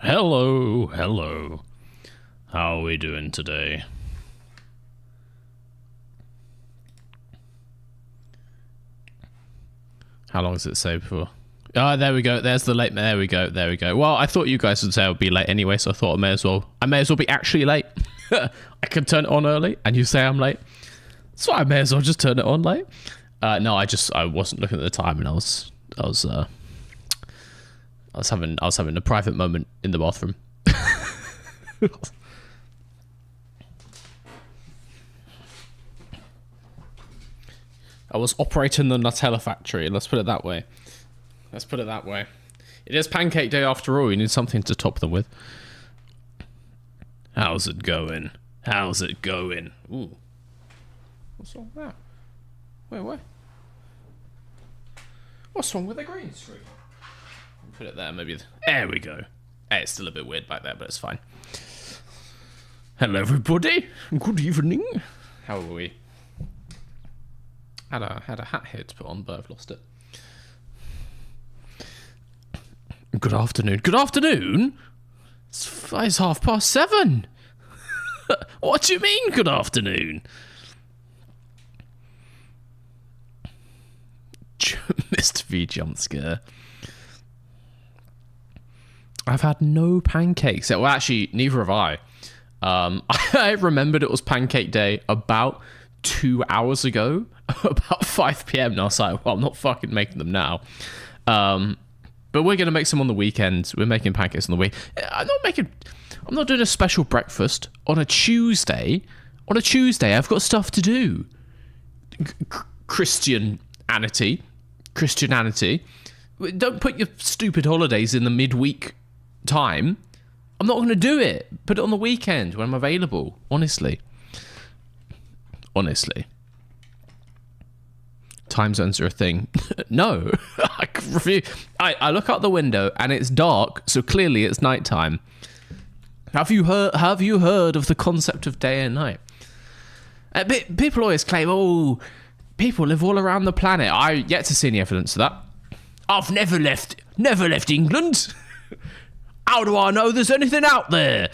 Hello, hello. How are we doing today? How long does it say before? Ah, there we go. There's the late. There we go. There we go. Well, I thought you guys would say I would be late anyway, so I thought I may as well be actually late. I can turn it on early, and you say I'm late. So I may as well just turn it on late. No, I wasn't looking at the time, and I was having a private moment in the bathroom. I was operating the Nutella factory. Let's put it that way. It is pancake day after all. You need something to top them with. How's it going? Ooh. What's wrong with that? Wait. What's wrong with the green screen? Put it there, maybe. There we go. Hey, it's still a bit weird back there, but it's fine. Hello, everybody. Good evening. How are we? Had a hat here to put on, but I've lost it. Good afternoon. Good afternoon? It's 7:30. What do you mean, good afternoon? Mr. V jump scare. I've had no pancakes. Well, actually, neither have I. I remembered it was pancake day about 2 hours ago, about 5 p.m. And I was like, well, I'm not fucking making them now. But we're going to make some on the weekend. We're making pancakes on the week. I'm not doing a special breakfast on a Tuesday. On a Tuesday, I've got stuff to do. Christianity. Don't put your stupid holidays in the midweek time. I'm not going to do it. Put it on the weekend when I'm available. Honestly. Time zones are a thing. No. I look out the window and it's dark, so clearly it's nighttime. Have you heard of the concept of day and night? People always claim, oh, people live all around the planet. I yet to see any evidence of that. I've never left England. How do I know there's anything out there?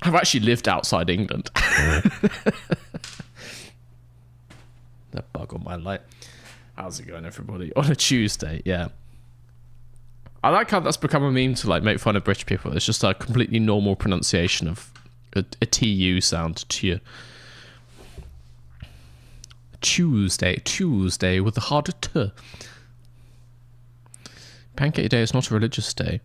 I've actually lived outside England. The bug on my light. How's it going, everybody? On a Tuesday, yeah. I like how that's become a meme to like make fun of British people. It's just a completely normal pronunciation of a TU sound to you. Tuesday with the hard T. Pancake Day is not a religious day.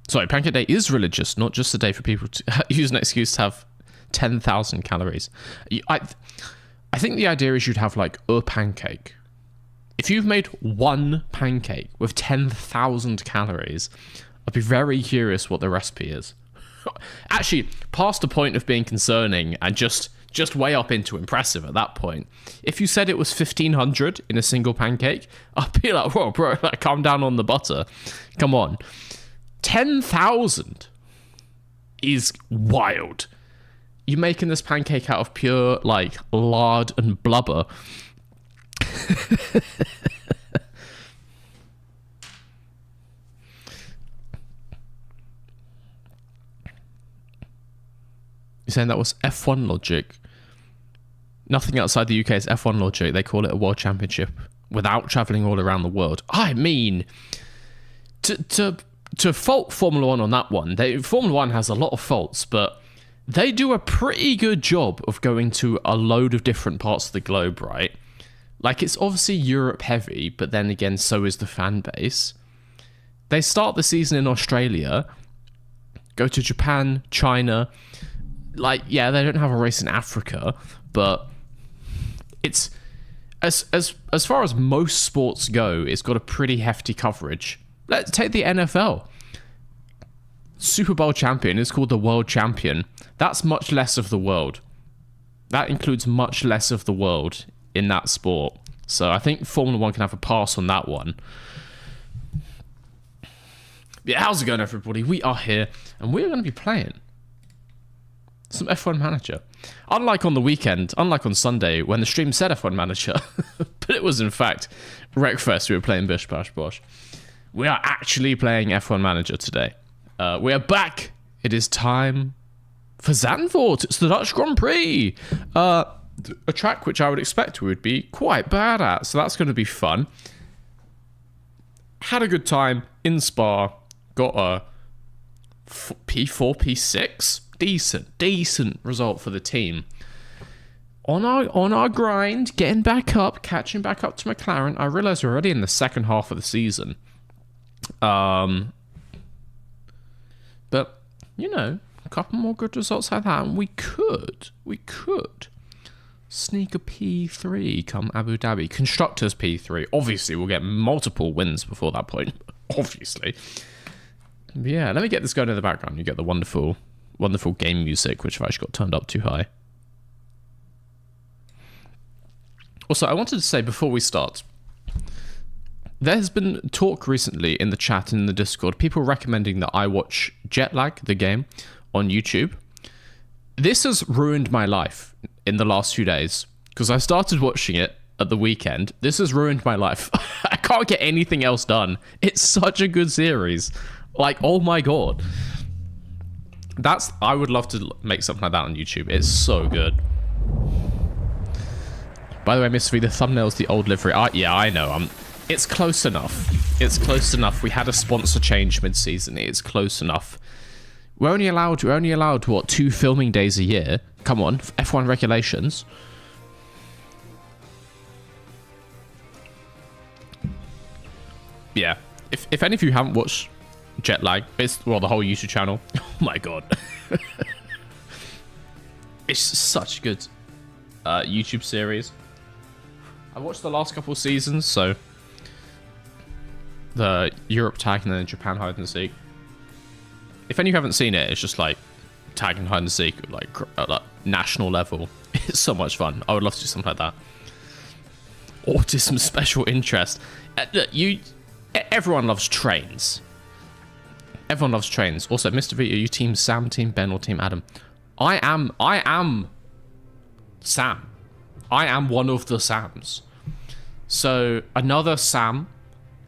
Sorry, Pancake Day is religious, not just a day for people to use an excuse to have 10,000 calories. I think the idea is you'd have like a pancake. If you've made one pancake with 10,000 calories, I'd be very curious what the recipe is. Actually, past the point of being concerning and just way up into impressive at that point. If you said it was 1,500 in a single pancake, I'd be like, whoa, bro, like, calm down on the butter. Come on. 10,000 is wild. You're making this pancake out of pure, like, lard and blubber. You're saying that was F1 logic? Nothing outside the UK is F1 logic. They call it a world championship without travelling all around the world. I mean, to fault Formula 1 on that one, Formula 1 has a lot of faults, but they do a pretty good job of going to a load of different parts of the globe, right? Like, it's obviously Europe heavy, but then again, so is the fan base. They start the season in Australia, go to Japan, China. Like, yeah, they don't have a race in Africa, but it's as far as most sports go, it's got a pretty hefty coverage. Let's take the NFL. Super Bowl champion is called the world champion. That's much less of the world. That includes much less of the world in that sport. So I think Formula 1 can have a pass on that one. Yeah, how's it going, everybody? We are here, and we're going to be playing some F1 Manager. Unlike on the weekend, unlike on Sunday, when the stream said F1 Manager, but it was in fact Wreckfest. We were playing Bish Bash Bosh. We are actually playing F1 Manager today. We are back. It is time for Zandvoort. It's the Dutch Grand Prix. A track which I would expect we would be quite bad at. So that's going to be fun. Had a good time in Spa. Got a P4, P6. Decent result for the team. On our grind, getting back up, catching back up to McLaren. I realise we're already in the second half of the season. But, you know, a couple more good results like that, and we could sneak a P3 come Abu Dhabi. Constructors P3. Obviously, we'll get multiple wins before that point. Obviously. But yeah, let me get this going in the background. You get the wonderful game music, which I've actually got turned up too high. Also, I wanted to say before we start, there's been talk recently in the chat and in the Discord, people recommending that I watch Jetlag, the game, on YouTube. This has ruined my life in the last few days, because I started watching it at the weekend. This has ruined my life. I can't get anything else done. It's such a good series. Like, oh my god. I would love to make something like that on YouTube. It's so good. By the way, Mr. V, the thumbnail's the old livery. Yeah, I know. It's close enough. It's close enough. We had a sponsor change mid-season. It's close enough. We're only allowed, what, 2 filming days a year? Come on, F1 regulations. Yeah. If any of you haven't watched Jetlag, well, the whole YouTube channel. Oh my god. It's such a good YouTube series. I watched the last couple of seasons, so the Europe tag and then Japan hide and seek. If any of you haven't seen it, it's just like tag and hide and seek, like at like national level. It's so much fun. I would love to do something like that. Autism special interest. Everyone loves trains. Everyone loves trains. Also, Mr. V, are you Team Sam, Team Ben, or Team Adam? I am Sam. I am one of the Sams. So, another Sam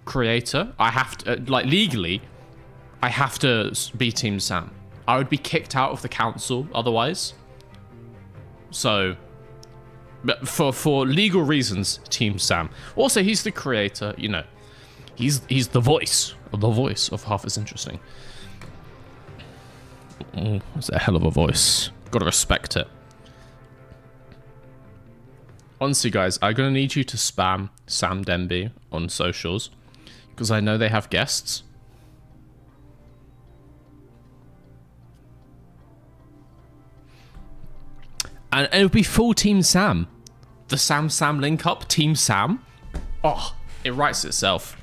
creator, I have to, like, legally, I have to be Team Sam. I would be kicked out of the council otherwise. So, but for legal reasons, Team Sam. Also, he's the creator, you know. He's the voice of Half Is Interesting. Oh, that's a hell of a voice. Gotta respect it. Honestly, guys, I'm going to need you to spam Sam Denby on socials, because I know they have guests. And it would be full Team Sam. The Sam link up, Team Sam. Oh, it writes itself.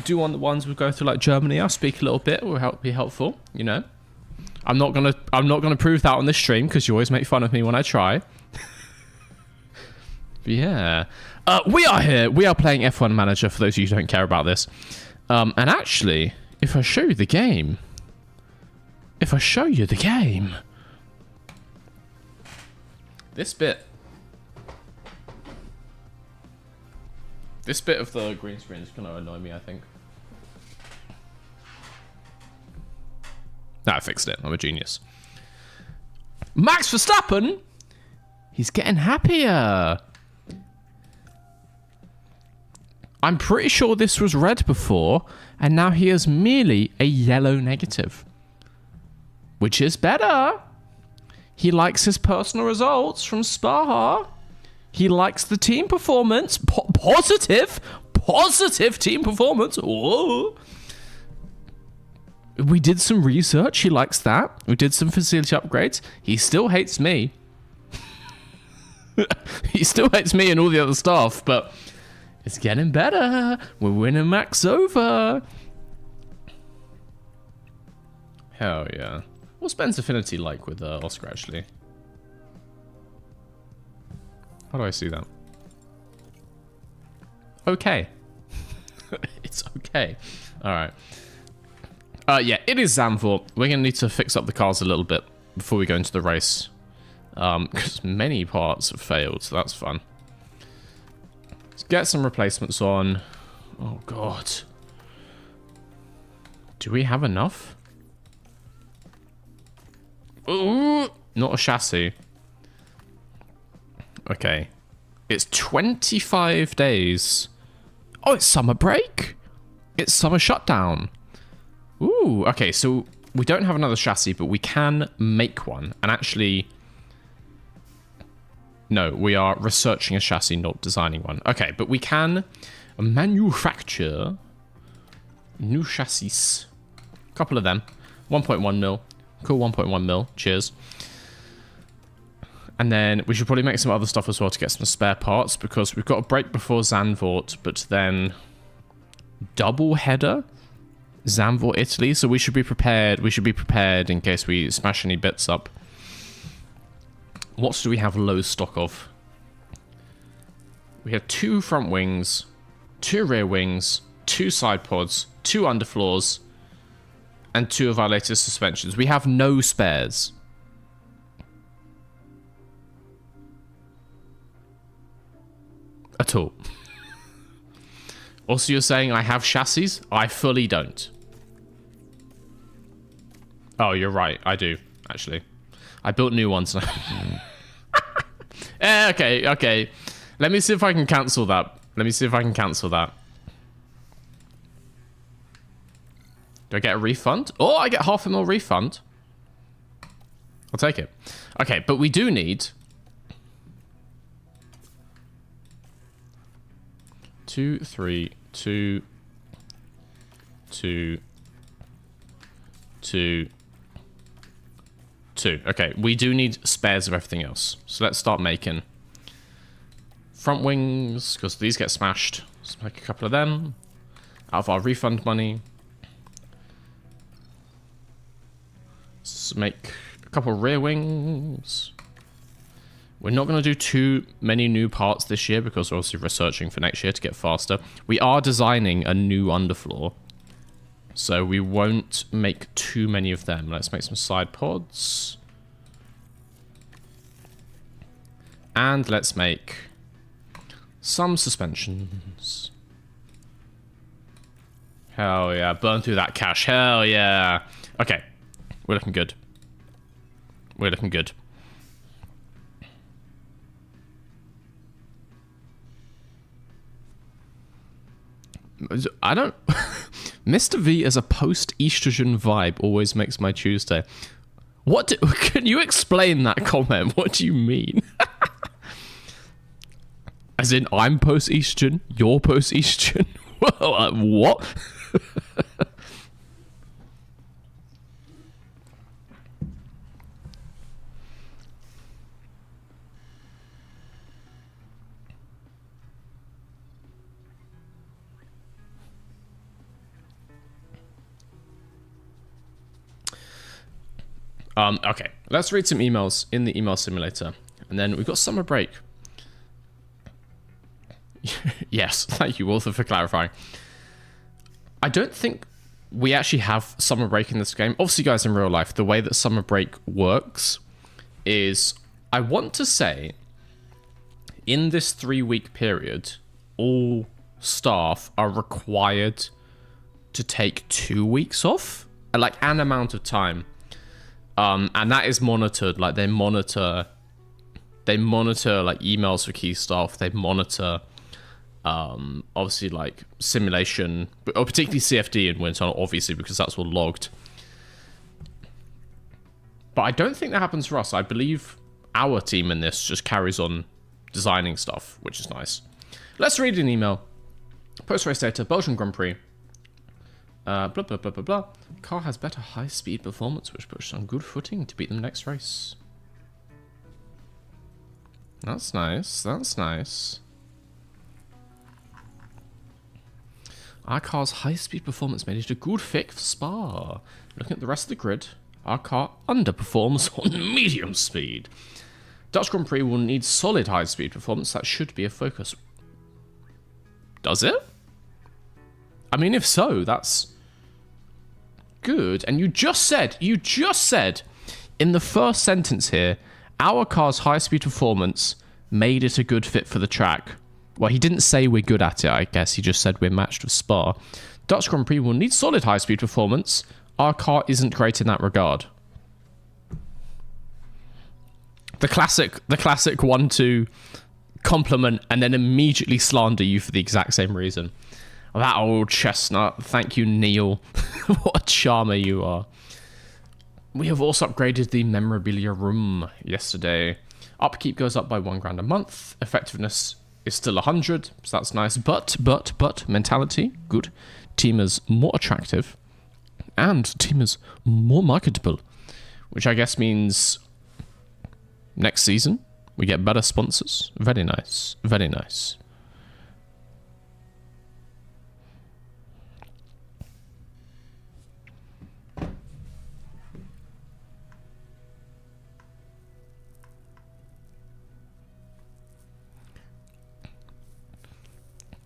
Do want the ones we go through like Germany. I'll speak a little bit. Will be helpful, you know. I'm not gonna prove that on this stream because you always make fun of me when I try. But yeah, we are here. We are playing F1 Manager. For those of you who don't care about this, and actually, if I show you the game, this bit of the green screen is gonna annoy me, I think. Nah, I fixed it. I'm a genius. Max Verstappen! He's getting happier. I'm pretty sure this was red before, and now he is merely a yellow negative. Which is better. He likes his personal results from Spa. He likes the team performance. Positive team performance. Whoa. We did some research. He likes that. We did some facility upgrades. He still hates me. He still hates me and all the other stuff, but it's getting better. We're winning Max over. Hell yeah. What's Ben's affinity like with Oscar, actually? How do I see that? Okay. It's okay. Alright. Yeah, it is Zandvoort. We're going to need to fix up the cars a little bit before we go into the race. Because many parts have failed, so that's fun. Let's get some replacements on. Oh, God. Do we have enough? Ooh, not a chassis. Okay. It's 25 days. Oh, it's summer break. It's summer shutdown. Ooh, okay, so we don't have another chassis, but we can make one. And actually... No, we are researching a chassis, not designing one. Okay, but we can manufacture new chassis. A couple of them. 1.1 mil. Cool, 1.1 mil. Cheers. And then we should probably make some other stuff as well to get some spare parts, because we've got a break before Zandvoort, but then double header Zandvoort, Italy. So we should be prepared. We should be prepared in case we smash any bits up. What do we have low stock of? We have 2 front wings, 2 rear wings, 2 side pods, 2 underfloors, and 2 of our latest suspensions. We have no spares. At all. Also, you're saying I have chassis? I fully don't. Oh, you're right. I do, actually. I built new ones. Okay, okay. Let me see if I can cancel that. Let me see if I can cancel that. Do I get a refund? Oh, I get $500,000 refund. I'll take it. Okay, but we do need... 2, 3, 2, 2, 2, 2. Okay, we do need spares of everything else. So let's start making front wings, because these get smashed. Let's make a couple of them out of our refund money. Let's make a couple of rear wings. We're not going to do too many new parts this year because we're obviously researching for next year to get faster. We are designing a new underfloor, so we won't make too many of them. Let's make some side pods. And let's make some suspensions. Hell yeah, burn through that cash. Hell yeah. Okay, we're looking good. We're looking good. I don't... Mr. V as a post-estrogen vibe always makes my Tuesday. What do... Can you explain that comment? What do you mean? As in, I'm post-estrogen, you're post-estrogen? What? Okay, let's read some emails in the email simulator. And then we've got summer break. Yes, thank you, Walter, for clarifying. I don't think we actually have summer break in this game. Obviously, guys, in real life, the way that summer break works is, I want to say, in this 3-week period, all staff are required to take 2 weeks off, like an amount of time. And that is monitored. Like they monitor like emails for key staff. They monitor, obviously like simulation, but particularly CFD and wind tunnel, obviously, because that's all logged. But I don't think that happens for us. I believe our team in this just carries on designing stuff, which is nice. Let's read an email. Post-race data, Belgian Grand Prix. Blah, blah, blah, blah, blah. Car has better high-speed performance, which puts on good footing to beat them next race. That's nice. That's nice. Our car's high-speed performance made it a good fit for Spa. Looking at the rest of the grid, our car underperforms on medium speed. Dutch Grand Prix will need solid high-speed performance. That should be a focus. Does it? I mean, if so, that's good. And you just said in the first sentence here, our car's high-speed performance made it a good fit for the track. Well, he didn't say we're good at it, I guess. He just said we're matched with Spa. Dutch Grand Prix will need solid high-speed performance. Our car isn't great in that regard. The classic 1-2 compliment and then immediately slander you for the exact same reason. That old chestnut. Thank you, Neil. What a charmer you are. We have also upgraded the memorabilia room yesterday. Upkeep goes up by £1,000 a month. Effectiveness is still 100, so that's nice. But mentality, good. Team is more attractive, and team is more marketable, which I guess means next season we get better sponsors. Very nice, very nice.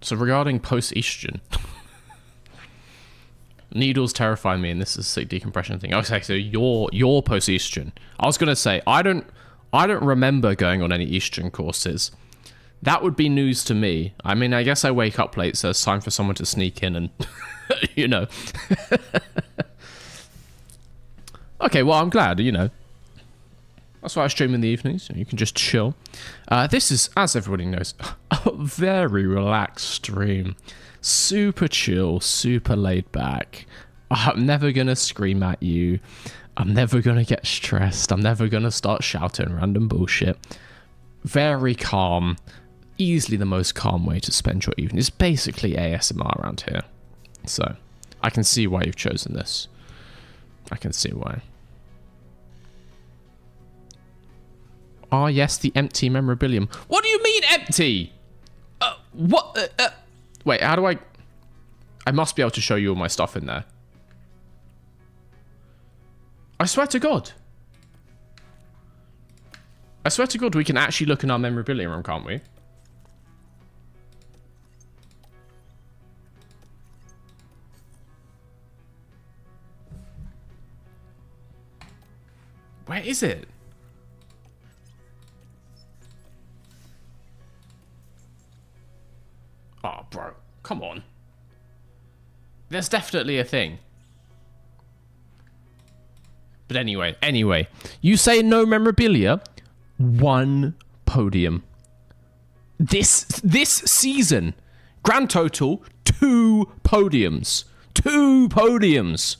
So regarding post-estrogen, needles terrify me, and this is a decompression thing. Okay, so your post-estrogen. I was gonna say I don't remember going on any estrogen courses. That would be news to me. I mean, I guess I wake up late, so it's time for someone to sneak in and, you know. Okay, well, I'm glad, you know. That's why I stream in the evenings. You can just chill. This is, as everybody knows, a very relaxed stream. Super chill, super laid back. I'm never going to scream at you. I'm never going to get stressed. I'm never going to start shouting random bullshit. Very calm. Easily the most calm way to spend your evening. It's basically ASMR around here. So, I can see why you've chosen this. I can see why. Ah, yes, the empty memorabilium. What do you mean empty? What? Wait, how do I... I must be able to show you all my stuff in there. I swear to God. I swear to God we can actually look in our memorabilia room, can't we? Where is it? Oh, bro. Come on. There's definitely a thing. But anyway. You say no memorabilia. 1 podium. This season. Grand total, 2 podiums. 2 podiums.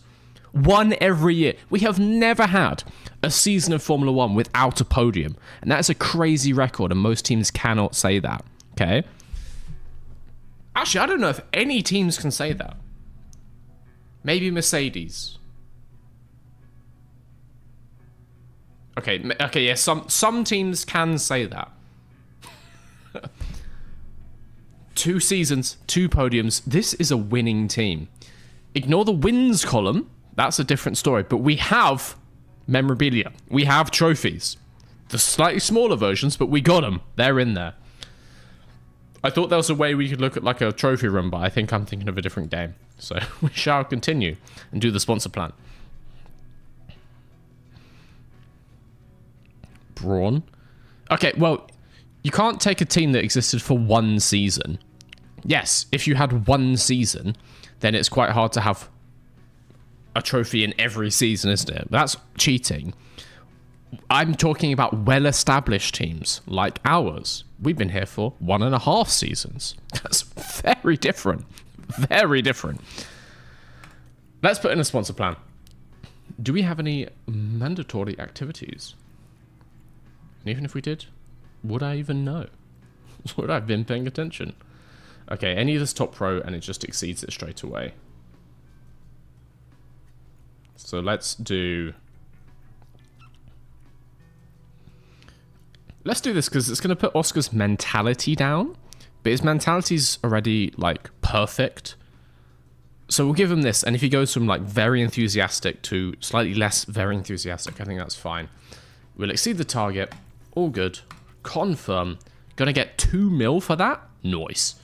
1 every year. We have never had a season of Formula 1 without a podium. And that is a crazy record, and most teams cannot say that. Okay? Actually, I don't know if any teams can say that. Maybe Mercedes. Okay, yeah, some teams can say that. 2 seasons, 2 podiums. This is a winning team. Ignore the wins column. That's a different story. But we have memorabilia. We have trophies. The slightly smaller versions, but we got them. They're in there. I thought there was a way we could look at like a trophy room, but I think I'm thinking of a different game. So we shall continue and do the sponsor plan. Brawn. Okay, well, you can't take a team that existed for 1 season. Yes, if you had 1 season, then it's quite hard to have a trophy in every season, isn't it? That's cheating. I'm talking about well-established teams like ours. We've been here for 1.5 seasons. That's very different. Very different. Let's put in a sponsor plan. Do we have any mandatory activities? And even if we did, would I even know? Would I have been paying attention? Okay, any of this top row and it just exceeds it straight away. So let's do... Let's do this because it's going to put Oscar's mentality down. But his mentality's already, like, perfect. So we'll give him this. And if he goes from, like, very enthusiastic to slightly less very enthusiastic, I think that's fine. We'll exceed the target. All good. Confirm. Gonna get 2 mil for that? Nice.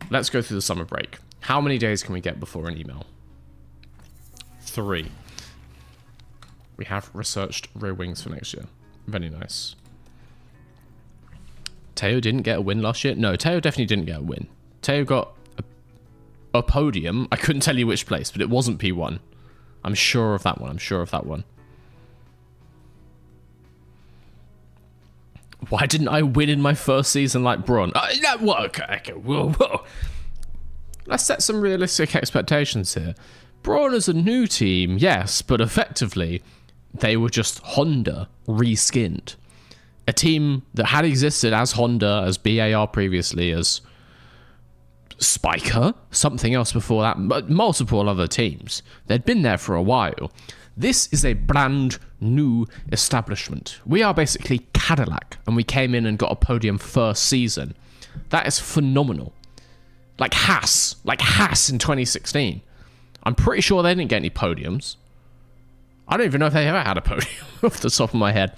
Let's go through the summer break. How many days can we get before an email? 3. We have researched rear wings for next year. Very nice. Teo didn't get a win last year? No, Teo definitely didn't get a win. Teo got a podium. I couldn't tell you which place, but it wasn't P1. I'm sure of that one. I'm sure of that one. Why didn't I win in my first season like Braun? Okay, whoa. Let's set some realistic expectations here. Braun is a new team, yes, but effectively, they were just Honda reskinned. A team that had existed as Honda, as BAR previously, as Spiker, something else before that, but multiple other teams. They'd been there for a while. This is a brand new establishment. We are basically Cadillac, and we came in and got a podium first season. That is phenomenal. Like Haas in 2016. I'm pretty sure they didn't get any podiums. I don't even know if they ever had a podium off the top of my head.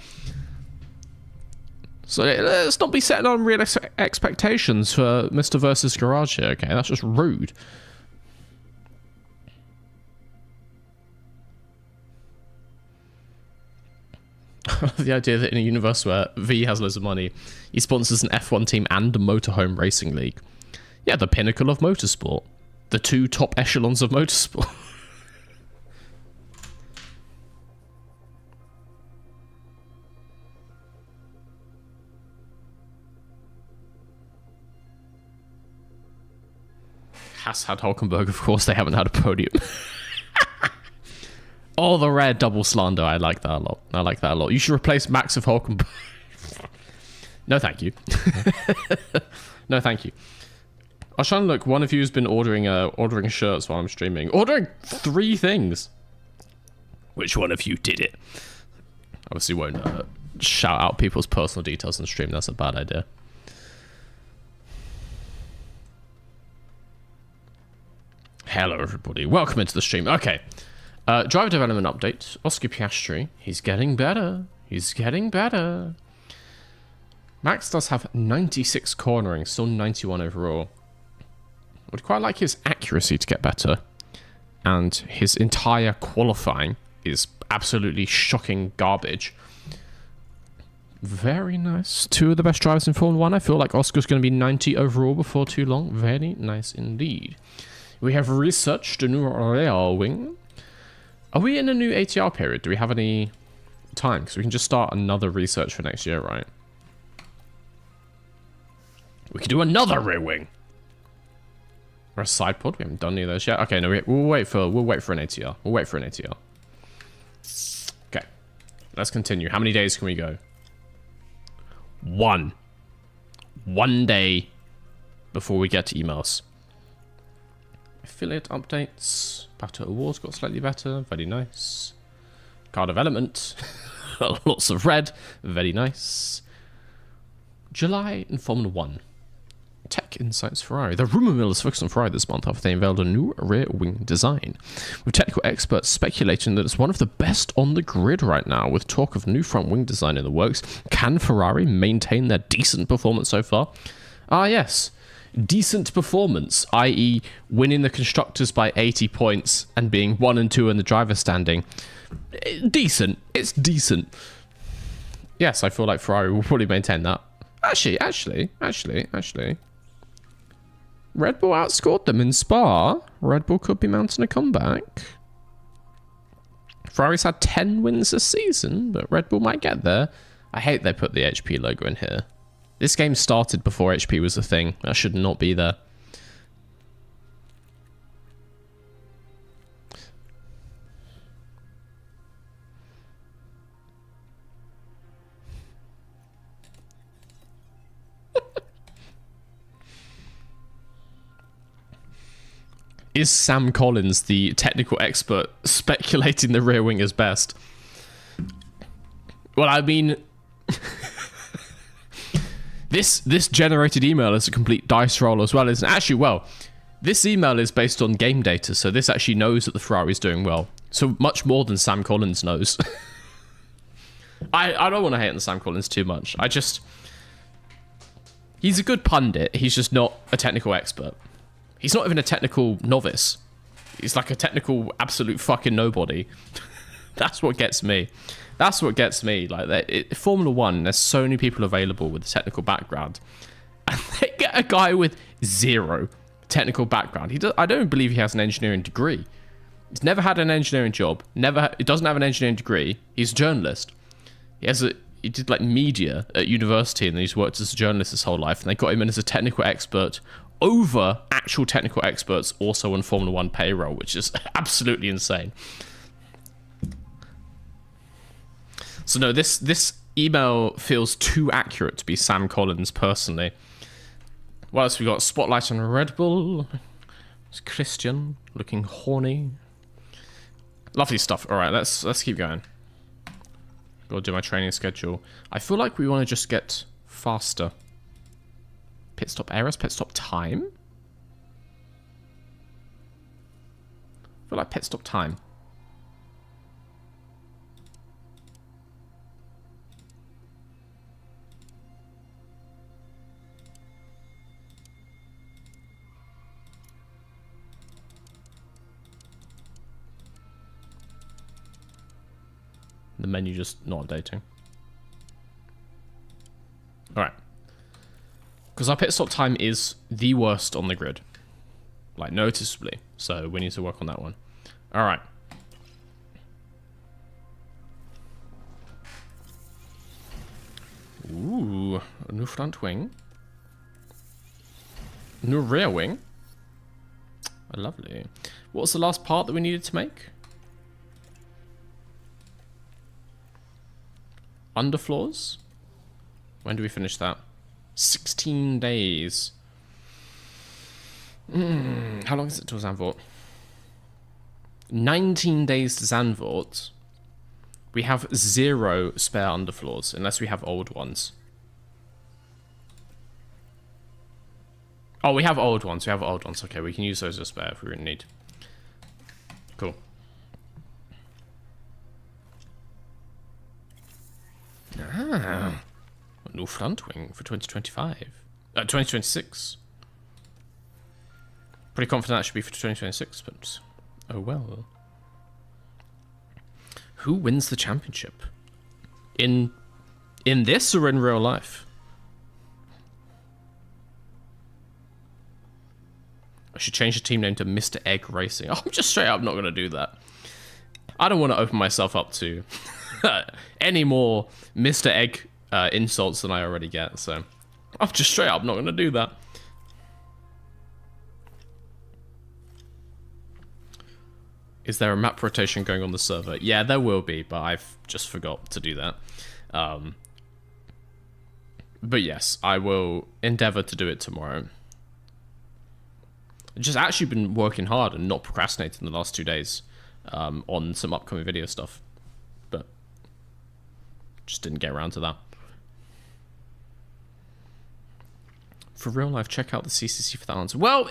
So let's not be setting on real expectations for Mr. versus Garage here, okay? That's just rude. The idea that in a universe where V has loads of money, he sponsors an F1 team and a motorhome racing league. Yeah, the pinnacle of motorsport. The two top echelons of motorsport. Haas had Hulkenberg, of course they haven't had a podium. Oh, the rare double slander. I like that a lot. You should replace Max with Hulkenberg. No, thank you. No, thank you. I was trying to look. One of you has been ordering shirts while I'm streaming. Ordering 3 things. Which one of you did it? Obviously won't shout out people's personal details on stream. That's a bad idea. Hello, everybody. Welcome into the stream. Okay. Driver development update. Oscar Piastri. He's getting better. He's getting better. Max does have 96 cornering, still 91 overall. Would quite like his accuracy to get better. And his entire qualifying is absolutely shocking garbage. Very nice. 2 of the best drivers in Formula 1. I feel like Oscar's going to be 90 overall before too long. Very nice indeed. We have researched a new rail wing. Are we in a new ATR period? Do we have any time? Because we can just start another research for next year, right? We could do another rear wing. Or a side pod. We haven't done any of those yet. Okay, no, we'll wait for an ATR. We'll wait for an ATR. Okay, let's continue. How many days can we go? 1 day before we get to emails. Affiliate updates. Battle Awards got slightly better. Very nice. Car development. Lots of red. Very nice. July in Formula 1. Tech Insights Ferrari. The rumour mill is focused on Ferrari this month after they unveiled a new rear wing design, with technical experts speculating that it's one of the best on the grid right now, with talk of new front wing design in the works. Can Ferrari maintain their decent performance so far? Ah, yes. Decent performance, i.e. winning the constructors by 80 points and being 1 and 2 in the driver standing. Decent. It's decent. Yes, I feel like Ferrari will probably maintain that. Actually. Red Bull outscored them in Spa. Red Bull could be mounting a comeback. Ferrari's had 10 wins this season, but Red Bull might get there. I hate they put the HP logo in here. This game started before HP was a thing. That should not be there. Is Sam Collins the technical expert speculating the rear wing is best? Well, I mean... This generated email is a complete dice roll as well, isn't it? Actually, well, this email is based on game data, so this actually knows that the Ferrari's doing well. So much more than Sam Collins knows. I don't want to hate on Sam Collins too much. He's a good pundit. He's just not a technical expert. He's not even a technical novice. He's like a technical absolute fucking nobody. That's what gets me. That's what gets me. Like Formula One, there's so many people available with a technical background, and they get a guy with zero technical background. I don't believe he has an engineering degree. He's never had an engineering job. He doesn't have an engineering degree. He's a journalist. He did like media at university, and then he's worked as a journalist his whole life. And they got him in as a technical expert over actual technical experts also on Formula One payroll, which is absolutely insane. So no, this email feels too accurate to be Sam Collins personally. What else we got? Spotlight on Red Bull. It's Christian looking horny. Lovely stuff. All right, let's keep going. Gotta do my training schedule. I feel like we want to just get faster. Pit stop errors, pit stop time. I feel like pit stop time. The menu just not updating. Alright. Because our pit stop time is the worst on the grid. Like, noticeably. So we need to work on that one. Alright. Ooh, a new front wing. New rear wing. Lovely. What was the last part that we needed to make? Underfloors? When do we finish that? 16 days. How long is it till Zandvoort? 19 days to Zandvoort. We have 0 spare underfloors, unless we have old ones. Oh, we have old ones. We have old ones. Okay, we can use those as spare if we really need. Cool. Ah, a new front wing for 2025. 2026. Pretty confident that should be for 2026, but oh well. Who wins the championship? In this or in real life? I should change the team name to Mr. Egg Racing. I'm just straight up not going to do that. I don't want to open myself up to any more Mr. Egg insults than I already get, so I'm just straight up not going to do that. Is there a map rotation going on the server? Yeah, there will be, but I've just forgot to do that. But yes, I will endeavor to do it tomorrow. I've just actually been working hard and not procrastinating the last 2 days on some upcoming video stuff. But just didn't get around to that. For real life, check out the CCC for that answer. Well,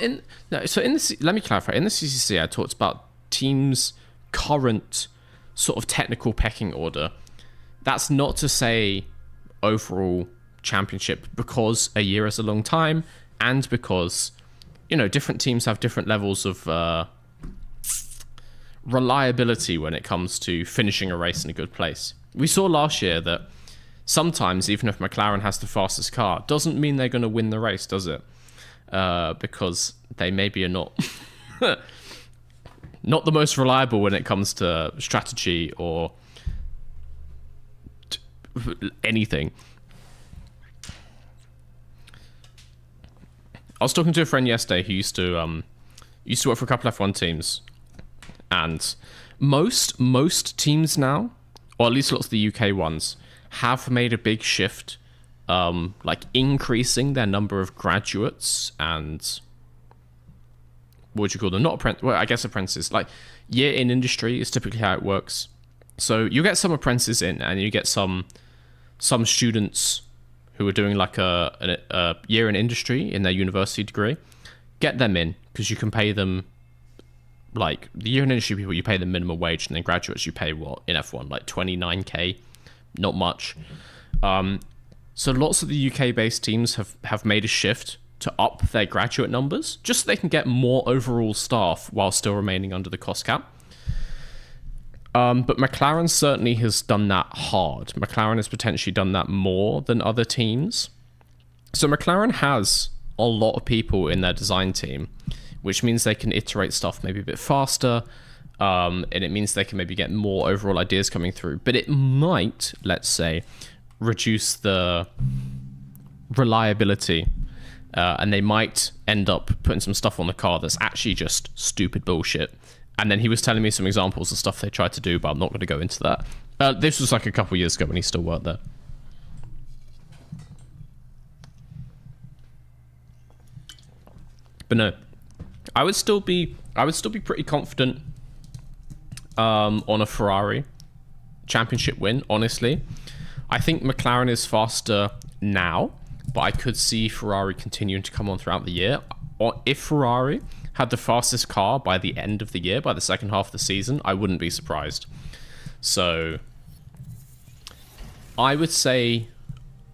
let me clarify. In the CCC, I talked about teams' current sort of technical pecking order. That's not to say overall championship, because a year is a long time, and because, you know, different teams have different levels of reliability when it comes to finishing a race in a good place. We saw last year that sometimes, even if McLaren has the fastest car, doesn't mean they're going to win the race, does it? Because they maybe are not not the most reliable when it comes to strategy or anything. I was talking to a friend yesterday who used to work for a couple F1 teams, and most teams now, or at least lots of the UK ones, have made a big shift, like increasing their number of graduates and what would you call them? Not apprentices. Well, I guess apprentices. Like, year in industry is typically how it works. So you get some apprentices in, and you get some students who are doing like a year in industry in their university degree. Get them in, because you can pay them, like, the year in industry people, you pay them minimum wage, and then graduates you pay what in F1, like 29k, not much. So lots of the UK based teams have made a shift to up their graduate numbers, just so they can get more overall staff while still remaining under the cost cap. But McLaren certainly has done that hard. McLaren has potentially done that more than other teams. So McLaren has a lot of people in their design team, which means they can iterate stuff maybe a bit faster, and it means they can maybe get more overall ideas coming through. But it might, let's say, reduce the reliability, and they might end up putting some stuff on the car that's actually just stupid bullshit. And then he was telling me some examples of stuff they tried to do, but I'm not going to go into that. This was like a couple years ago when he still worked there. But no, I would still be pretty confident on a Ferrari championship win, honestly. I think McLaren is faster now, but I could see Ferrari continuing to come on throughout the year. Or if Ferrari had the fastest car by the end of the year, by the second half of the season, I wouldn't be surprised. So I would say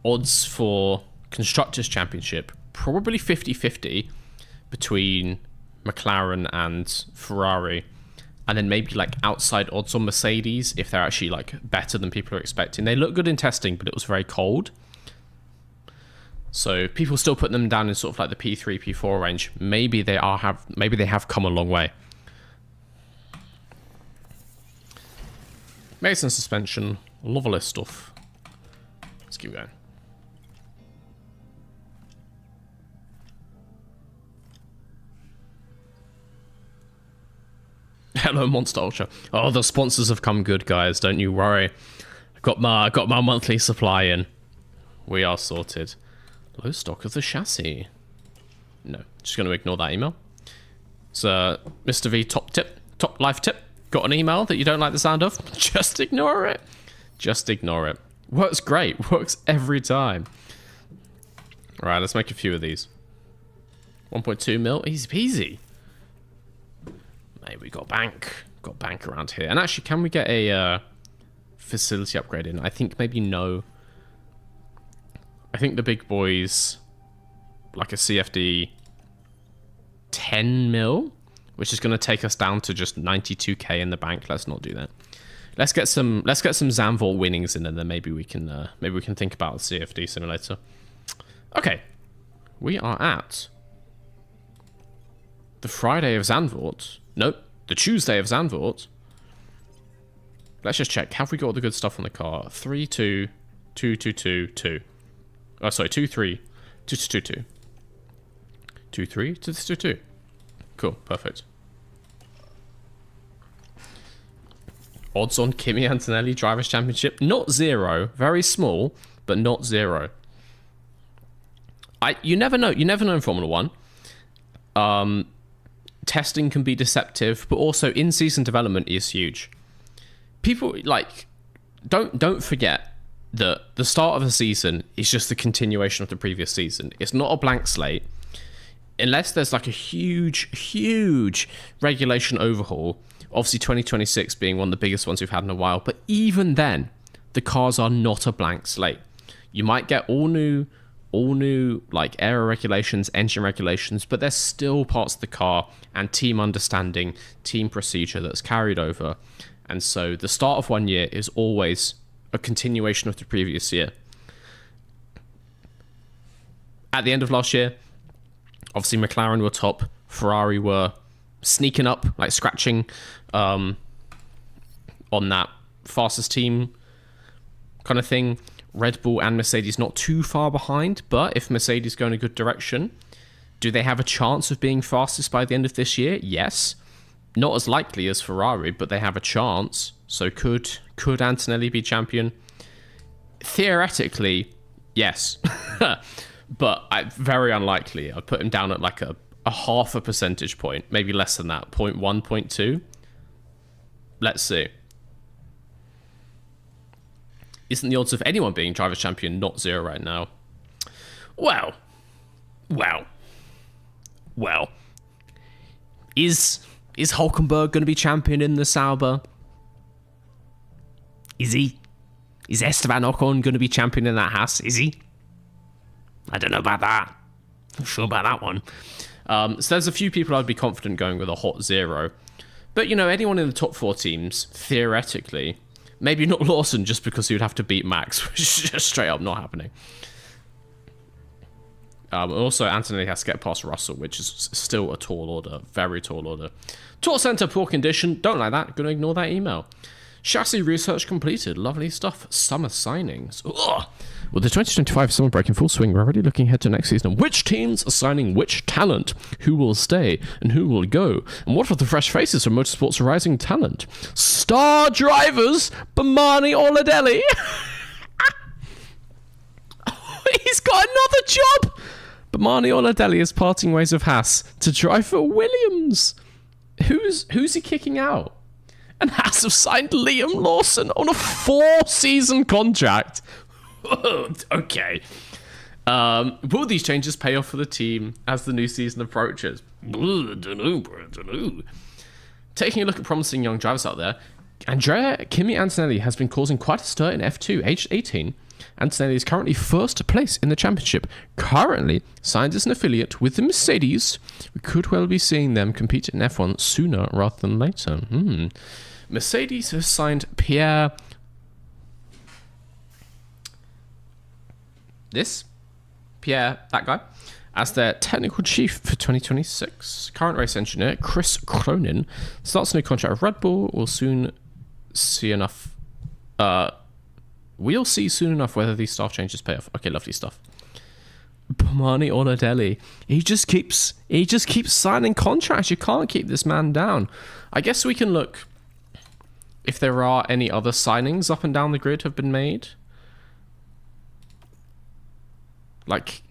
odds for Constructors' Championship, probably 50-50 between McLaren and Ferrari. And then maybe like outside odds on Mercedes if they're actually like better than people are expecting. They look good in testing, but it was very cold. So people still put them down in sort of like the P3, P4 range. Maybe they have come a long way. Mason suspension, lovely stuff. Let's keep going. Hello, Monster Ultra. Oh, the sponsors have come good, guys. Don't you worry. I got my monthly supply in. We are sorted. Low stock of the chassis. No, just going to ignore that email. So, Mr. V, top life tip. Got an email that you don't like the sound of? Just ignore it. Just ignore it. Works great. Works every time. All right, let's make a few of these. 1.2 mil, easy peasy. Mate, we got bank around here. And actually, can we get a facility upgrade in? I think maybe no. I think the big boys, like a CFD 10 mil, which is going to take us down to just 92k in the bank. Let's not do that. Let's get some Zandvoort winnings in, and then maybe we can think about the CFD simulator. Okay, we are at the Friday of Zandvoort. Nope, the Tuesday of Zandvoort. Let's just check. Have we got all the good stuff on the car? 3, 2, 2, 2, 2, 2. Oh, sorry, 2, 3, 2, 2, 2, 2. 2, 3, 2, 2, 2. Cool, perfect. Odds on Kimi Antonelli Drivers' Championship? Not zero. Very small, but not zero. You never know. You never know in Formula 1. Testing can be deceptive, but also in-season development is huge. People, like, don't forget that the start of the season is just the continuation of the previous season. It's not a blank slate. Unless there's like a huge regulation overhaul, obviously 2026 being one of the biggest ones we've had in a while, but even then, the cars are not a blank slate. You might get all new like aero regulations, engine regulations, but there's still parts of the car and team understanding, team procedure that's carried over. And so the start of one year is always a continuation of the previous year. At the end of last year, obviously McLaren were top, Ferrari were sneaking up, like scratching on that fastest team kind of thing. Red Bull and Mercedes not too far behind, but if Mercedes go in a good direction, do they have a chance of being fastest by the end of this year? Yes. Not as likely as Ferrari, but they have a chance. So could Antonelli be champion? Theoretically, yes. But very unlikely. I'd put him down at like a half a percentage point, maybe less than that, 0.1, 0.2. Let's see. Isn't the odds of anyone being driver's champion not zero right now? Well. Is Hulkenberg going to be champion in the Sauber? Is he? Is Esteban Ocon going to be champion in that Haas? Is he? I don't know about that. Not sure about that one. So there's a few people I'd be confident going with a hot zero. But, you know, anyone in the top 4 teams, theoretically, maybe not Lawson just because he would have to beat Max, which is just straight up not happening. Also, Anthony has to get past Russell, which is still a tall order. Very tall order. Tour Center, poor condition. Don't like that. Gonna ignore that email. Chassis research completed. Lovely stuff. Summer signings. Ugh. With the 2025 summer break in full swing, we're already looking ahead to next season. Which teams are signing which talent? Who will stay and who will go? And what are the fresh faces from motorsport's rising talent? Star drivers, Bamani Oladelli. He's got another job. Bamani Oladelli is parting ways with Haas to drive for Williams. Who's he kicking out? And Haas have signed Liam Lawson on a 4-season contract. Okay. Will these changes pay off for the team as the new season approaches? Don't know. Taking a look at promising young drivers out there, Andrea Kimi Antonelli has been causing quite a stir in F2, aged 18. Antonelli is currently first place in the championship. Currently signed as an affiliate with the Mercedes. We could well be seeing them compete in F1 sooner rather than later. Mercedes has signed Pierre... that guy, as their technical chief for 2026. Current race engineer Chris Cronin starts a new contract with Red Bull. We'll see soon enough whether these staff changes pay off. Okay, lovely stuff. Bamani Oladelli, he just keeps signing contracts. You can't keep this man down. I guess we can look if there are any other signings up and down the grid have been made. Like,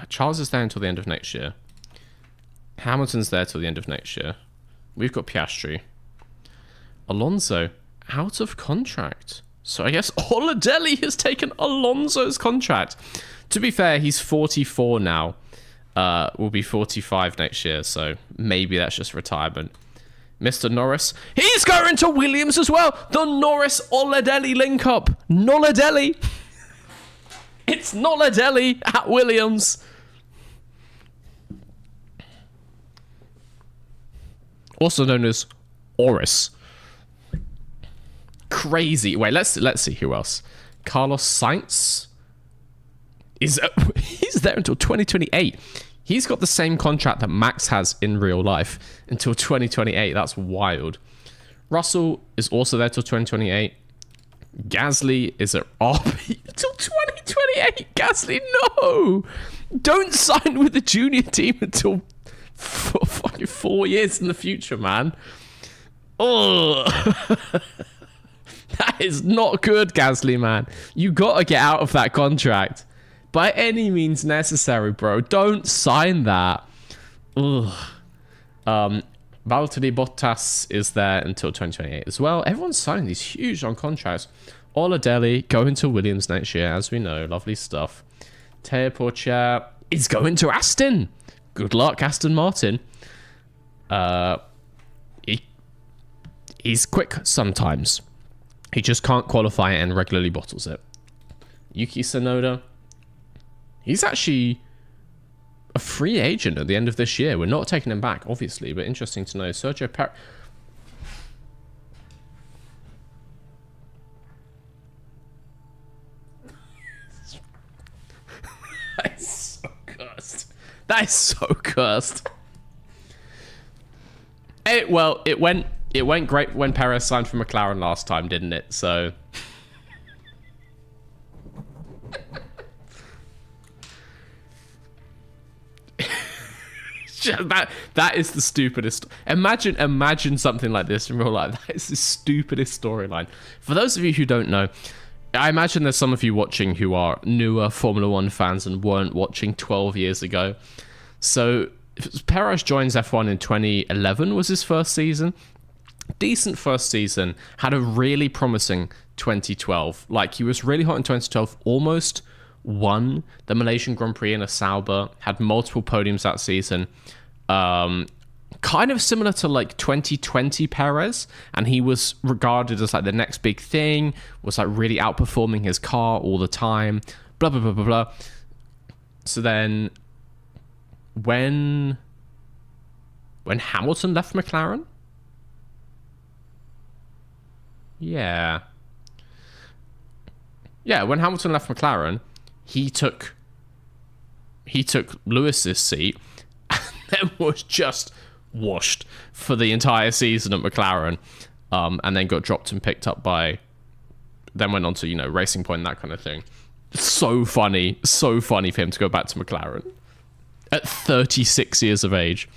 Charles is there until the end of next year. Hamilton's there till the end of next year. We've got Piastri. Alonso, out of contract. So I guess Oladelli has taken Alonso's contract. To be fair, he's 44 now. Will be 45 next year, so maybe that's just retirement. Mr. Norris, he's going to Williams as well. The Norris-Oladelli link-up. Noladelli. It's Noladelli at Williams. Also known as Oris. Crazy. Wait, let's see who else. Carlos Sainz he's there until 2028. He's got the same contract that Max has in real life until 2028. That's wild. Russell is also there till 2028. Gasly is at RB until 2028. Gasly, no! Don't sign with the junior team until fucking 4 years in the future, man. Oh, that is not good, Gasly, man. You gotta get out of that contract. By any means necessary, bro. Don't sign that. Ugh. Valtteri Bottas is there until 2028 as well. Everyone's signing these huge long contracts. Oladelli going to Williams next year, as we know. Lovely stuff. Teo Porcher is going to Aston. Good luck, Aston Martin. He's quick sometimes. He just can't qualify and regularly bottles it. Yuki Tsunoda. He's actually a free agent at the end of this year. We're not taking him back, obviously, but interesting to know. Sergio Perez. That is so cursed. That is so cursed. It went great when Perez signed for McLaren last time, didn't it? So... that is the stupidest. Imagine something like this in real life. That is the stupidest storyline. For those of you who don't know, I imagine there's some of you watching who are newer Formula One fans and weren't watching 12 years ago. So Perez joins F1 in 2011 was his first season. Decent first season. Had a really promising 2012. Like, he was really hot in 2012. Almost won the Malaysian Grand Prix in a Sauber, had multiple podiums that season. Kind of similar to like 2020 Perez, and he was regarded as like the next big thing, was like really outperforming his car all the time, blah, blah, blah, blah, blah. So then when Hamilton left McLaren? Yeah. Yeah, when Hamilton left McLaren, he took Lewis's seat and then was just washed for the entire season at McLaren, and then got dropped and picked up by, then went on to, you know, Racing Point and that kind of thing. So funny for him to go back to McLaren at 36 years of age.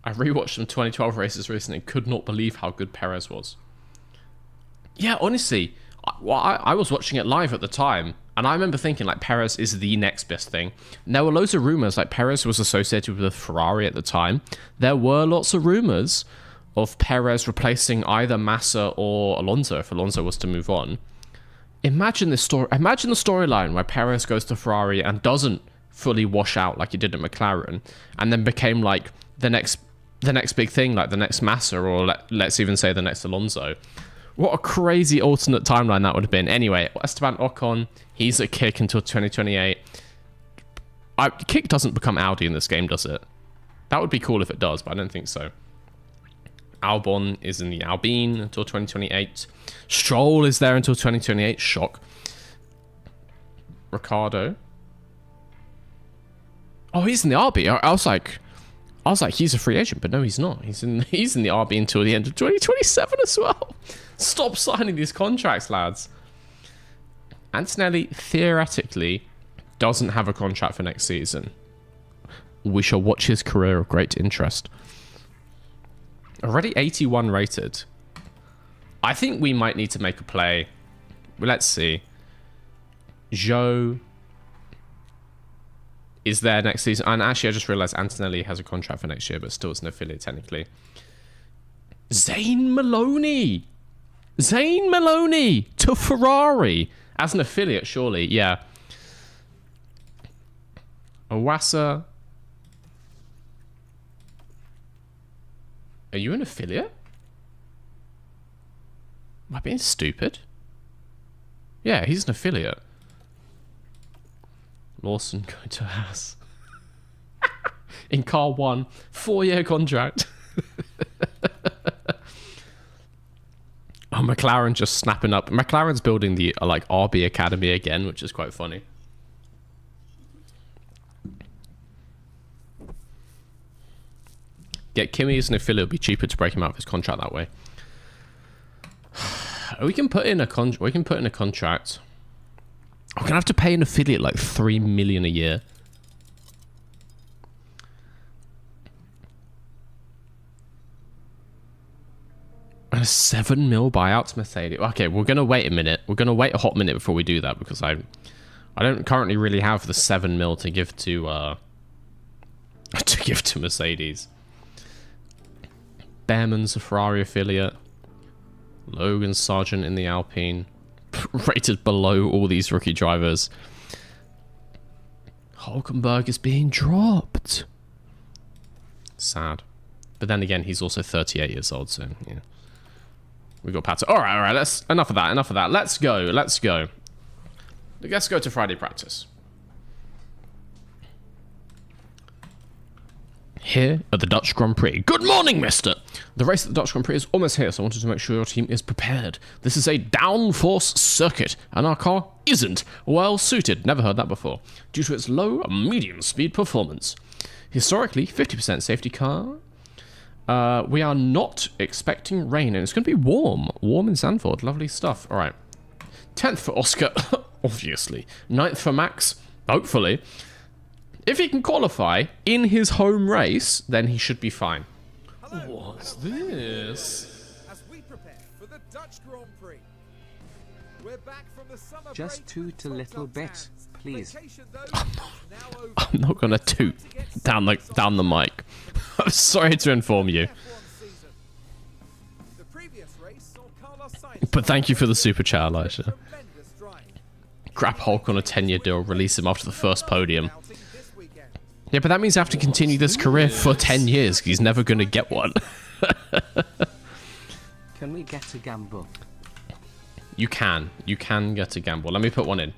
I rewatched some 2012 races recently and could not believe how good Perez was. Yeah, honestly, I was watching it live at the time, and I remember thinking, like, Perez is the next best thing. And there were loads of rumors, like, Perez was associated with Ferrari at the time. There were lots of rumors of Perez replacing either Massa or Alonso if Alonso was to move on. Imagine this story. Imagine the storyline where Perez goes to Ferrari and doesn't fully wash out like he did at McLaren, and then became, like, the next big thing, like the next Massa, or let's even say the next Alonso. What a crazy alternate timeline that would have been. Anyway, Esteban Ocon, he's at Kick until 2028. Kick doesn't become Audi in this game, does it? That would be cool if it does, but I don't think so. Albon is in the Alpine until 2028. Stroll is there until 2028. Shock. Ricardo. Oh, he's in the RB. I was like, he's a free agent, but no, he's not. He's in the RB until the end of 2027 as well. Stop signing these contracts, lads. Antonelli theoretically doesn't have a contract for next season. We shall watch his career of great interest. Already 81 rated. I think we might need to make a play. Let's see. Zhou is there next season. And actually, I just realized Antonelli has a contract for next year, but still it's an affiliate technically. Zane Maloney to Ferrari as an affiliate, surely. Yeah. Owasa. Are you an affiliate? Am I being stupid? Yeah, he's an affiliate. Lawson going to Haas. In car 1, 4-year contract. Oh, McLaren just snapping up. McLaren's building the like RB Academy again, which is quite funny. Get Kimi as an affiliate. It'll be cheaper to break him out of his contract that way. We can put in a contract. We're gonna have to pay an affiliate like $3 million a year. And a $7 million buyout to Mercedes. Okay, we're gonna wait a minute. We're gonna wait a hot minute before we do that, because I don't currently really have the $7 million to give to Mercedes. Behrman's a Ferrari affiliate. Logan Sargent in the Alpine. Rated below all these rookie drivers. Hulkenberg is being dropped. Sad. But then again, he's also 38 years old, so yeah. We got Pato. All right. Enough of that. Let's go. Let's go to Friday practice. Here at the Dutch Grand Prix. Good morning, mister! The race at the Dutch Grand Prix is almost here, so I wanted to make sure your team is prepared. This is a downforce circuit, and our car isn't well suited. Never heard that before. Due to its low and medium speed performance. Historically, 50% safety car. We are not expecting rain, and it's going to be warm. Warm in Zandvoort. Lovely stuff. All right. 10th for Oscar, obviously. 9th for Max, hopefully. If he can qualify in his home race, then he should be fine. Hello. What's this? As we prepare for the Dutch Grand Prix. We're back from the summer just toot a little bit, please. I'm not gonna toot down the mic. I'm sorry to inform you. But thank you for the super chat, Elijah. Grab Hulk on a 10-year deal, release him after the first podium. Yeah, but that means I have to continue this career for 10 years. 'Cause he's never going to get one. Can we get a gamble? You can. You can get a gamble. Let me put one in.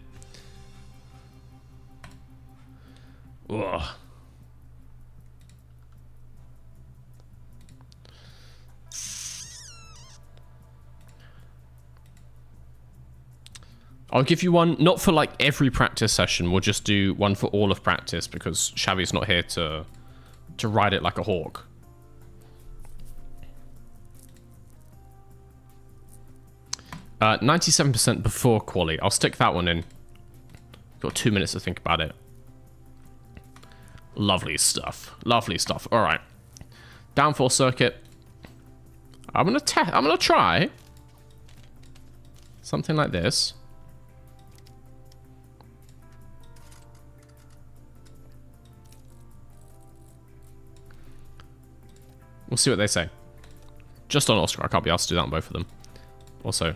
Ugh. I'll give you one, not for like every practice session. We'll just do one for all of practice because Xavi's not here to ride it like a hawk. Uh, 97% before quali. I'll stick that one in. Got 2 minutes to think about it. Lovely stuff. Lovely stuff. All right. Downfall circuit. I'm gonna try something like this. We'll see what they say. Just on Oscar, I can't be asked to do that on both of them. Also,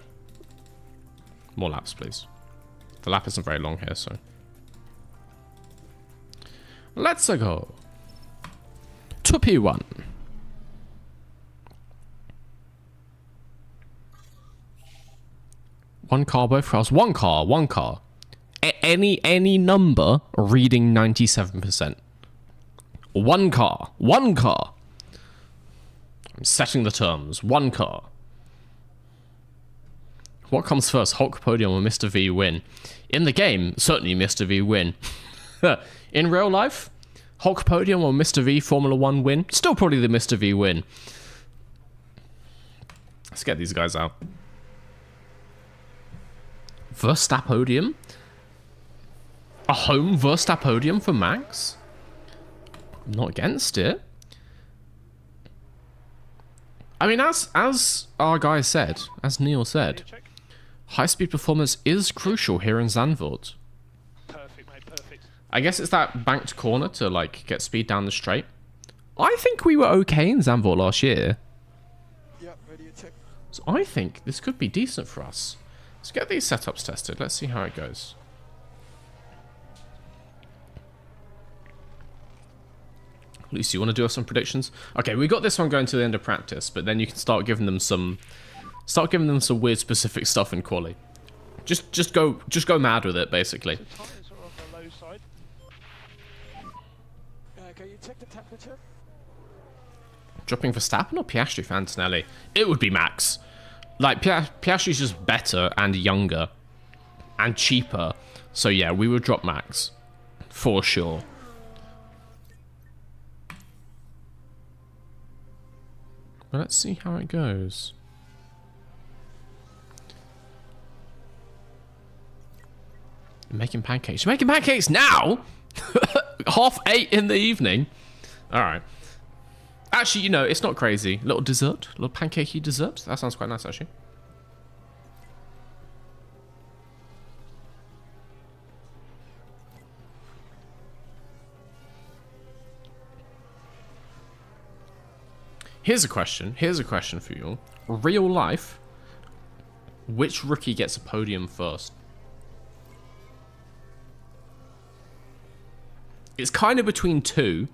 more laps, please. The lap isn't very long here, so. Let's go. To P1. One car, both cars. One car, one car. Any number reading 97%. One car, one car. I'm setting the terms. One car. What comes first, Hulk podium or Mr. V win? In the game, certainly Mr. V win. In real life, Hulk podium or Mr. V Formula 1 win? Still probably the Mr. V win. Let's get these guys out. Verstappodium? A home Verstappodium for Max? I'm not against it. I mean, as our guy said, as Neil said, high-speed performance is crucial here in Zandvoort. Perfect, mate, perfect. I guess it's that banked corner to, like, get speed down the straight. I think we were okay in Zandvoort last year. Yep, ready to check. So I think this could be decent for us. Let's get these setups tested. Let's see how it goes. Lucy, you want to do us some predictions? Okay, we got this one going to the end of practice, but then you can start giving them some weird specific stuff in quali. Just go mad with it, basically. The tyres are on the low side. Can you check the temperature? Dropping Verstappen or Piastri for Antonelli? It would be Max. Like, Piastri's just better and younger and cheaper. So yeah, we would drop Max. For sure. But let's see how it goes. Making pancakes. You're making pancakes now? 8:30 in the evening? Alright. Actually, you know, it's not crazy. Little dessert. Little pancakey dessert. That sounds quite nice, actually. Here's a question. Here's a question for you. Real life, which rookie gets a podium first? It's kind of between two.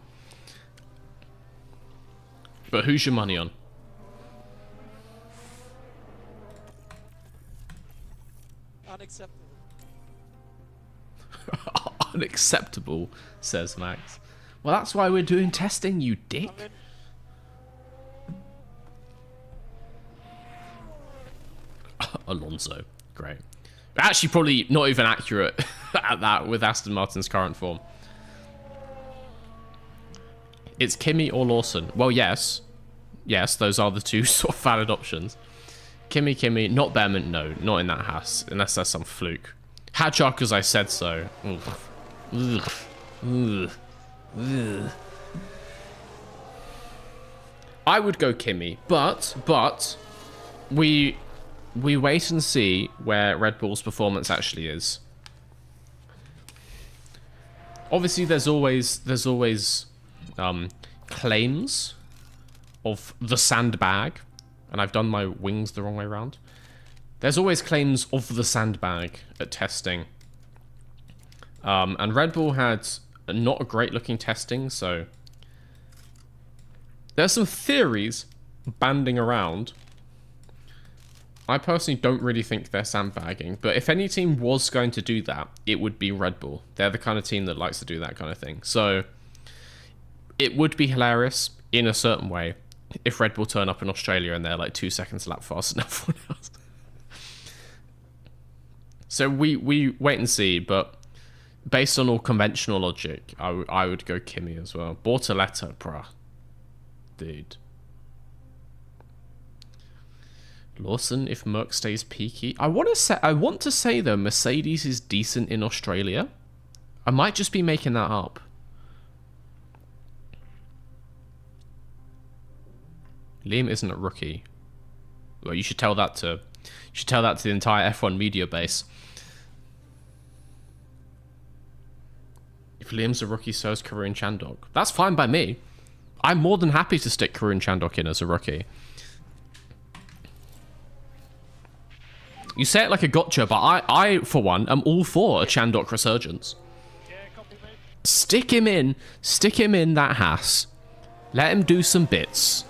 But who's your money on? Unacceptable. Unacceptable, says Max. Well, that's why we're doing testing, you dick. Alonso. Great. Actually, probably not even accurate at that with Aston Martin's current form. It's Kimi or Lawson. Well, yes. Yes, those are the two sort of valid options. Kimi, not Behrman, no, not in that Haas, unless there's some fluke. Hadjar, because I said so. Ugh. Ugh. Ugh. I would go Kimi, but we wait and see where Red Bull's performance actually is. Obviously, there's always claims of the sandbag, and I've done my wings the wrong way around. There's always claims of the sandbag at testing, and Red Bull had not a great looking testing, so there's some theories banding around. I personally don't really think they're sandbagging, but if any team was going to do that, it would be Red Bull. They're the kind of team that likes to do that kind of thing. So it would be hilarious in a certain way if Red Bull turn up in Australia and they're like 2 seconds lap faster than everyone else. So we wait and see, but based on all conventional logic, I would go Kimi as well. Bortoletta, bruh. Dude. Lawson, if Merc stays peaky. I want to say though, Mercedes is decent in Australia. I might just be making that up. Liam isn't a rookie. Well, you should tell that to the entire F1 media base. If Liam's a rookie, so is Karun Chandok. That's fine by me. I'm more than happy to stick Karun Chandok in as a rookie. You say it like a gotcha, but I for one, am all for a Chandok resurgence. Yeah, copy, mate. Stick him in that Haas. Let him do some bits.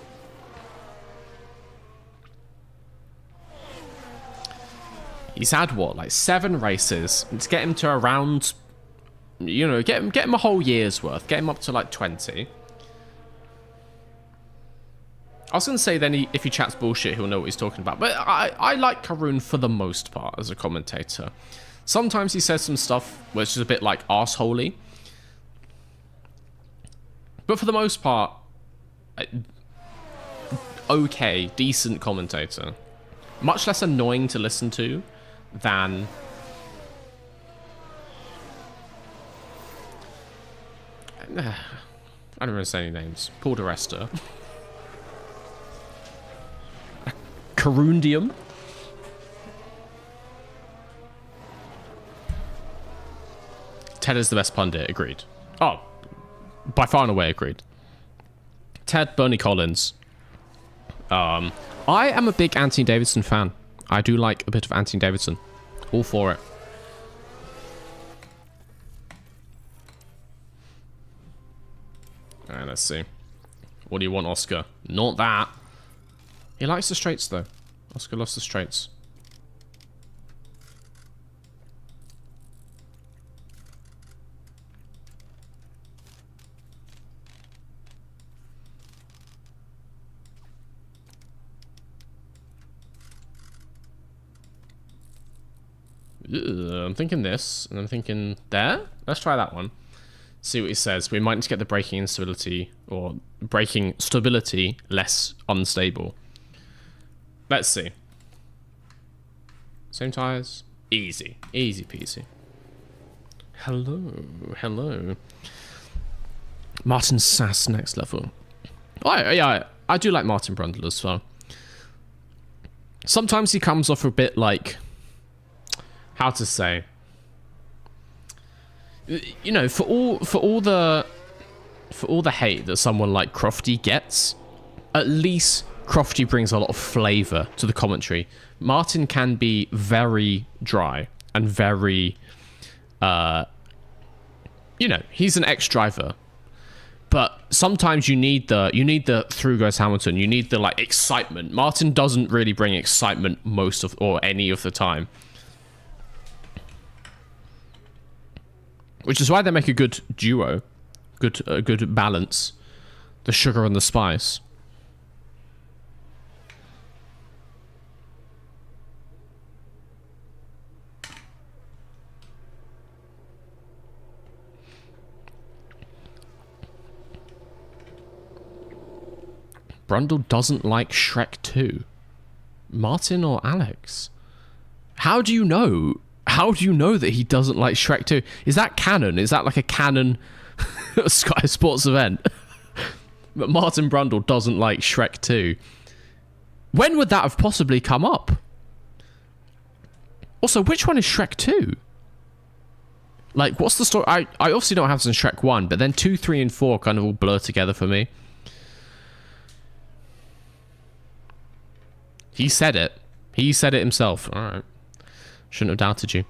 He's had what, like 7 races. Let's get him to around, you know, get him a whole year's worth. Get him up to like 20. I was going to say then if he chats bullshit, he'll know what he's talking about. But I like Karun for the most part as a commentator. Sometimes he says some stuff which is a bit like arseholey. But for the most part, okay, decent commentator. Much less annoying to listen to than... I don't want to say any names. Paul de Resta. Corundium. Ted is the best pundit, agreed. Oh, by far and away agreed. Ted, Bernie Collins. I am a big Anthony Davidson fan. I do like a bit of Anthony Davidson. All for it. Alright, let's see. What do you want, Oscar? Not that. He likes the straights, though. Oscar loves the straights. I'm thinking this, and I'm thinking there. Let's try that one. See what he says. We might need to get the braking instability, or braking stability less unstable. Let's see. Same tires. Easy. Easy peasy. Hello. Hello. Martin Sass, next level. Yeah, I do like Martin Brundle as well. Sometimes he comes off a bit like... How to say... You know, for all the hate that someone like Crofty gets, at least Crofty brings a lot of flavor to the commentary. Martin can be very dry and very, you know, he's an ex-driver, but sometimes you need the through goes Hamilton. You need the like excitement. Martin doesn't really bring excitement most of or any of the time. Which is why they make a good duo, good balance, the sugar and the spice. Brundle doesn't like Shrek 2. Martin or Alex? How do you know? How do you know that he doesn't like Shrek 2? Is that canon? Is that like a canon Sky Sports event? But Martin Brundle doesn't like Shrek 2. When would that have possibly come up? Also, which one is Shrek 2? Like, what's the story? I obviously don't have some Shrek 1, but then 2, 3, and 4 kind of all blur together for me. He said it. He said it himself. All right. Shouldn't have doubted you.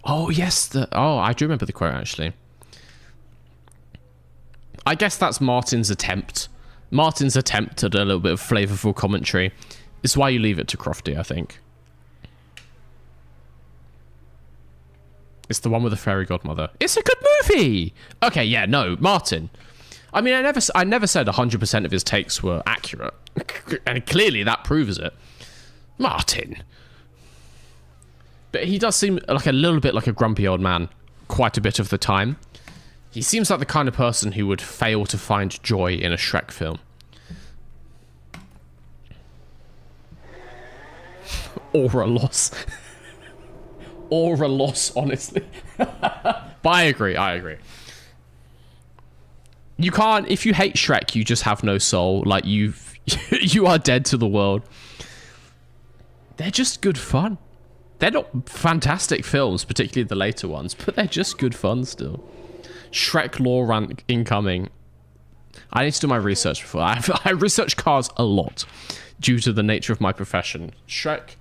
Oh, yes. I do remember the quote, actually. I guess that's Martin's attempt. Martin's attempt at a little bit of flavorful commentary. It's why you leave it to Crofty, I think. It's the one with the fairy godmother. It's a good movie! Okay, yeah, no, Martin. I mean, I never said 100% of his takes were accurate. And clearly that proves it. Martin. But he does seem like a little bit like a grumpy old man quite a bit of the time. He seems like the kind of person who would fail to find joy in a Shrek film. Or a loss. Or a loss, honestly. But I agree. You can't, if you hate Shrek, you just have no soul. Like, you are dead to the world. They're just good fun. They're not fantastic films, particularly the later ones, but they're just good fun still. Shrek lore rant incoming. I need to do my research before. I research cars a lot due to the nature of my profession. Shrek,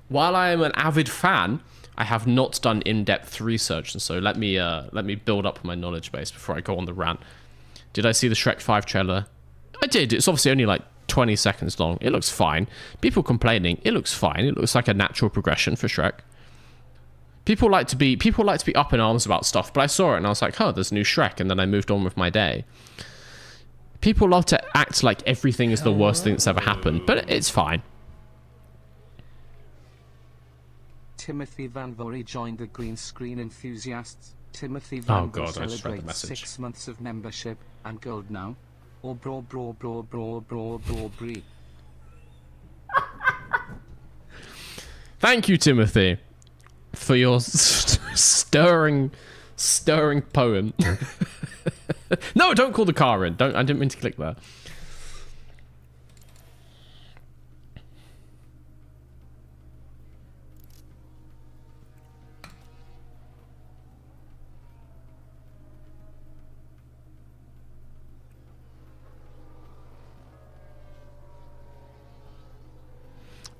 while I am an avid fan, I have not done in-depth research, and so let me build up my knowledge base before I go on the rant. Did I see the Shrek 5 trailer? I did. It's obviously only like 20 seconds long. It looks fine. People complaining. It looks fine. It looks like a natural progression for Shrek. People like to be up in arms about stuff, but I saw it and I was like, oh, there's a new Shrek, and then I moved on with my day. People love to act like everything is the worst thing that's ever happened, but it's fine. Timothy Van Vory joined the green screen enthusiasts. Timothy Van Vory celebrates 6 months of membership and gold now. Or bro bree. Thank you, Timothy, for your stirring poem. No, don't call the car in. I didn't mean to click that.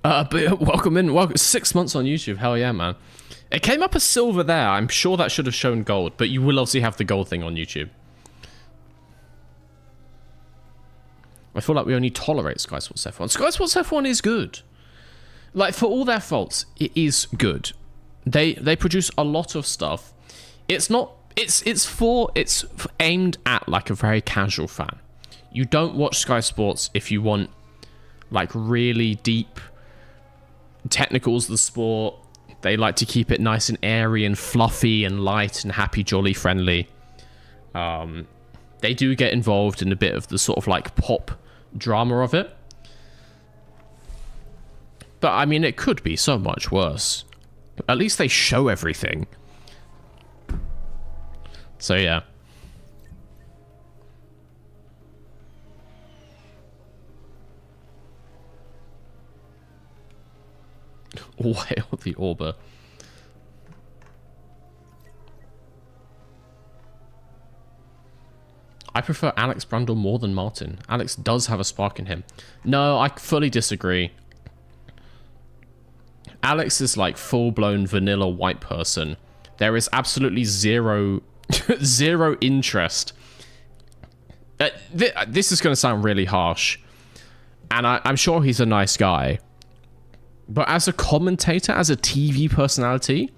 But welcome in. Welcome. 6 months on YouTube. Hell yeah, man. It came up as silver there. I'm sure that should have shown gold, but you will obviously have the gold thing on YouTube. I feel like we only tolerate Sky Sports F1. Sky Sports F1 is good. Like, for all their faults, it is good. They produce a lot of stuff. It's not. It's aimed at like a very casual fan. You don't watch Sky Sports if you want like really deep technicals of the sport. They like to keep it nice and airy and fluffy and light and happy, jolly, friendly. They do get involved in a bit of the sort of like pop drama of it. But I mean, it could be so much worse. At least they show everything. So yeah. Whale the Orber. I prefer Alex Brundle more than Martin. Alex does have a spark in him. No, I fully disagree. Alex is like full-blown vanilla white person. There is absolutely zero interest. This is going to sound really harsh. And I'm sure he's a nice guy. But as a commentator, as a TV personality,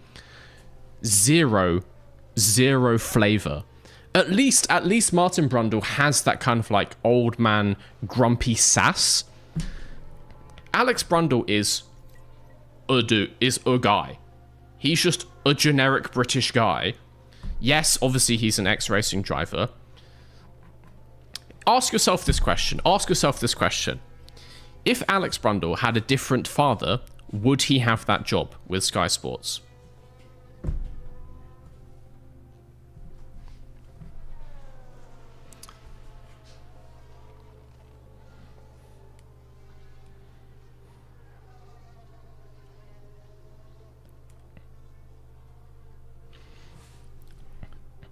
zero flavor. At least Martin Brundle has that kind of like old man grumpy sass. Alex Brundle is a guy. He's just a generic British guy. Yes, obviously he's an ex-racing driver. Ask yourself this question. If Alex Brundle had a different father, would he have that job with Sky Sports?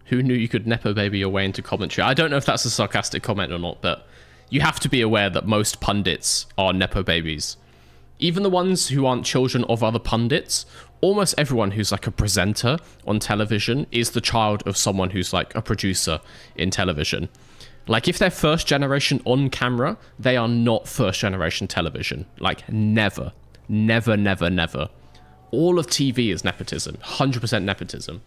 Who knew you could Nepo baby your way into commentary? I don't know if that's a sarcastic comment or not, but you have to be aware that most pundits are Nepo babies. Even the ones who aren't children of other pundits, almost everyone who's like a presenter on television is the child of someone who's like a producer in television. Like, if they're first generation on camera, they are not first generation television. Like, never. Never, never, never. All of TV is nepotism. 100% nepotism.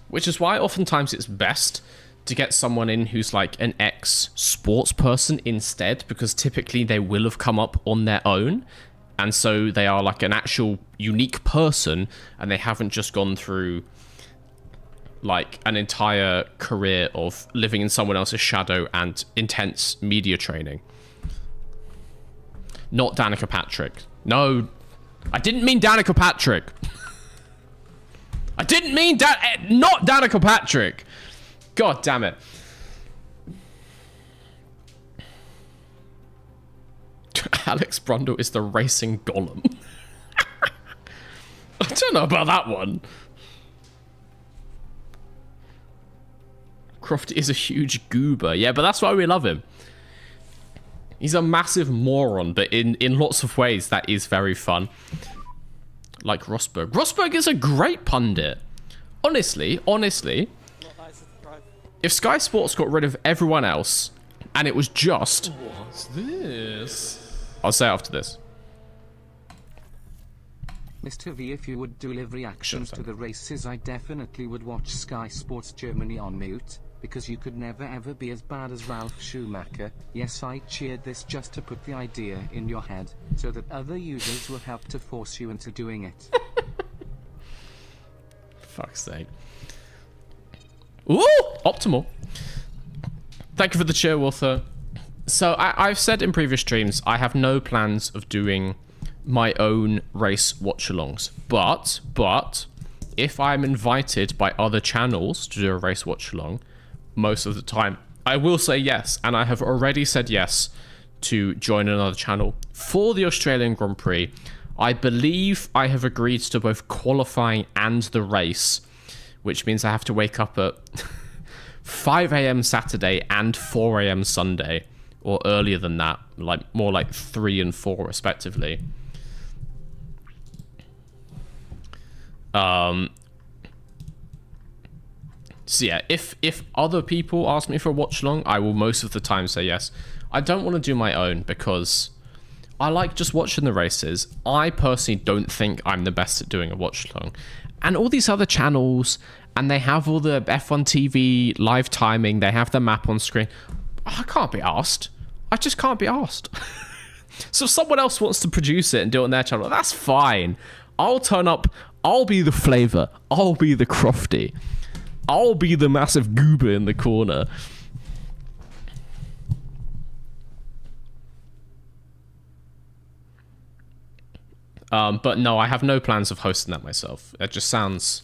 Which is why oftentimes it's best to get someone in who's like an ex-sports person instead, because typically they will have come up on their own. And so they are like an actual unique person, and they haven't just gone through like an entire career of living in someone else's shadow and intense media training. Not Danica Patrick. No, I didn't mean Danica Patrick. I didn't mean not Danica Patrick. God damn it. Alex Brundle is the racing golem. I don't know about that one. Crofty is a huge goober. Yeah, but that's why we love him. He's a massive moron, but in lots of ways, that is very fun. Like Rosberg. Rosberg is a great pundit. Honestly, if Sky Sports got rid of everyone else, and it was just... What's this? I'll say after this. Mr. V, if you would do live reactions to the races, I definitely would watch Sky Sports Germany on mute, because you could never ever be as bad as Ralph Schumacher. Yes, I cheered this just to put the idea in your head, so that other users will help to force you into doing it. Fuck's sake. Ooh! Optimal. Thank you for the cheer, Walther. So, I've said in previous streams, I have no plans of doing my own race watch-alongs. But, if I'm invited by other channels to do a race watch-along, most of the time, I will say yes. And I have already said yes to join another channel for the Australian Grand Prix. I believe I have agreed to both qualifying and the race, which means I have to wake up at 5 a.m. Saturday and 4 a.m. Sunday, or earlier than that, like more like 3 and 4 respectively. So yeah, if other people ask me for a watch along, I will most of the time say yes. I don't want to do my own because I like just watching the races. I personally don't think I'm the best at doing a watch along. And all these other channels, and they have all the F1 TV live timing, they have the map on screen. I can't be asked. I just can't be asked. So if someone else wants to produce it and do it on their channel, that's fine. I'll turn up, I'll be the flavor, I'll be the crofty. I'll be the massive goober in the corner. But no, I have no plans of hosting that myself. It just sounds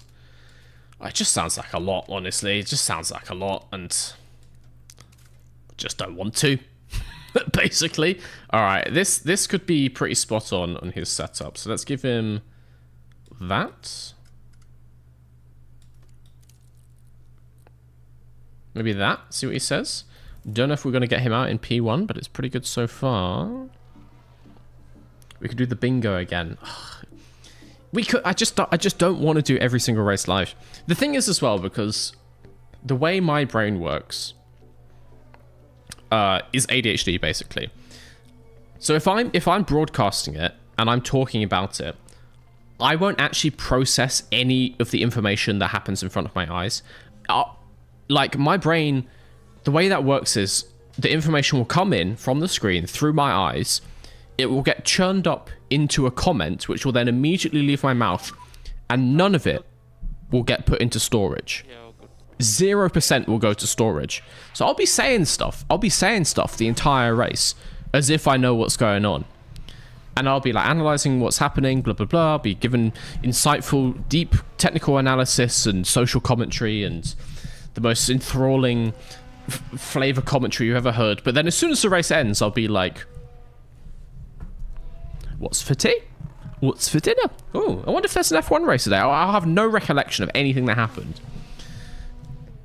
like a lot, honestly. It just sounds like a lot, and I just don't want to. Basically. Alright, this could be pretty spot on his setup. So let's give him that. Maybe that. See what he says. Don't know if we're going to get him out in P1, but it's pretty good so far. We could do the bingo again. We could. I just don't want to do every single race live. The thing is as well, because the way my brain works is ADHD basically. So if I'm broadcasting it and I'm talking about it, I won't actually process any of the information that happens in front of my eyes. Like, my brain, the way that works is the information will come in from the screen through my eyes. It will get churned up into a comment, which will then immediately leave my mouth, and none of it will get put into storage. 0% will go to storage. So I'll be saying stuff. The entire race, as if I know what's going on. And I'll be like analyzing what's happening, blah, blah, blah. I'll be given insightful, deep technical analysis and social commentary and the most enthralling flavor commentary you've ever heard. But then as soon as the race ends, I'll be like, what's for tea? What's for dinner? Oh, I wonder if there's an F1 race today. I'll have no recollection of anything that happened.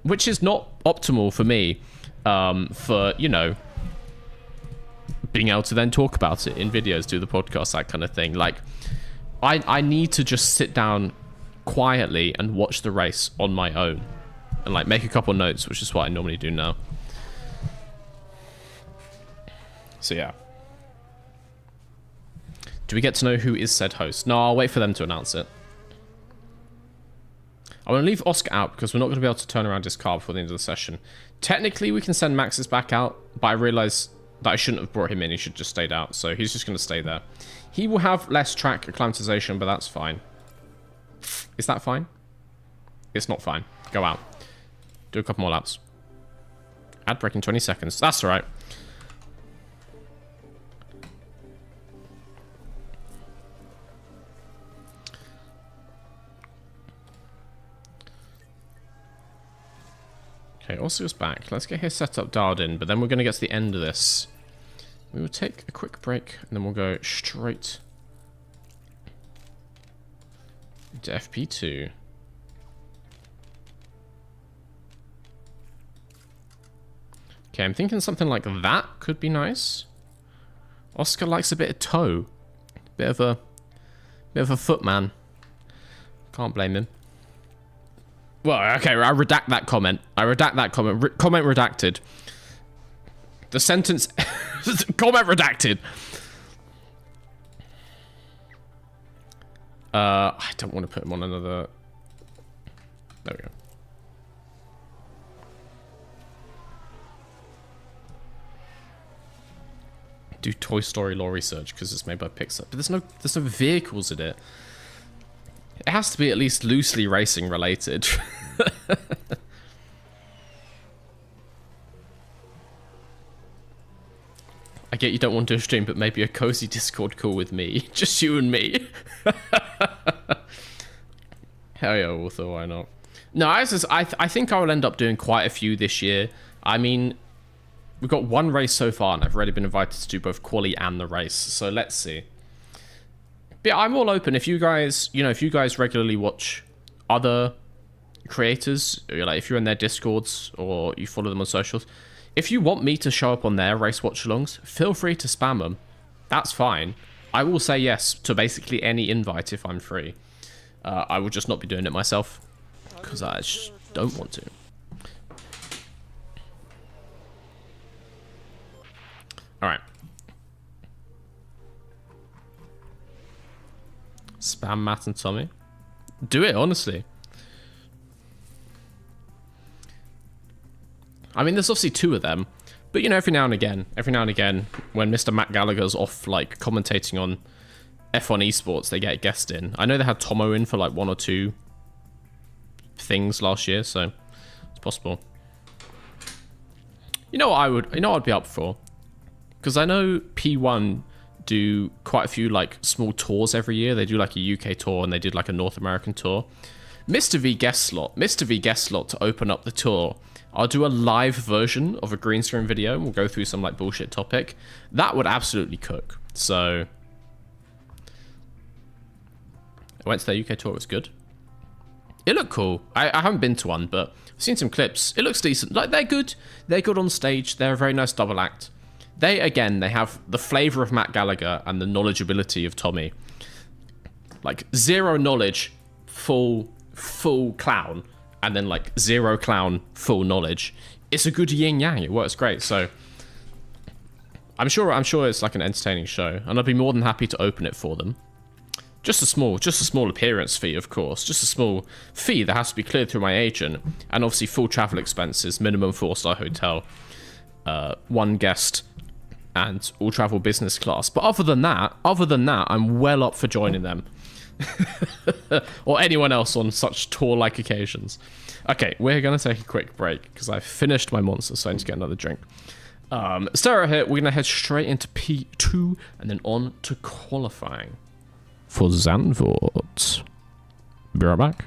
Which is not optimal for me, for, you know, being able to then talk about it in videos, do the podcast, that kind of thing. Like, I need to just sit down quietly and watch the race on my own and like make a couple notes, which is what I normally do now. So yeah. Do we get to know who is said host? No, I'll wait for them to announce it. I want to leave Oscar out because we're not going to be able to turn around his car before the end of the session. Technically, we can send Max's back out, but I realise that I shouldn't have brought him in. He should have just stayed out, so he's just going to stay there. He will have less track acclimatization, but that's fine. Is that fine? It's not fine. Go out. Do a couple more laps. Ad break in 20 seconds. That's all right. Okay, Oscar's back. Let's get his setup dialed in, but then we're going to get to the end of this. We will take a quick break, and then we'll go straight into FP2. Okay, I'm thinking something like that could be nice. Oscar likes a bit of toe. Bit of a footman. Can't blame him. Well, okay, I redact that comment. Comment redacted. The sentence... comment redacted. I don't want to put him on another... There we go. Do Toy Story law research because it's made by Pixar. But there's no vehicles in it. It has to be at least loosely racing related. I get you don't want to stream, but maybe a cozy Discord call with me. Just you and me. Hell yeah, Walther, why not? No, I think I will end up doing quite a few this year. I mean, we've got one race so far, and I've already been invited to do both quali and the race. So let's see. But yeah, I'm all open. If you guys, if you guys regularly watch other creators, like if you're in their Discords or you follow them on socials, if you want me to show up on their race watch-alongs, feel free to spam them. That's fine. I will say yes to basically any invite if I'm free. I will just not be doing it myself because I just don't want to. All right. Spam Matt and Tommy. Do it, honestly. I mean, there's obviously two of them, but every now and again, when Mr. Matt Gallagher's off, like, commentating on F1 esports, they get a guest in. I know they had Tomo in for, like, one or two things last year, so it's possible. You know what I'd be up for? Because I know P1 do quite a few, like, small tours every year. They do, like, a UK tour, and they did, like, a North American tour. Mr. V guest slot to open up the tour. I'll do a live version of a green screen video, and we'll go through some, like, bullshit topic. That would absolutely cook. So I went to their UK tour. It was good. It looked cool. I haven't been to one, but I've seen some clips. It looks decent. Like, they're good. They're good on stage. They're a very nice double act. They have the flavor of Matt Gallagher and the knowledgeability of Tommy. Like, zero knowledge, full clown, and then, like, zero clown, full knowledge. It's a good yin-yang. It works great. So I'm sure it's, like, an entertaining show, and I'd be more than happy to open it for them. Just a small appearance fee, of course. Just a small fee that has to be cleared through my agent, and obviously full travel expenses, minimum 4-star hotel, one guest, and all travel business class. But other than that, I'm well up for joining them. Or anyone else on such tour-like occasions. Okay, we're going to take a quick break because I've finished my monster, so I need to get another drink. Stereo here, we're going to head straight into P2 and then on to qualifying for Zandvoort. Be right back.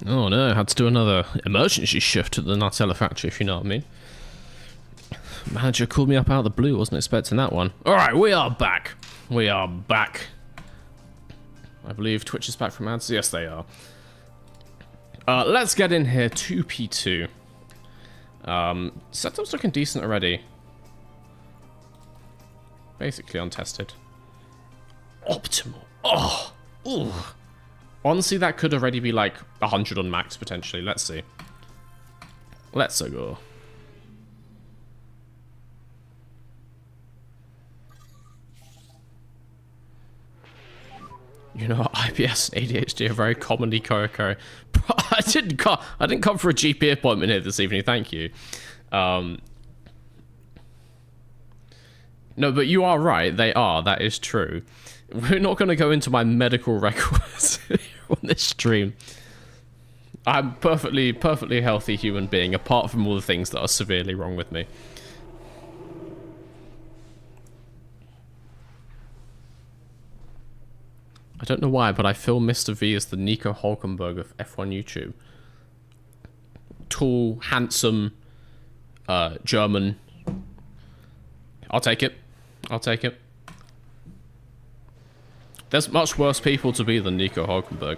Oh no, had to do another emergency shift at the Nutella factory, if you know what I mean. Manager called me up out of the blue, wasn't expecting that one. Alright, we are back. We are back. I believe Twitch is back from ads. Yes, they are. Let's get in here. 2p2. Setup's looking decent already. Basically untested. Optimal. Oh! Ooh. Honestly, that could already be like 100 on max, potentially. Let's see. Let's go. You know, IBS and ADHD are very commonly co-occurring. I didn't come for a GP appointment here this evening. Thank you. No, but you are right. They are. That is true. We're not going to go into my medical records on this stream. I'm perfectly healthy human being, apart from all the things that are severely wrong with me. I don't know why, but I feel Mr. V is the Nico Hulkenberg of F1 YouTube. Tall, handsome, German. I'll take it. I'll take it. There's much worse people to be than Nico Hulkenberg.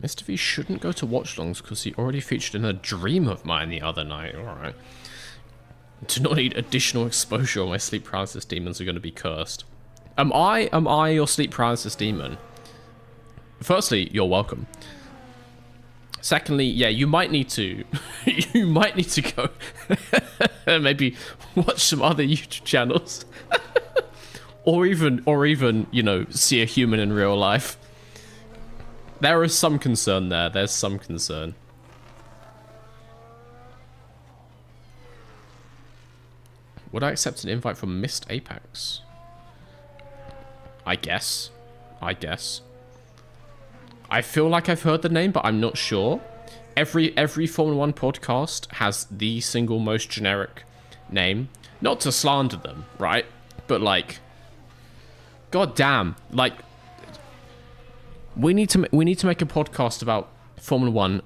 Mr. V shouldn't go to watch-longs because he already featured in a dream of mine the other night. Alright. Do not need additional exposure or my sleep paralysis demons are going to be cursed. Am I your sleep paralysis demon? Firstly, you're welcome. Secondly, yeah, you might need to... you might need to go... maybe watch some other YouTube channels. or even, you know, see a human in real life. There is some concern there. There's some concern. Would I accept an invite from Missed Apex? I guess. I feel like I've heard the name, but I'm not sure. Every Formula 1 podcast has the single most generic name. Not to slander them, right? But like, god damn, like, we need to make a podcast about Formula 1.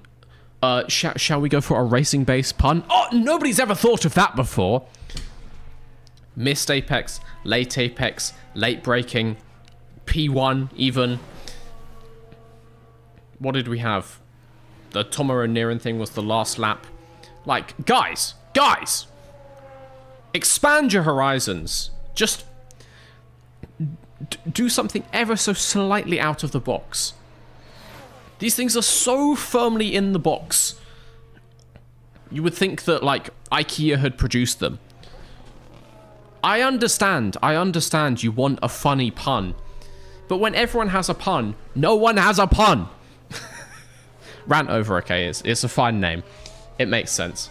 Shall we go for a racing-based pun? Oh, nobody's ever thought of that before. Missed Apex, late braking, P1 even. What did we have? The Tomaro Niren thing was the last lap. Like, guys! Expand your horizons. Just do something ever so slightly out of the box. These things are so firmly in the box. You would think that, like, IKEA had produced them. I understand you want a funny pun. But when everyone has a pun, no one has a pun. Rant over, okay, it's a fine name. It makes sense.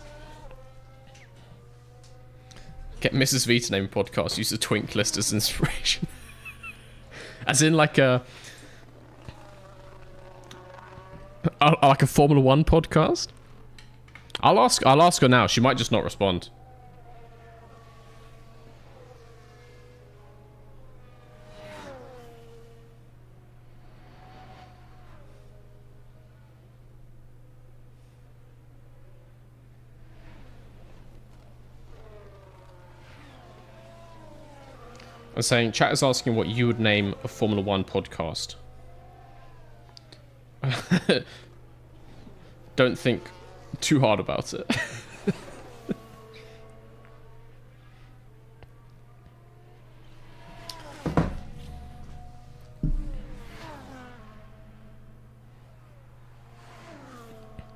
Get Mrs. V to name a podcast, use the twink list as inspiration. As in like a Formula 1 podcast? I'll ask her now. She might just not respond. I'm saying, chat is asking what you would name a Formula 1 podcast. Don't think too hard about it.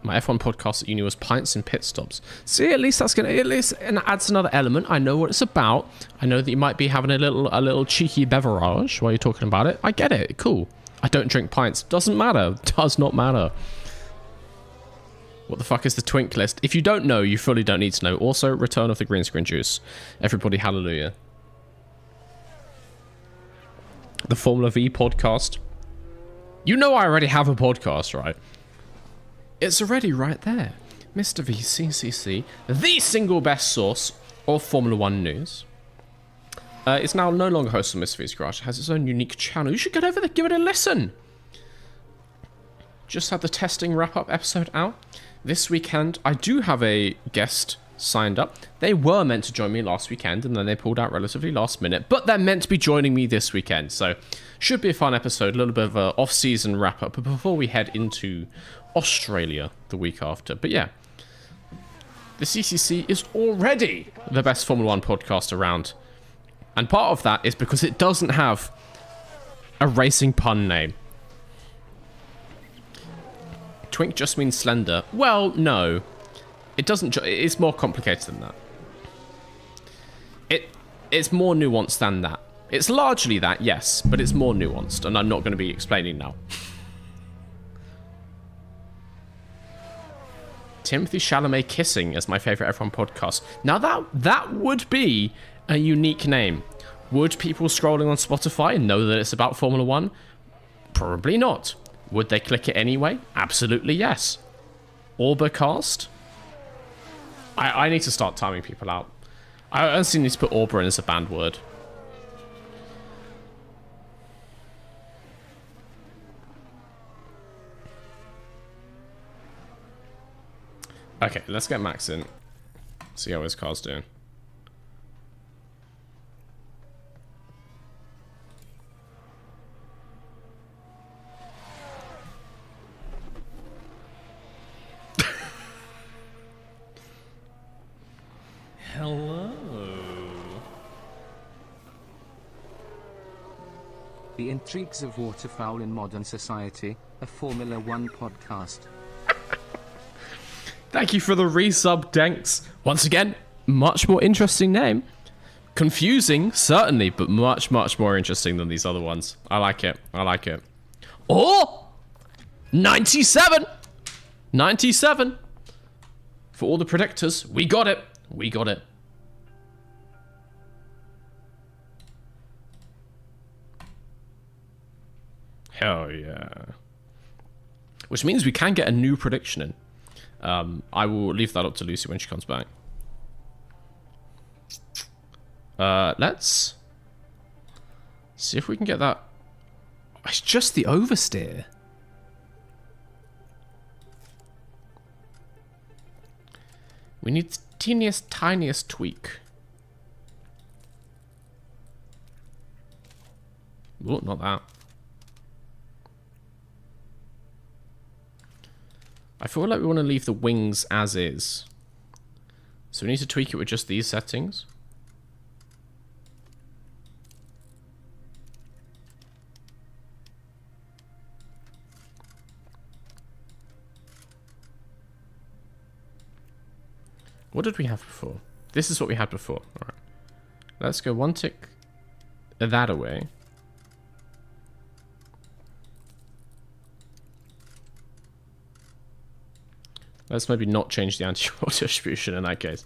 My F1 podcast at uni was pints and pit stops. See, at least that's gonna, at least and adds another element. I know what it's about. I know that you might be having a little cheeky beverage while you're talking about it. I get it. Cool. I don't drink pints. Doesn't matter. Does not matter. What the fuck is the twink list? If you don't know, you fully don't need to know. Also, return of the green screen juice. Everybody, hallelujah. The Formula V podcast. You know I already have a podcast, right? It's already right there. Mr. VCCC, the single best source of Formula 1 news. It's now no longer hosted on Mr. V's Garage. It has its own unique channel. You should get over there, give it a listen. Just had the testing wrap-up episode out. This weekend, I do have a guest signed up. They were meant to join me last weekend, and then they pulled out relatively last minute, but they're meant to be joining me this weekend, so should be a fun episode, a little bit of an off-season wrap-up before we head into Australia the week after. But yeah, the CCC is already the best Formula 1 podcast around, and part of that is because it doesn't have a racing pun name. Twink just means slender. Well, no. It doesn't... It's more complicated than that. It's more nuanced than that. It's largely that, yes, but it's more nuanced, and I'm not going to be explaining now. Timothy Chalamet kissing as my favourite F1 podcast. Now that would be a unique name. Would people scrolling on Spotify know that it's about Formula 1? Probably not. Would they click it anyway? Absolutely yes. Aubercast? I need to start timing people out. I honestly need to put Auburn as a banned word. Okay, let's get Max in. See how his car's doing. Hello. The Intrigues of Waterfowl in Modern Society, a Formula 1 podcast. Thank you for the resub, Denks. Once again, much more interesting name. Confusing, certainly, but much, much more interesting than these other ones. I like it. I like it. Oh! 97! 97! For all the predictors, we got it. We got it. Hell yeah. Which means we can get a new prediction in. I will leave that up to Lucy when she comes back. Let's see if we can get that. It's just the oversteer. We need the teeniest, tiniest tweak. Oh, not that. I feel like we want to leave the wings as is. So we need to tweak it with just these settings. What did we have before? This is what we had before. Alright. Let's go one tick that away. Let's maybe not change the anti-roll distribution in that case.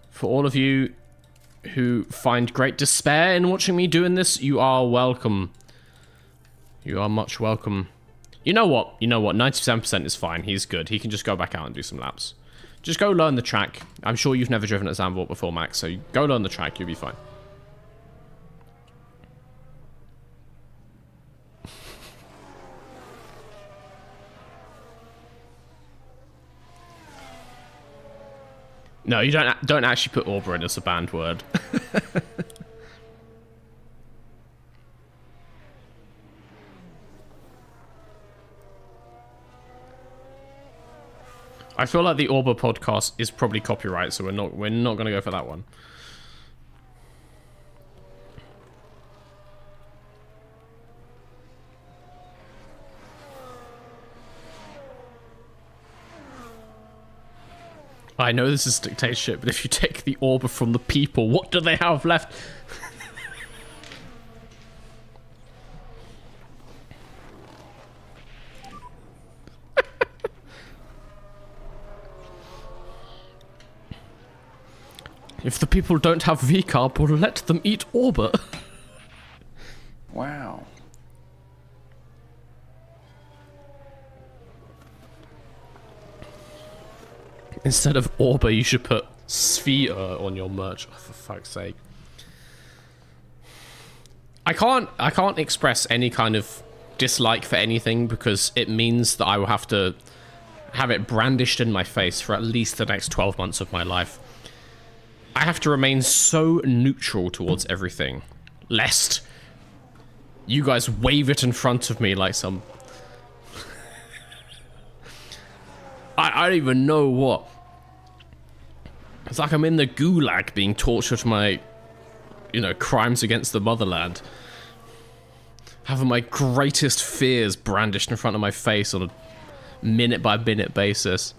For all of you who find great despair in watching me doing this, you are welcome. You are much welcome. You know what? You know what? 97% is fine. He's good. He can just go back out and do some laps. Just go learn the track. I'm sure you've never driven at Zandvoort before, Max, so go learn the track. You'll be fine. No, you don't actually put Auburn as a banned word. I feel like the Auburn podcast is probably copyright, so we're not going to go for that one. I know this is dictatorship, but if you take the orb from the people, what do they have left? If the people don't have V-carb, we'll let them eat orbit. Wow. Instead of Orba, you should put Sphere on your merch. Oh, for fuck's sake. I can't express any kind of dislike for anything because it means that I will have to have it brandished in my face for at least the next 12 months of my life. I have to remain so neutral towards everything, lest you guys wave it in front of me like some... I don't even know what. It's like I'm in the gulag being tortured for my, you know, crimes against the motherland. Having my greatest fears brandished in front of my face on a minute-by-minute basis.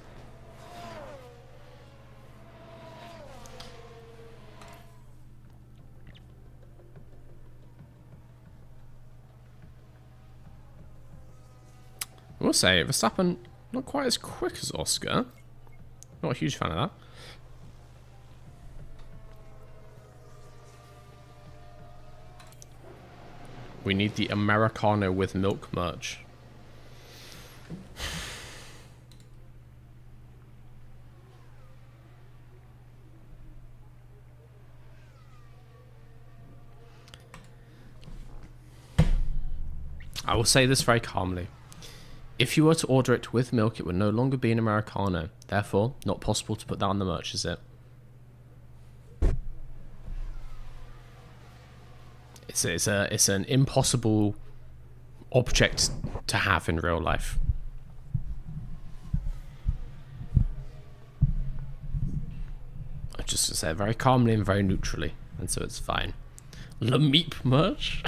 I will say, Verstappen, not quite as quick as Oscar. Not a huge fan of that. We need the Americano with milk merch. I will say this very calmly. If you were to order it with milk, it would no longer be an Americano. Therefore, not possible to put that on the merch, is it? It's an impossible object to have in real life. I just say it very calmly and very neutrally, and so it's fine. Le Meep merch?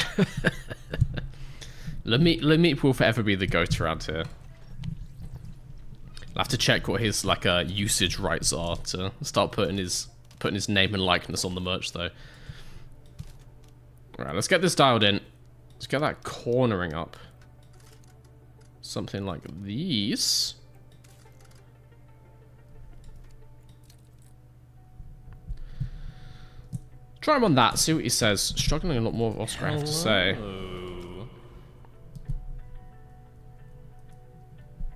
Le Meep will forever be the goat around here. I'll have to check what his like usage rights are to start putting his name and likeness on the merch though. Alright, let's get this dialed in. Let's get that cornering up. Something like these. Try him on that, see what he says. Struggling a lot more with Oscar, I have to say.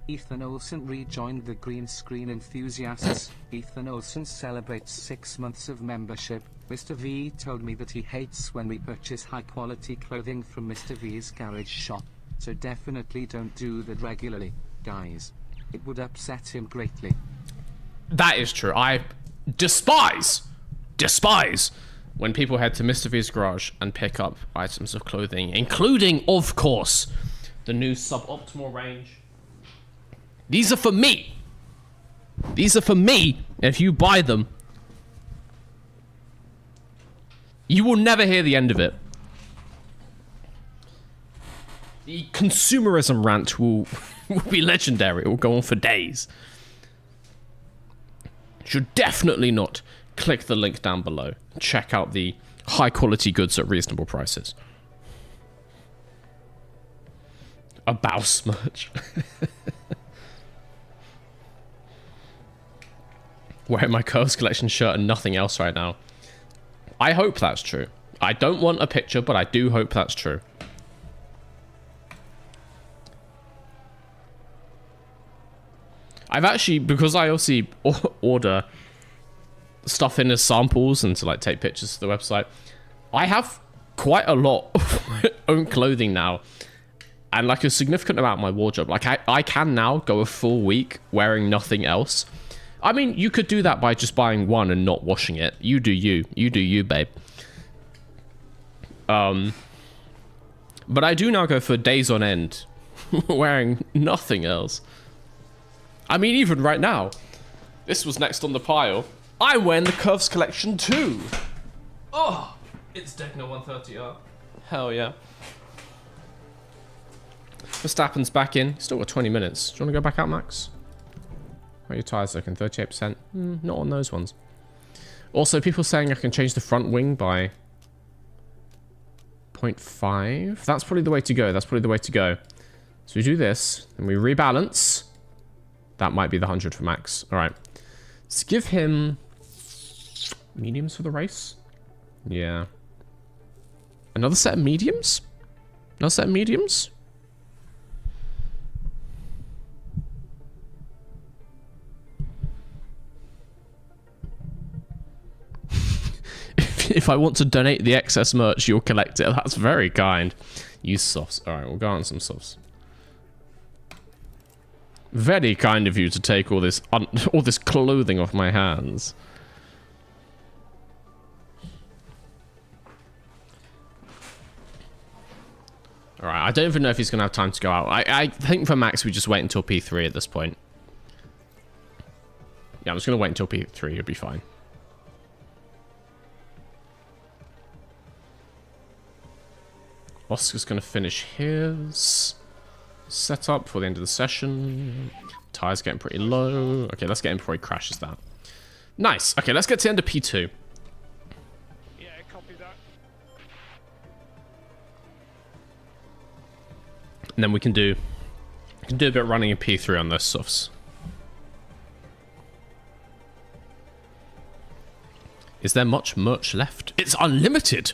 Ethan Olsen rejoined the green screen enthusiasts. Ethan Olsen celebrates 6 months of membership. Mr. V told me that he hates when we purchase high quality clothing from Mr. V's garage shop. So definitely don't do that regularly, guys. It would upset him greatly. That is true. I despise when people head to Mr. V's garage and pick up items of clothing, including, of course, the new suboptimal range. These are for me. These are for me. And if you buy them, you will never hear the end of it. The consumerism rant will be legendary. It will go on for days. You should definitely not click the link down below. Check out the high quality goods at reasonable prices. A Baus merch. Wearing my Curves Collection shirt and nothing else right now. I hope that's true. I don't want a picture, but I do hope that's true. I've actually, because I also order stuff in as samples and to like take pictures to the website, I have quite a lot of my own clothing now. And like a significant amount of my wardrobe. Like I can now go a full week wearing nothing else. I mean, you could do that by just buying one and not washing it. You do you. You do you, babe. But I do now go for days on end wearing nothing else. I mean, even right now, this was next on the pile. I'm wearing the Curves Collection too. Oh, it's Degner 130R. Hell yeah. Verstappen's back in. Still got 20 minutes. Do you want to go back out, Max? How are your tyres looking? 38%? Not on those ones. Also, people saying I can change the front wing by 0.5. That's probably the way to go. That's probably the way to go. So we do this, and we rebalance. That might be the 100 for Max. All right. Let's give him mediums for the race? Yeah. Another set of mediums? Another set of mediums? If I want to donate the excess merch, you'll collect it. That's very kind. Use softs. Alright, we'll go on some softs. Very kind of you to take all this clothing off my hands. Alright, I don't even know if he's going to have time to go out. I think for Max, we just wait until P3 at this point. Yeah, I'm just going to wait until P3. It'll be fine. Oscar's going to finish his setup for the end of the session. Tyre's getting pretty low. Okay, let's get him before he crashes that. Nice. Okay, let's get to the end of P2. Yeah, copy that. And then we can do a bit of running in P3 on those softs. Is there much merch left? It's unlimited.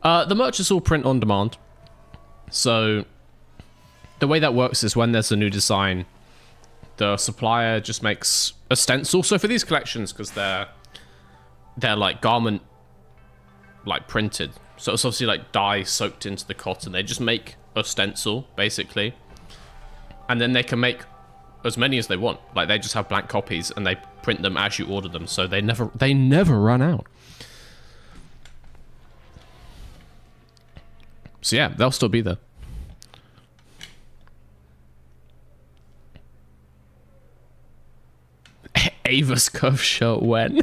The merch is all print on demand. So the way that works is when there's a new design, the supplier just makes a stencil. So for these collections, because they're like garment like printed, so it's obviously like dye soaked into the cotton. They just make a stencil basically, and then they can make as many as they want. Like they just have blank copies and they print them as you order them, so they never run out. So yeah, they'll still be there. Ava's curve shirt when?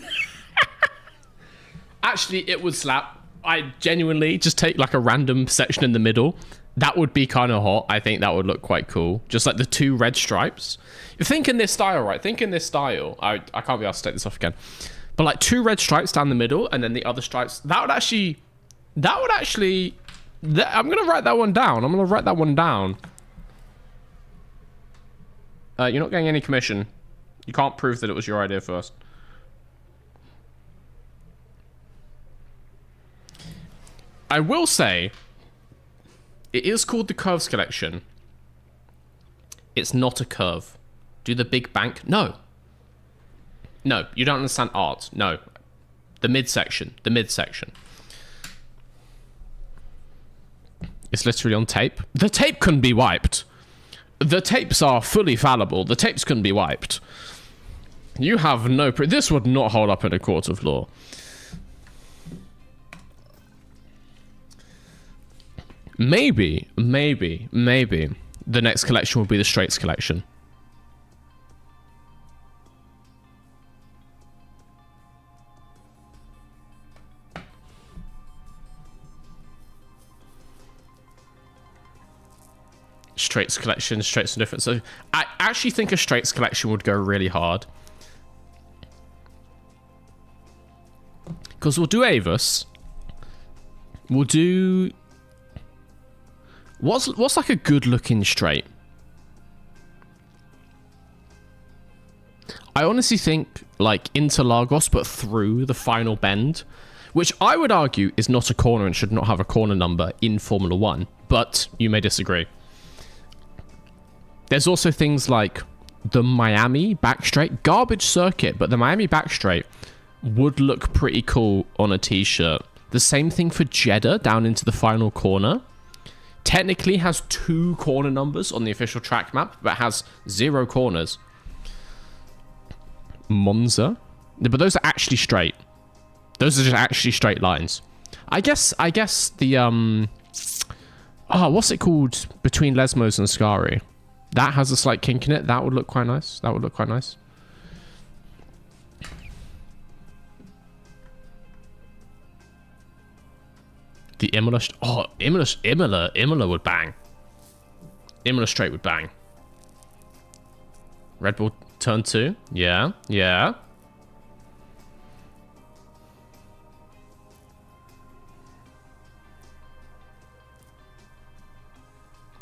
Actually, it would slap. I genuinely just take like a random section in the middle. That would be kind of hot. I think that would look quite cool. Just like the 2 red stripes. You think in this style, right? Think in this style. I can't be asked to take this off again. But like 2 red stripes down the middle and then the other stripes. That would actually... I'm going to write that one down. I'm going to write that one down. You're not getting any commission. You can't prove that it was your idea first. I will say, it is called the Curves Collection. It's not a curve. Do the big bank? No. No, you don't understand art. No. The midsection. The midsection. It's literally on tape. The tape couldn't be wiped. The tapes are fully fallible. The tapes couldn't be wiped. You have no... This would not hold up in a court of law. Maybe the next collection will be the Straights collection. Straights collection, Straights are different. So I actually think a Straights collection would go really hard. Because we'll do Avis. We'll do... What's like a good looking straight? I honestly think like Interlagos, but through the final bend, which I would argue is not a corner and should not have a corner number in Formula 1, but you may disagree. There's also things like the Miami back straight, garbage circuit, but the Miami back straight would look pretty cool on a t-shirt. The same thing for Jeddah down into the final corner. Technically has 2 corner numbers on the official track map, but has 0 corners. Monza, but those are actually straight. Those are just actually straight lines. I guess the what's it called between Lesmos and Scari? That has a slight kink in it. That would look quite nice. That would look quite nice. The Imola... Oh, Imola would bang. Imola straight would bang. Red Bull turn 2. Yeah, yeah.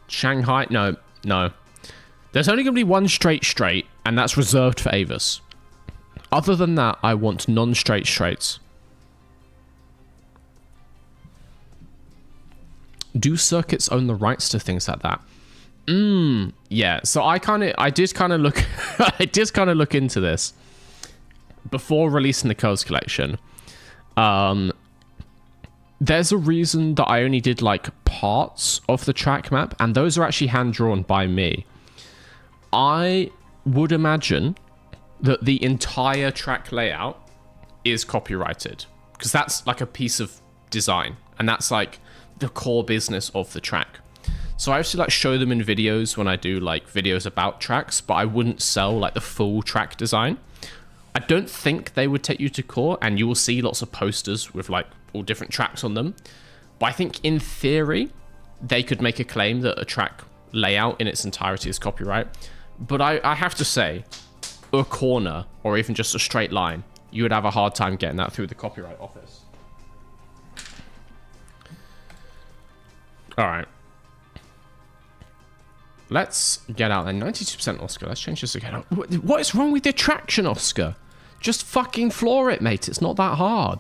Shanghai... No, no. There's only going to be one straight, and that's reserved for Avis. Other than that, I want non-straight straights. Do circuits own the rights to things like that? Yeah. So I did kind of look, I did kind of look into this before releasing the Codes Collection. There's a reason that I only did like parts of the track map, and those are actually hand drawn by me. I would imagine that the entire track layout is copyrighted, because that's like a piece of design, and that's like the core business of the track. So I actually like show them in videos when I do like videos about tracks, but I wouldn't sell like the full track design. I don't think they would take you to court, and you will see lots of posters with like all different tracks on them. But I think in theory, they could make a claim that a track layout in its entirety is copyright. But I have to say, a corner or even just a straight line, you would have a hard time getting that through the copyright office. All right. Let's get out there. 92% Oscar. Let's change this again. What is wrong with the traction, Oscar? Just fucking floor it, mate. It's not that hard.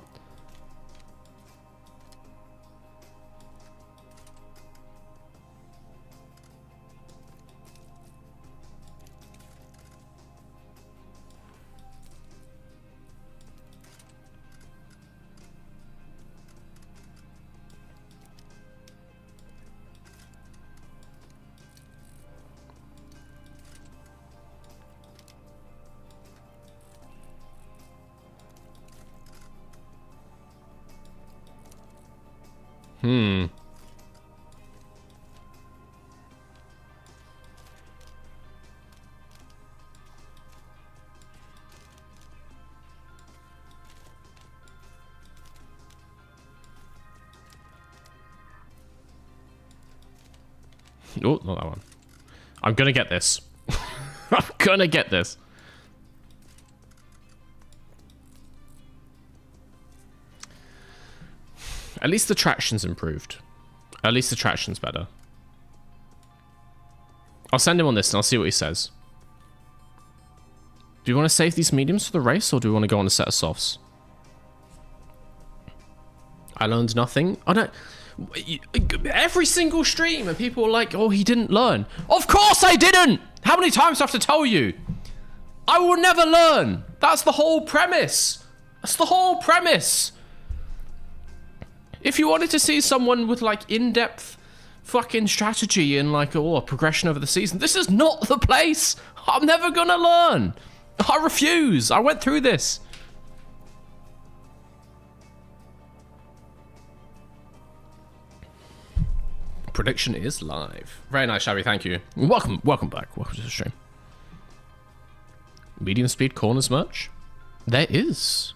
Oh, not that one. I'm gonna get this. I'm gonna get this. At least the traction's improved. At least the traction's better. I'll send him on this and I'll see what he says. Do you want to save these mediums for the race, or do we want to go on a set of softs? I learned nothing. I don't... Every single stream and people are like, oh, he didn't learn. Of course I didn't! How many times do I have to tell you? I will never learn. That's the whole premise. That's the whole premise. If you wanted to see someone with like in-depth fucking strategy and like a progression over the season, this is not the place. I'm never gonna learn. I refuse. I went through this. Prediction is live. Very nice, Shabby. Thank you. Welcome back. Welcome to the stream. Medium speed corners merch? There is.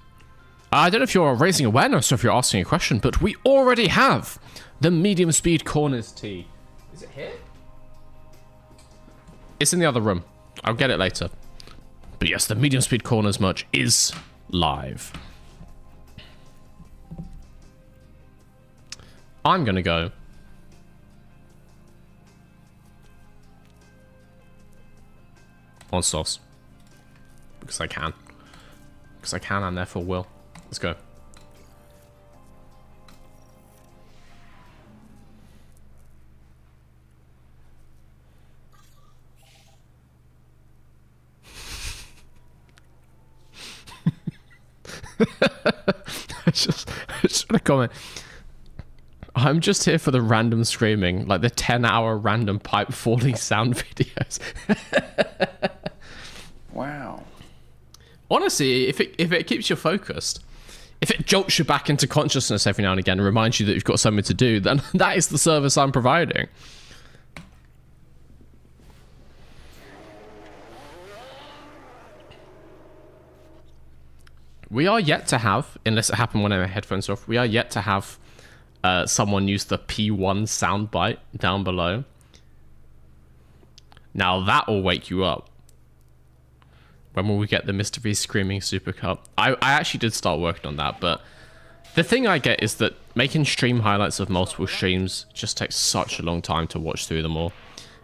I don't know if you're raising awareness or if you're asking a question, but we already have the medium speed corners tee. Is it here? It's in the other room. I'll get it later. But yes, the medium speed corners merch is live. I'm gonna go on sauce. Because I can. Because I can and therefore will. Let's go. I just want to comment. I'm just here for the random screaming, like the 10-hour random pipe falling sound videos. Wow. Honestly, if it keeps you focused, if it jolts you back into consciousness every now and again and reminds you that you've got something to do, then that is the service I'm providing. We are yet to have, unless it happened when I had my headphones off, we are yet to have someone use the P1 soundbite down below. Now that will wake you up. When will we get the Mr. V Screaming Super Cup? I actually did start working on that, but the thing I get is that making stream highlights of multiple streams just takes such a long time to watch through them all.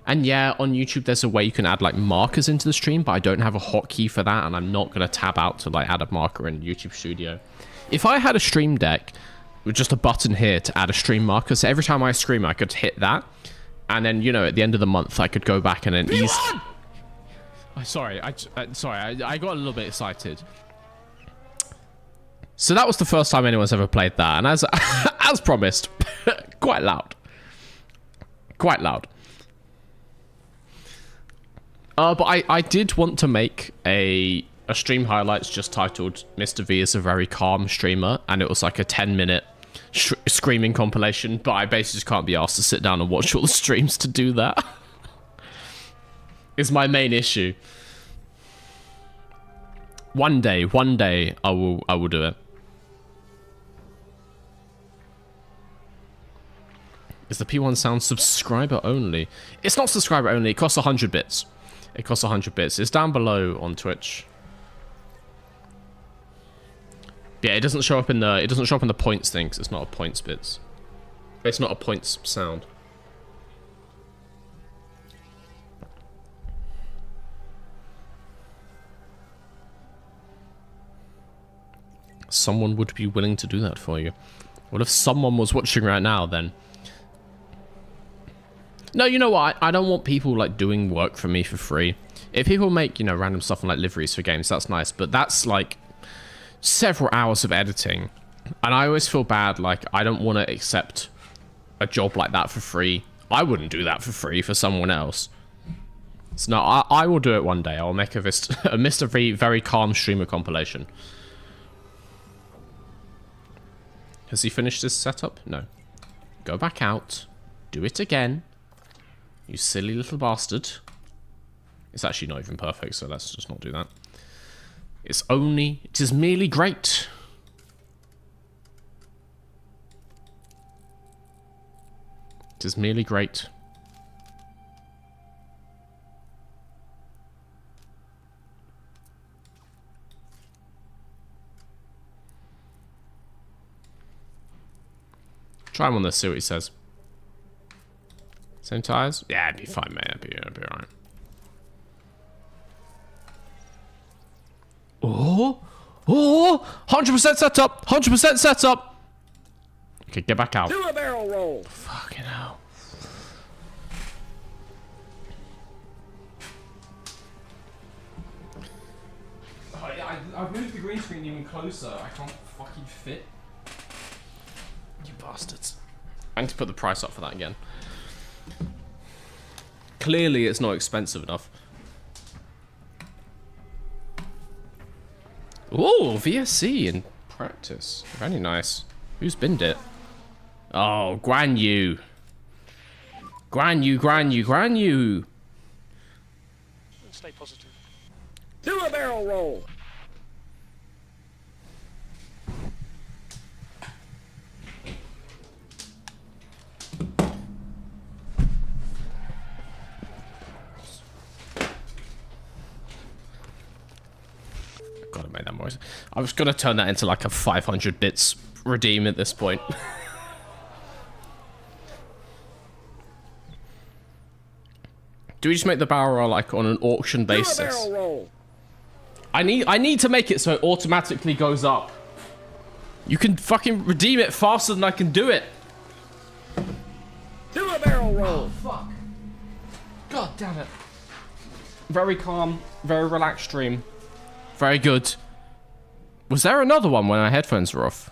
And yeah, on YouTube, there's a way you can add like markers into the stream, but I don't have a hotkey for that, and I'm not going to tab out to like add a marker in YouTube Studio. If I had a stream deck just a button here to add a stream marker. So every time I stream, I could hit that. And then, you know, at the end of the month, I could go back and then ease... Sorry, I got a little bit excited. So that was the first time anyone's ever played that. And as promised, quite loud. Quite loud. But I did want to make a stream highlights just titled Mr. V is a very calm streamer. And it was like a 10-minute screaming compilation. But I basically just can't be asked to sit down and watch all the streams to do that. Is my main issue. One day I will do it. Is the P1 sound subscriber only? It's not subscriber only. It costs 100 bits. It costs 100 bits. It's down below on Twitch. Yeah, it doesn't show up in the points thing 'cause it's not a points bits. It's not a points sound. Someone would be willing to do that for you. What if someone was watching right now then? No, you know what? I don't want people like doing work for me for free. If people make, you know, random stuff and like liveries for games, that's nice. But that's like several hours of editing. And I always feel bad, like I don't want to accept a job like that for free. I wouldn't do that for free for someone else. So no, I will do it one day. I'll make a Mr. V very calm streamer compilation. Has he finished his setup? No. Go back out. Do it again. You silly little bastard. It's actually not even perfect, so let's just not do that. It is merely great. It is merely great. Try him on this, see what he says. Same tires? Yeah, it'd be fine, mate. It'd be alright. Oh! 100% setup! 100% setup! Okay, get back out. Do a barrel roll. Fucking hell. I've moved the green screen even closer. I can't fucking fit. You bastards. I need to put the price up for that again. Clearly it's not expensive enough. Ooh, VSC in practice. Very nice. Who's binned it? Oh, Guan Yu. Guan Yu. Stay positive. Do a barrel roll. God, I made that noise. I was gonna turn that into like a 500 bits redeem at this point. Do we just make the barrel roll like on an auction basis? Do a barrel roll. I need to make it so it automatically goes up. You can fucking redeem it faster than I can do it. Do a barrel roll. Oh, fuck. God damn it. Very calm, very relaxed stream. Very good. Was there another one when our headphones were off?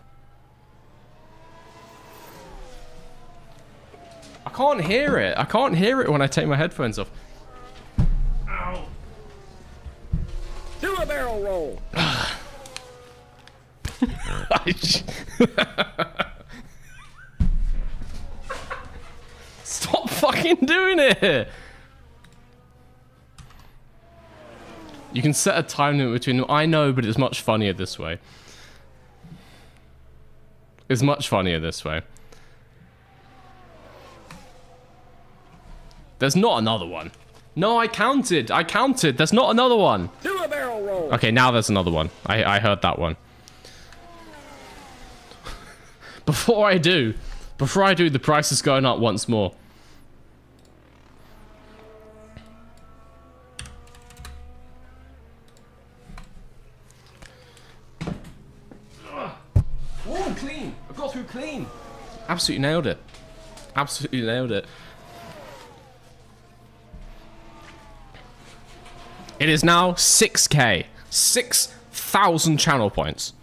I can't hear it. I can't hear it when I take my headphones off. Ow. Do a barrel roll. Stop fucking doing it. You can set a time limit between them. I know, but it's much funnier this way. It's much funnier this way. There's not another one. No, I counted. There's not another one. Do a barrel roll. Okay, now there's another one. I heard that one. Before I do, the price is going up once more. Oh, clean. I've got through clean. Absolutely nailed it. Absolutely nailed it. It is now 6K. 6,000 channel points.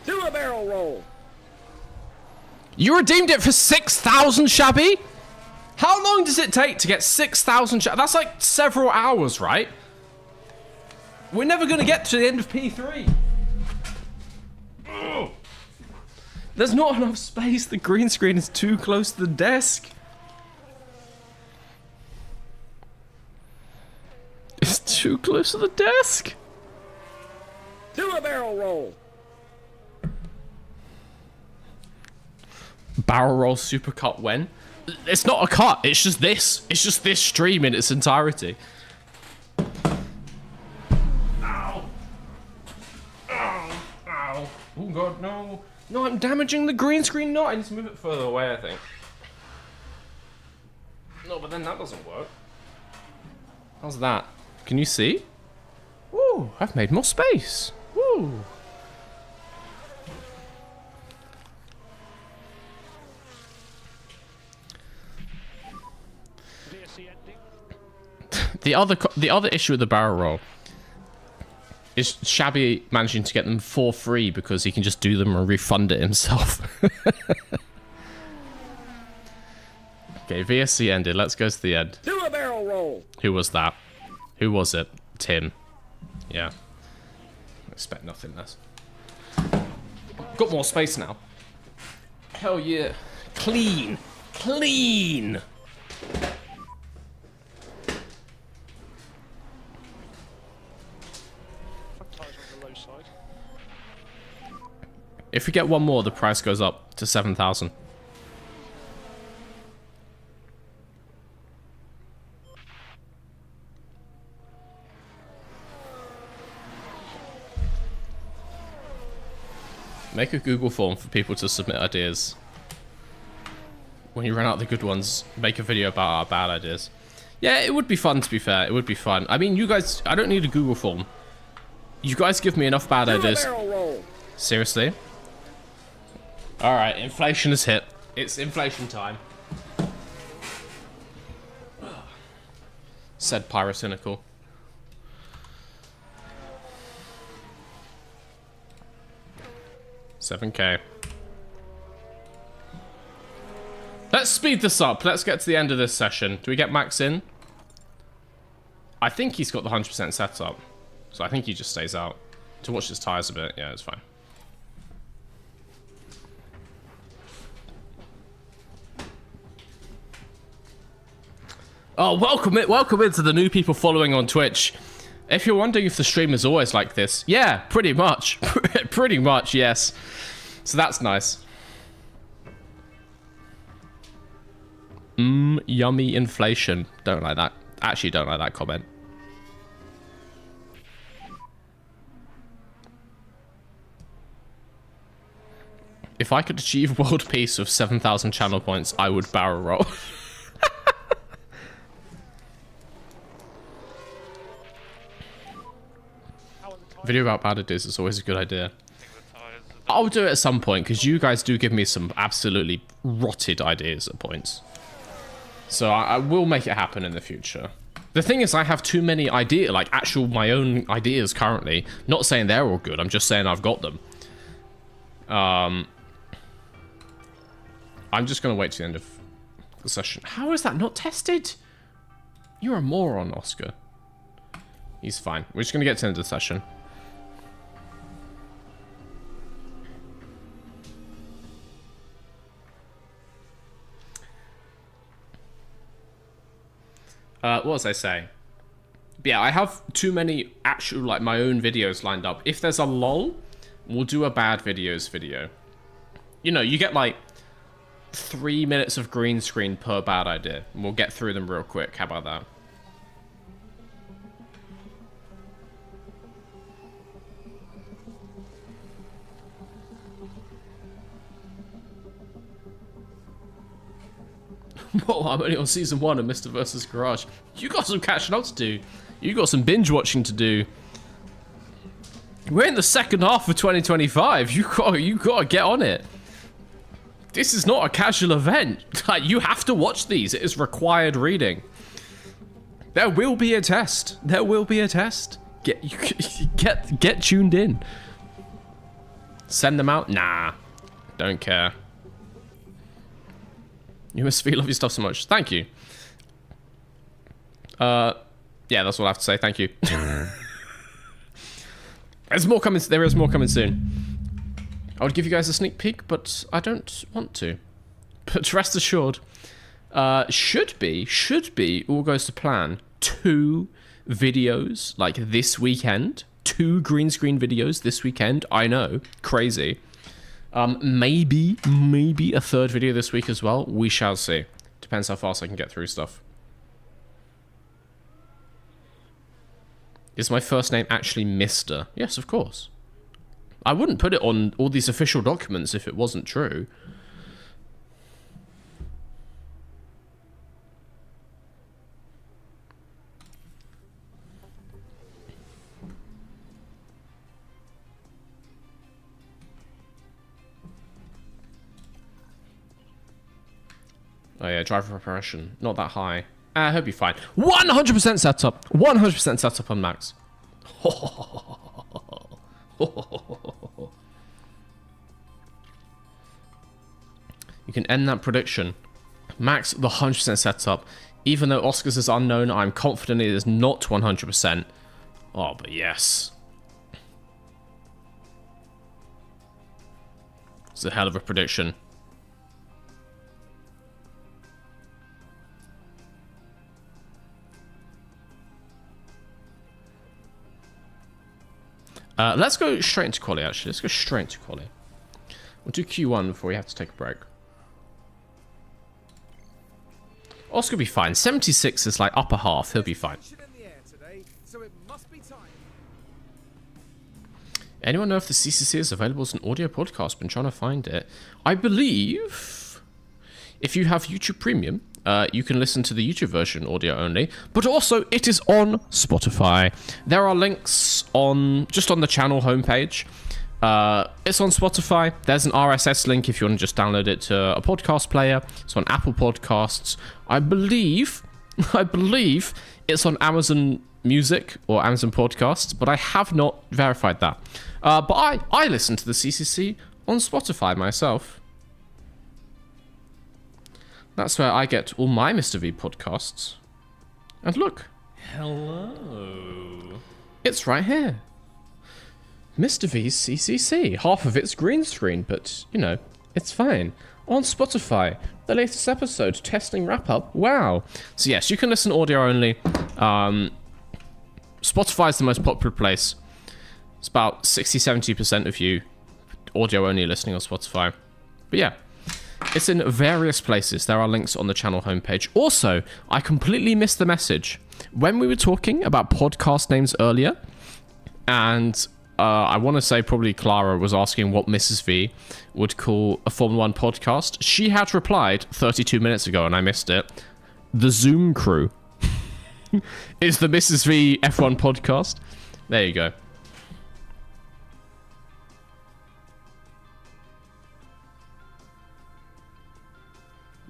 Do a barrel roll. You redeemed it for 6,000, Shabby? How long does it take to get 6,000? That's like several hours, right? We're never going to get to the end of P3. Ugh. There's not enough space. The green screen is too close to the desk. It's too close to the desk. Do a barrel roll. Barrel roll supercut when? It's not a cut. It's just this. It's just this stream in its entirety. Ow. Ow. Ow. Oh god, no. No, I'm damaging the green screen. No, I need to move it further away, I think. No, but then that doesn't work. How's that? Can you see? Woo, I've made more space. Woo. The other issue with the barrel roll is Shabby managing to get them for free because he can just do them and refund it himself. Okay, VSC ended. Let's go to the end. Do a barrel roll. Who was that? Who was it? Tim. Yeah. I expect nothing less. Got more space now. Hell yeah. Clean. Clean. If we get one more, the price goes up to 7,000. Make a Google form for people to submit ideas. When you run out the good ones, make a video about our bad ideas. Yeah, it would be fun, to be fair. It would be fun. I mean, you guys, I don't need a Google form. You guys give me enough bad ideas. Seriously? Alright, inflation has hit. It's inflation time. Said Pyrocynical. $7K. Let's speed this up. Let's get to the end of this session. Do we get Max in? I think he's got the 100% set up. So I think he just stays out. To watch his tires a bit. Yeah, it's fine. Oh, welcome into the new people following on Twitch. If you're wondering if the stream is always like this, yeah, pretty much. Pretty much, yes. So that's nice. Yummy inflation. Don't like that. Actually, don't like that comment. If I could achieve world peace with 7,000 channel points, I would barrel roll. Video about bad ideas is always a good idea. I'll do it at some point, because you guys do give me some absolutely rotted ideas at points. So I will make it happen in the future. The thing is, I have too many ideas, like actual my own ideas currently. Not saying they're all good, I'm just saying I've got them. I'm just going to wait to the end of the session. How is that not tested? You're a moron, Oscar. He's fine. We're just going to get to the end of the session. What was I saying? Yeah, I have too many actual, like, my own videos lined up. If there's a lull, we'll do a bad videos video. You know, you get, like, 3 minutes of green screen per bad idea. And we'll get through them real quick. How about that? Well, I'm only on season 1 of Mr. vs. Garage. You got some catching up to do. You got some binge watching to do. We're in the second half of 2025. You got to get on it. This is not a casual event. Like, you have to watch these. It is required reading. There will be a test. There will be a test. Get tuned in. Send them out? Nah. Don't care. You must feel love your stuff so much. Thank you. Yeah, that's all I have to say. Thank you. There's more coming. There is more coming soon. I would give you guys a sneak peek, but I don't want to. But rest assured, should be, all goes to plan, 2 videos, like this weekend. 2 green screen videos this weekend. I know, crazy. Maybe a 3rd video this week as well. We shall see. Depends how fast I can get through stuff. Is my first name actually Mr.? Yes, of course. I wouldn't put it on all these official documents if it wasn't true. Oh yeah, driver preparation. Not that high. I hope you're fine. 100% setup. 100% setup on Max. You can end that prediction. Max, the 100% setup. Even though Oscars is unknown, I'm confident it is not 100%. Oh, but yes. It's a hell of a prediction. Let's go straight into quali, actually. Let's go straight into quali. We'll do Q1 before we have to take a break. Oscar will be fine. 76 is like upper half. He'll be fine. Anyone know if the CCC is available as an audio podcast? Been trying to find it. I believe if you have YouTube Premium, you can listen to the YouTube version audio only, but also it is on Spotify. There are links just on the channel homepage. It's on Spotify. There's an RSS link if you want to just download it to a podcast player. It's on Apple Podcasts. I believe it's on Amazon Music or Amazon Podcasts, but I have not verified that. But I listen to the CCC on Spotify myself. That's where I get all my Mr. V podcasts. And look. Hello. It's right here. Mr. V's CCC. Half of it's green screen, but, you know, it's fine. On Spotify. The latest episode. Testing wrap-up. Wow. So, yes, you can listen audio only. Spotify is the most popular place. It's about 60-70% of you audio only listening on Spotify. But, yeah. It's in various places. There are links on the channel homepage. Also, I completely missed the message. When we were talking about podcast names earlier, and I want to say probably Clara was asking what Mrs. V would call a Formula 1 podcast, she had replied 32 minutes ago, and I missed it. The Zoom Crew is the Mrs. V F1 podcast. There you go.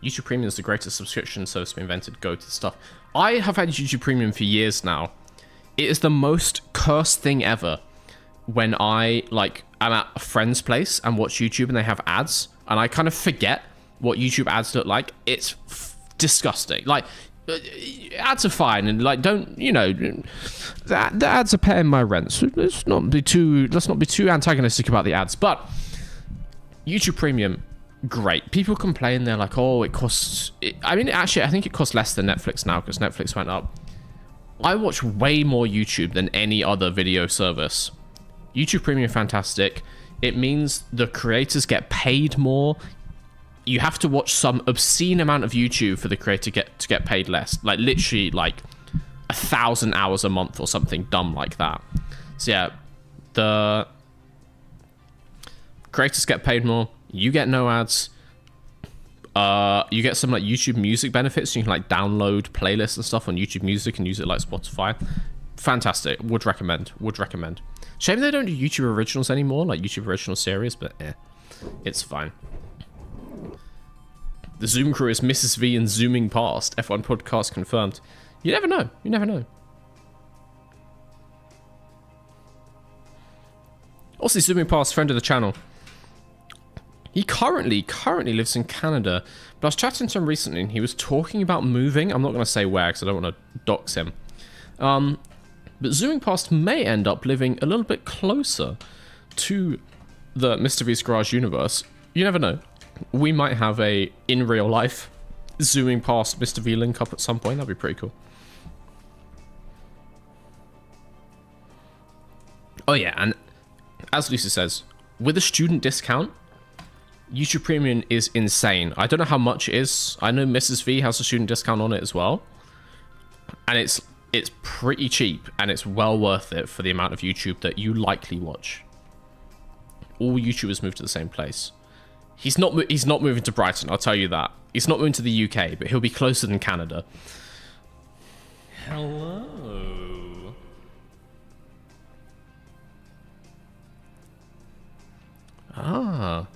YouTube Premium is the greatest subscription service to be invented. Go to stuff. I have had YouTube Premium for years now. It is the most cursed thing ever when I am at a friend's place and watch YouTube and they have ads and I kind of forget what YouTube ads look like. It's disgusting. Like, ads are fine and don't, you know, the ads are paying my rent. So let's not be too antagonistic about the ads. But YouTube Premium, great. People complain, they're like, oh, it costs... I mean, actually, I think it costs less than Netflix now because Netflix went up. I watch way more YouTube than any other video service. YouTube Premium, fantastic. It means the creators get paid more. You have to watch some obscene amount of YouTube for the creator to get paid less. Like, literally, 1,000 hours a month or something dumb like that. So, yeah, the creators get paid more. You get no ads. You get some YouTube Music benefits. You can download playlists and stuff on YouTube Music and use it like Spotify. Fantastic. Would recommend. Shame they don't do YouTube Originals anymore, like YouTube Original series, but it's fine. The Zoom crew is Mrs. V and zooming past. F1 podcast confirmed. You never know. You never know. Also, zooming past, friend of the channel. He currently lives in Canada, but I was chatting to him recently and he was talking about moving. I'm not going to say where because I don't want to dox him. But zooming past may end up living a little bit closer to the Mr. V's Garage universe. You never know. We might have a, in real life, zooming past Mr. V link up at some point. That'd be pretty cool. Oh yeah, and as Lucy says, with a student discount, YouTube Premium is insane. I don't know how much it is. I know Mrs. V has a student discount on it as well. And it's pretty cheap, and it's well worth it for the amount of YouTube that you likely watch. All YouTubers move to the same place. He's not moving to Brighton, I'll tell you that. He's not moving to the UK, but he'll be closer than Canada. Hello. Ah.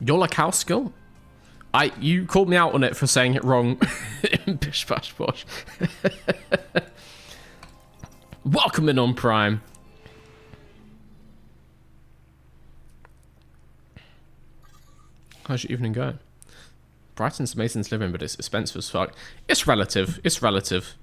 Yola Cowskill? You called me out on it for saying it wrong. Bish bash bosh. Welcome in on Prime. How's your evening going? Brighton's Mason's living, but it's expensive as fuck. It's relative. It's relative.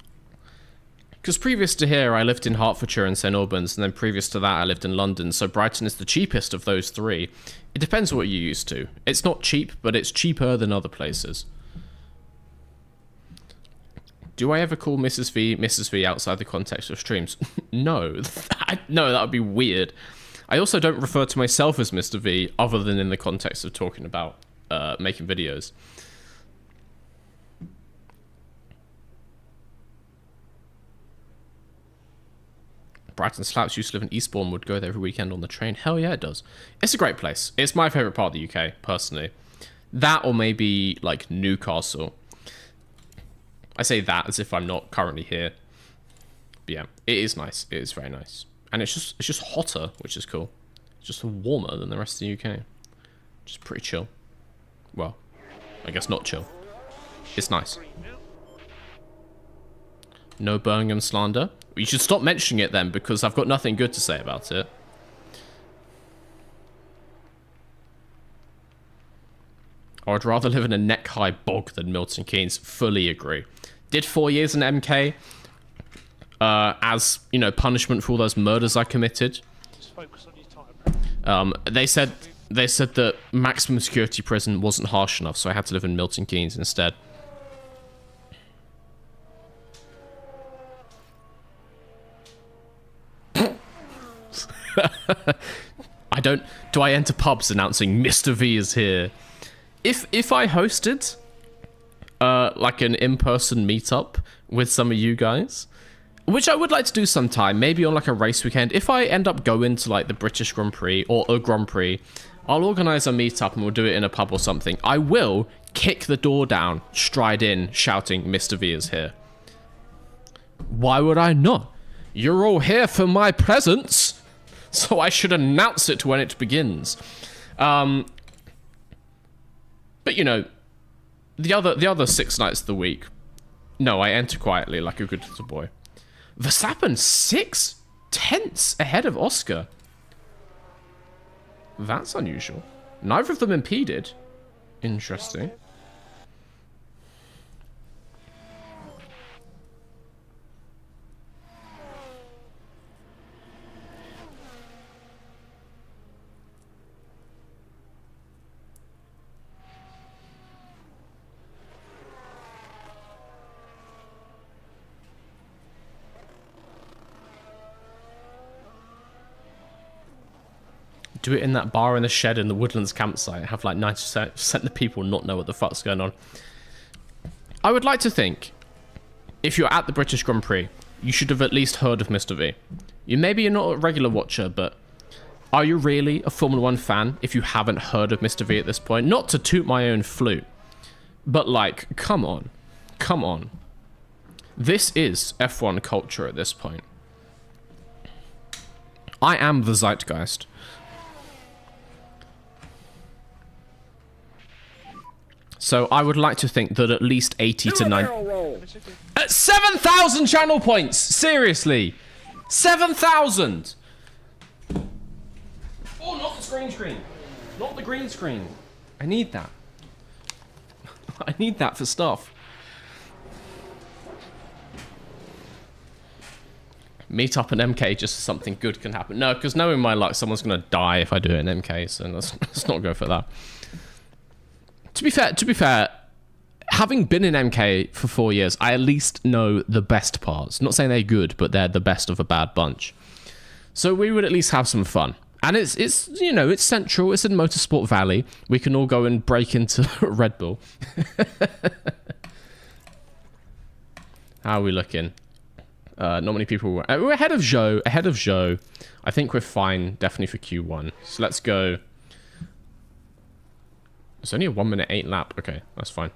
Because previous to here, I lived in Hertfordshire and St Albans, and then previous to that, I lived in London, so Brighton is the cheapest of those three. It depends what you're used to. It's not cheap, but it's cheaper than other places. Do I ever call Mrs. V outside the context of streams? No. No, that would be weird. I also don't refer to myself as Mr. V, other than in the context of talking about making videos. Brighton slaps used to live in Eastbourne, would go there every weekend on the train. Hell yeah, it does. It's a great place. It's my favourite part of the UK, personally. That or maybe, like, Newcastle. I say that as if I'm not currently here. But yeah, it is nice. It is very nice. And it's just hotter, which is cool. It's just warmer than the rest of the UK. Just pretty chill. Well, I guess not chill. It's nice. No Birmingham slander. You should stop mentioning it then, because I've got nothing good to say about it. I would rather live in a neck-high bog than Milton Keynes. Fully agree. Did 4 years in MK as, you know, punishment for all those murders I committed. Just focus on your time. They said that maximum security prison wasn't harsh enough, so I had to live in Milton Keynes instead. Do I enter pubs announcing Mr. V is here? If I hosted like an in-person meetup with some of you guys, which I would like to do sometime, maybe on like a race weekend, if I end up going to like the British Grand Prix or a Grand Prix, I'll organize a meetup and we'll do it in a pub or something. I will kick the door down, stride in, shouting Mr. V is here. Why would I not? You're all here for my presence, so I should announce it when it begins. But you know, the other 6 nights of the week, no, I enter quietly like a good little boy. Verstappen 6/10 ahead of Oscar. That's unusual. Neither of them impeded. Interesting. Do it in that bar in the shed in the Woodlands campsite. Have like 90% of the people not know what the fuck's going on. I would like to think, if you're at the British Grand Prix, you should have at least heard of Mr. V. Maybe you're not a regular watcher, but are you really a Formula 1 fan if you haven't heard of Mr. V at this point? Not to toot my own flute, but like, come on. Come on. This is F1 culture at this point. I am the zeitgeist. So I would like to think that at least 80 Do to a 90... barrel roll. At 7,000 channel points! Seriously! 7,000! Oh, not the screen. Not the green screen. I need that. I need that for stuff. Meet up an MK just so something good can happen. No, because knowing my luck, someone's going to die if I do it in MK, so let's not go for that. To be fair, having been in MK for 4 years, I at least know the best parts. Not saying they're good, but they're the best of a bad bunch. So we would at least have some fun. And it's you know, it's central, it's in Motorsport Valley. We can all go and break into Red Bull. How are we looking? Not many people were... we're ahead of Zhou. I think we're fine, definitely for Q1. So let's go... It's only a 1 minute 8 lap. Okay, that's fine.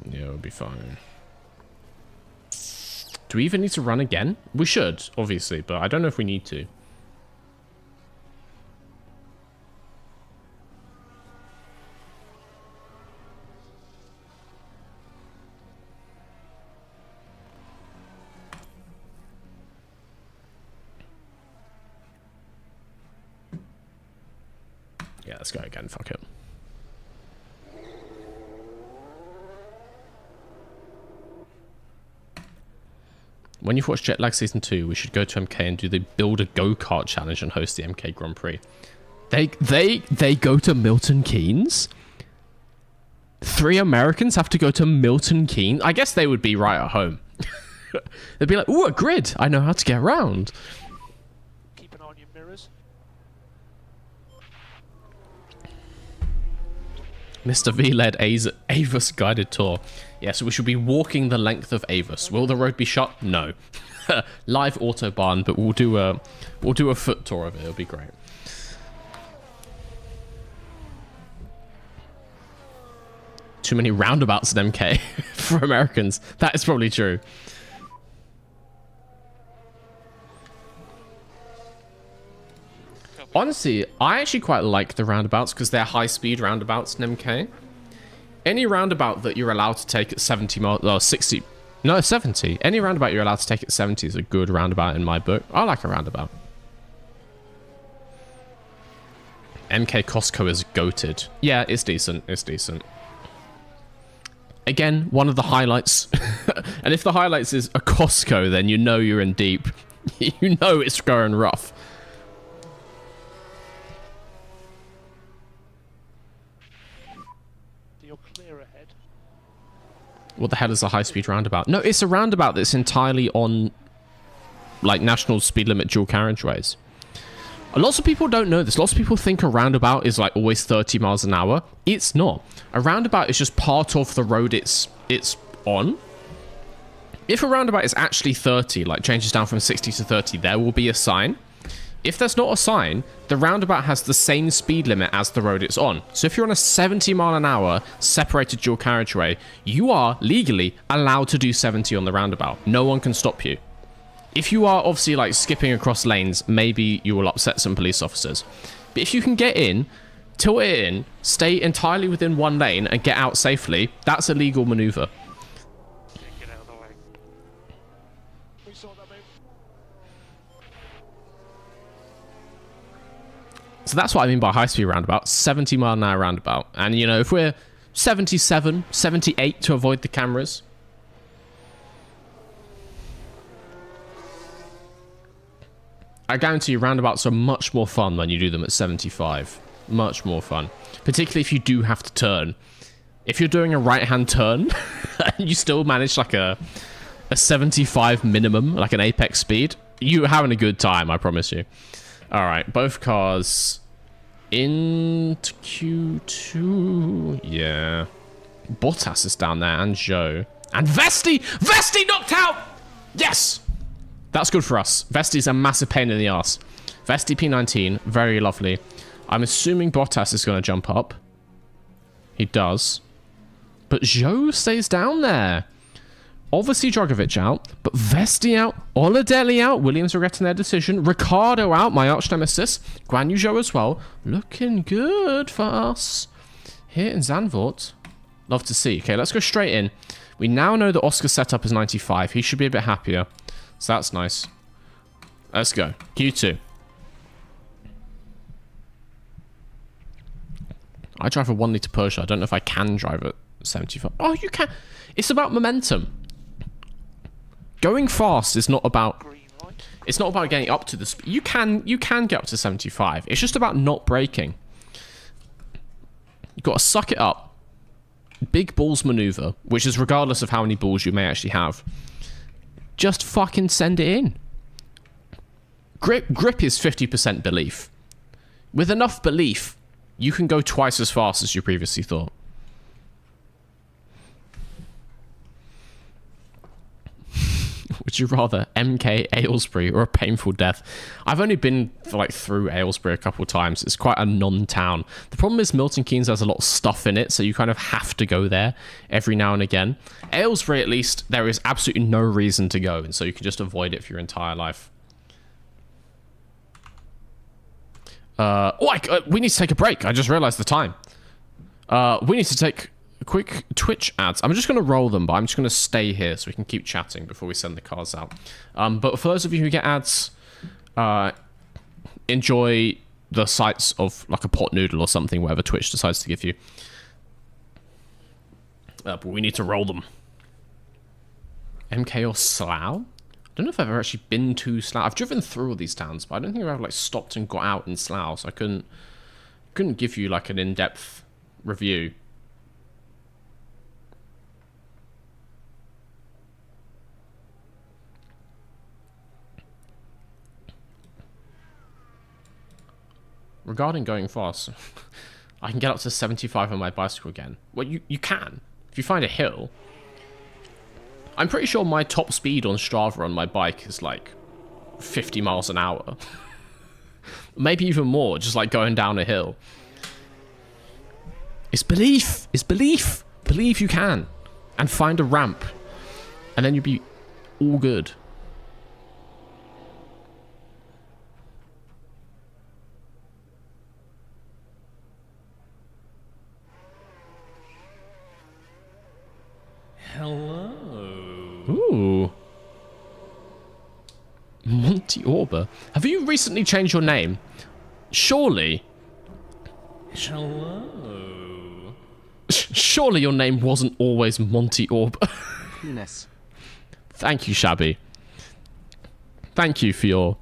Yeah, it'll be fine. Do we even need to run again? We should, obviously, but I don't know if we need to. Yeah, let's go again. Fuck it. When you've watched Jetlag Season 2, we should go to MK and do the Build a Go-Kart Challenge and host the MK Grand Prix. They go to Milton Keynes? 3 Americans have to go to Milton Keynes? I guess they would be right at home. They'd be like, ooh, a grid. I know how to get around. Keep an eye on your mirrors. Mr. V led Avis guided tour. Yeah, so we should be walking the length of Avis. Will the road be shut? No. Live autobahn, but we'll do a foot tour of it. It'll be great. Too many roundabouts at MK for Americans. That is probably true. Honestly, I actually quite like the roundabouts because they're high-speed roundabouts in MK. Any roundabout that you're allowed to take at 70 miles, or 60, no, 70. Any roundabout you're allowed to take at 70 is a good roundabout in my book. I like a roundabout. MK Costco is goated. Yeah, it's decent. It's decent. Again, one of the highlights. And if the highlights is a Costco, then you know you're in deep. You know it's going rough. You're clear ahead. What the hell is a high-speed roundabout? No, it's a roundabout that's entirely on, like, national speed limit dual carriageways. Lots of people don't know this. Lots of people think a roundabout is, like, always 30 miles an hour. It's not. A roundabout is just part of the road it's on. If a roundabout is actually 30, like, changes down from 60 to 30, there will be a sign. If there's not a sign, the roundabout has the same speed limit as the road it's on. So if you're on a 70 mile an hour separated dual carriageway, you are legally allowed to do 70 on the roundabout. No one can stop you. If you are obviously like skipping across lanes, maybe you will upset some police officers. But if you can get in, tilt it in, stay entirely within one lane and get out safely, that's a legal maneuver. Get out of the way. We saw that move. So that's what I mean by high-speed roundabout, 70 mile an hour roundabout. And, you know, if we're 77, 78 to avoid the cameras, I guarantee you roundabouts are much more fun when you do them at 75. Much more fun. Particularly if you do have to turn. If you're doing a right-hand turn, and you still manage like a 75 minimum, like an apex speed, you're having a good time, I promise you. All right, both cars into Q2. Yeah. Bottas is down there, and Zhou. And Vesti! Vesti knocked out! Yes! That's good for us. Vesti's a massive pain in the ass. Vesti P19, very lovely. I'm assuming Bottas is going to jump up. He does. But Zhou stays down there. Obviously, Drogovic out, but Vesti out, Oladelli out, Williams regretting their decision, Ricardo out, my arch nemesis, Guan Yu Zhou as well. Looking good for us here in Zandvoort. Love to see. Okay, let's go straight in. We now know that Oscar's setup is 95. He should be a bit happier. So that's nice. Let's go. Q2. I drive a 1 litre Porsche. I don't know if I can drive at 75. Oh, you can. It's about momentum. Going fast is not about... It's not about getting up to the speed. You can get up to 75. It's just about not braking. You've got to suck it up. Big balls maneuver, which is regardless of how many balls you may actually have. Just fucking send it in. Grip is 50% belief. With enough belief, you can go twice as fast as you previously thought. Would you rather MK Aylesbury or a painful death? I've only been through Aylesbury a couple of times. It's quite a non-town. The problem is Milton Keynes has a lot of stuff in it, so you kind of have to go there every now and again. Aylesbury, at least, there is absolutely no reason to go, and so you can just avoid it for your entire life. We need to take a break. I just realized the time. We need to take quick Twitch ads. I'm just going to roll them, but I'm just going to stay here so we can keep chatting before we send the cars out. But for those of you who get ads, enjoy the sights of like a pot noodle or something, whatever Twitch decides to give you. But we need to roll them. MK or Slough? I don't know if I've ever actually been to Slough. I've driven through all these towns, but I don't think I've ever stopped and got out in Slough, so I couldn't give you like an in-depth review. Regarding going fast, I can get up to 75 on my bicycle again. Well, you can. If you find a hill. I'm pretty sure my top speed on Strava on my bike is like 50 miles an hour. Maybe even more, just like going down a hill. It's belief. It's belief. Believe you can. And find a ramp. And then you'll be all good. Hello. Ooh. Monty Orber. Have you recently changed your name? Surely. Hello. Surely your name wasn't always Monty Orber. Penis. Thank you, Shabby. Thank you for your,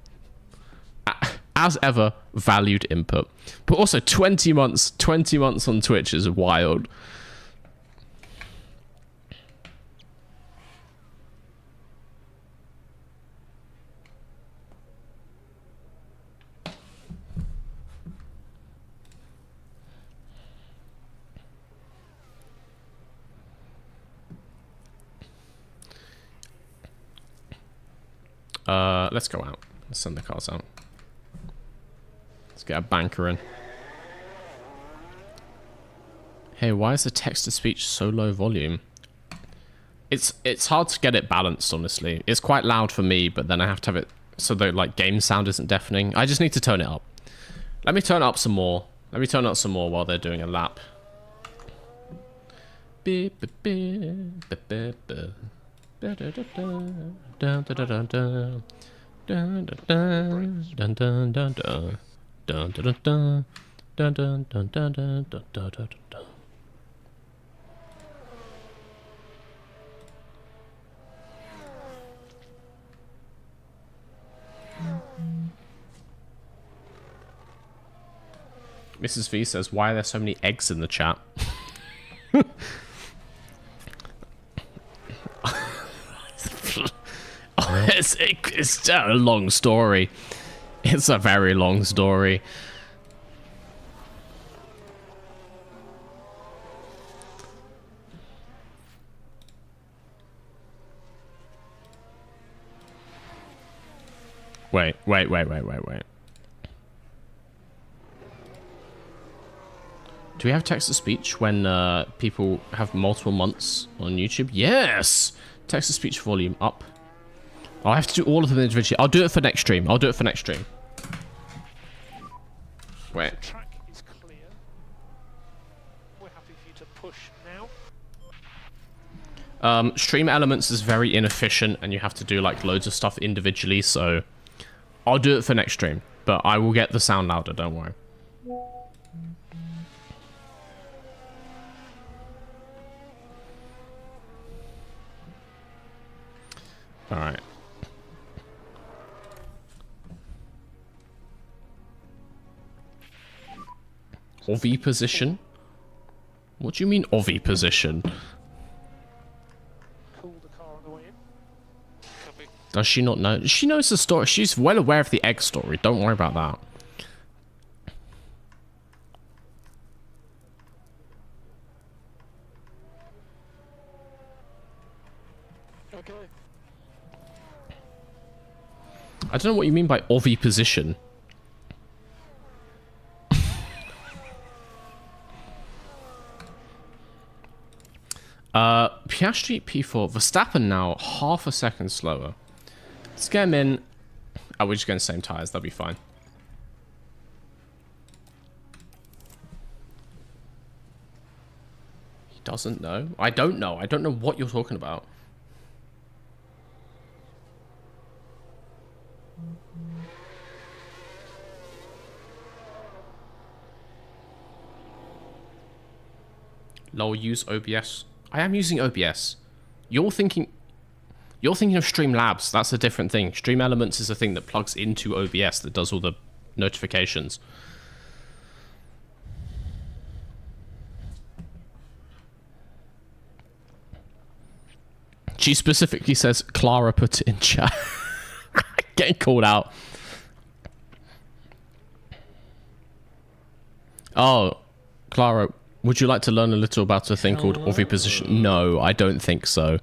as ever, valued input. But also 20 months on Twitch is wild. Let's go out. Let's send the cars out. Let's get a banker in. Hey, why is the text-to-speech so low volume? It's hard to get it balanced, honestly. It's quite loud for me, but then I have to have it so the game sound isn't deafening. I just need to turn it up. Let me turn it up some more. Let me turn it up some more while they're doing a lap. Beep, beep, beep, beep, beep, beep. Da da da da da da da da da da da da da da da da da. Mrs. V says, why are there so many eggs in the chat? It's a long story. It's a very long story. Wait. Do we have text-to-speech when people have multiple months on YouTube? Yes! Text-to-speech volume up. I have to do all of them individually. I'll do it for next stream. Wait. The track is clear. We're happy for you to push now. Stream elements is very inefficient and you have to do like loads of stuff individually, so I'll do it for next stream, but I will get the sound louder, don't worry. Alright. Ovie position? What do you mean Ovie position? Cool the car on the way in. Does she not know? She knows the story. She's well aware of the egg story. Don't worry about that. Okay. I don't know what you mean by Ovie position. Piastri P4. Verstappen now half a second slower. Let's get him in. Oh, we're just going the same tyres. That'll be fine. He doesn't know. I don't know. I don't know what you're talking about. Lol, use OBS. I am using OBS. You're thinking of Streamlabs. That's a different thing. Stream Elements is a thing that plugs into OBS that does all the notifications. She specifically says Clara put it in chat. Getting called out. Oh, Clara, would you like to learn a little about a thing called oviposition? No, I don't think so.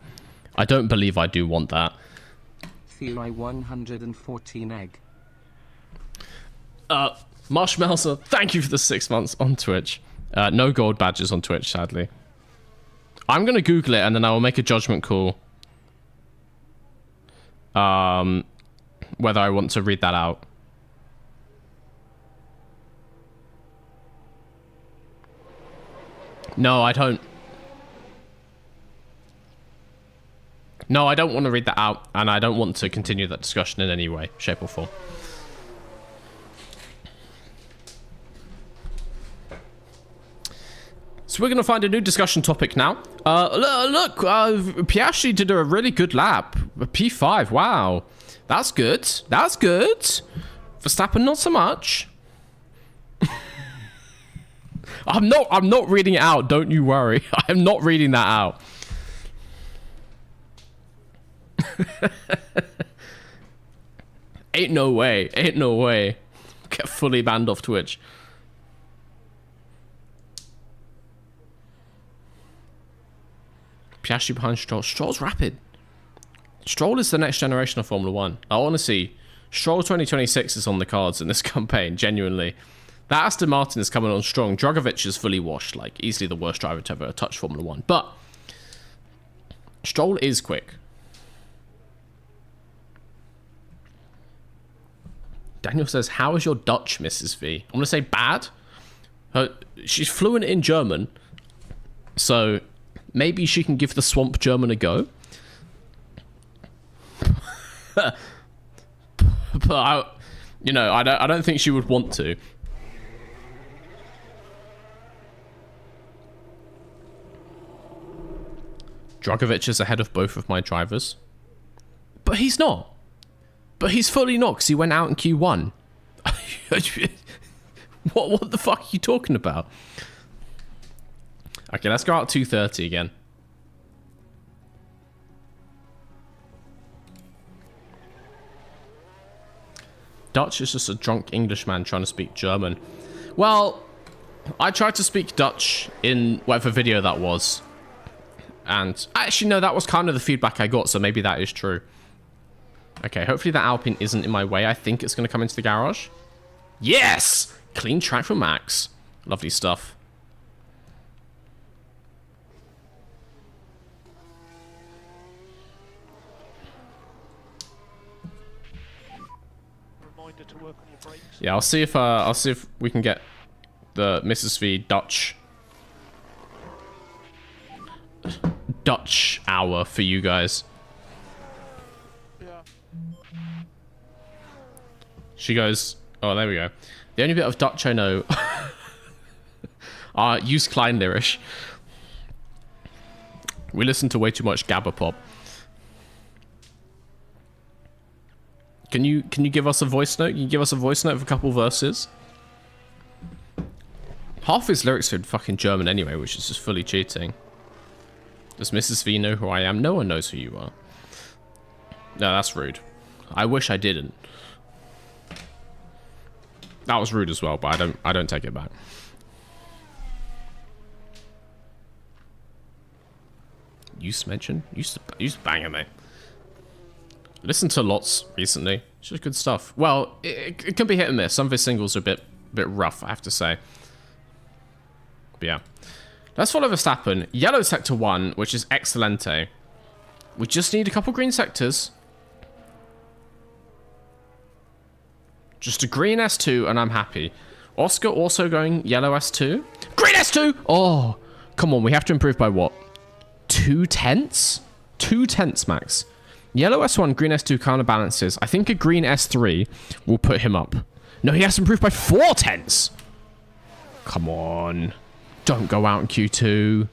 I don't believe I do want that. Theory 114 egg. Marshmallow, thank you for the 6 months on Twitch. No gold badges on Twitch, sadly. I'm going to Google it and then I will make a judgment call. Whether I want to read that out. No, I don't. No, I don't want to read that out, and I don't want to continue that discussion in any way, shape, or form. So we're going to find a new discussion topic now. Look, Piastri did a really good lap. A P5, wow. That's good. That's good. Verstappen, not so much. I'm not reading it out, don't you worry. I'm not reading that out. Ain't no way. Ain't no way. Get fully banned off Twitch. Piastri behind Stroll. Stroll's rapid. Stroll is the next generation of Formula 1. I want to see. Stroll 2026 is on the cards in this campaign, genuinely. That Aston Martin is coming on strong. Drogovic is fully washed, like easily the worst driver to ever touch Formula 1. But Stroll is quick. Daniel says, how is your Dutch, Mrs. V? I'm going to say bad. She's fluent in German. So maybe she can give the swamp German a go. But I don't think she would want to. Drogovic is ahead of both of my drivers. But he's not. But he's fully not because he went out in Q1. What the fuck are you talking about? Okay, let's go out 2:30 again. Dutch is just a drunk Englishman trying to speak German. Well, I tried to speak Dutch in whatever video that was. And actually, no, that was kind of the feedback I got, so maybe that is true. Okay, hopefully that Alpine isn't in my way. I think it's going to come into the garage. Yes! Clean track for Max. Lovely stuff. Yeah, I'll see if we can get the Mrs. V Dutch hour for you guys. Yeah. She goes, oh, there we go. The only bit of Dutch I know are use Kleinlerisch. We listen to way too much Gabba Pop. Can you give us a voice note? Can you give us a voice note of a couple verses? Half his lyrics are in fucking German anyway, which is just fully cheating. Does Mrs. V know who I am? No one knows who you are. No, that's rude. I wish I didn't. That was rude as well, but I don't take it back. Used to mention? Used to bang it, mate. Listened to lots recently. It's just good stuff. Well, it can be hit and miss. Some of his singles are a bit rough, I have to say. But yeah. Let's follow Verstappen. Yellow sector 1, which is Excelente. We just need a couple green sectors. Just a green S2 and I'm happy. Oscar also going yellow S2. Green S2! Oh, come on. We have to improve by what? 2/10? 2/10 max. Yellow S1, green S2 counterbalances. I think a green S3 will put him up. No, he has to improve by 4/10. Come on. Don't go out in Q2.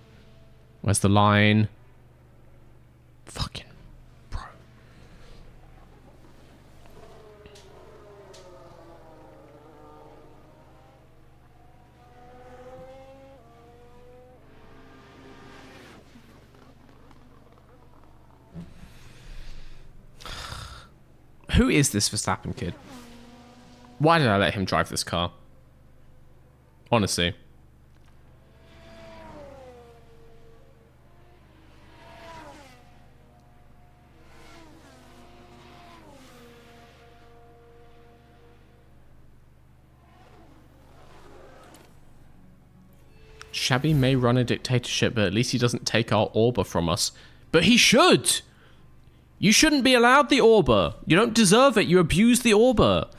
Where's the line? Fucking bro. Who is this Verstappen kid? Why did I let him drive this car? Honestly. Shabby may run a dictatorship, but at least he doesn't take our Orba from us. But he should! You shouldn't be allowed the Orba. You don't deserve it. You abuse the Orba.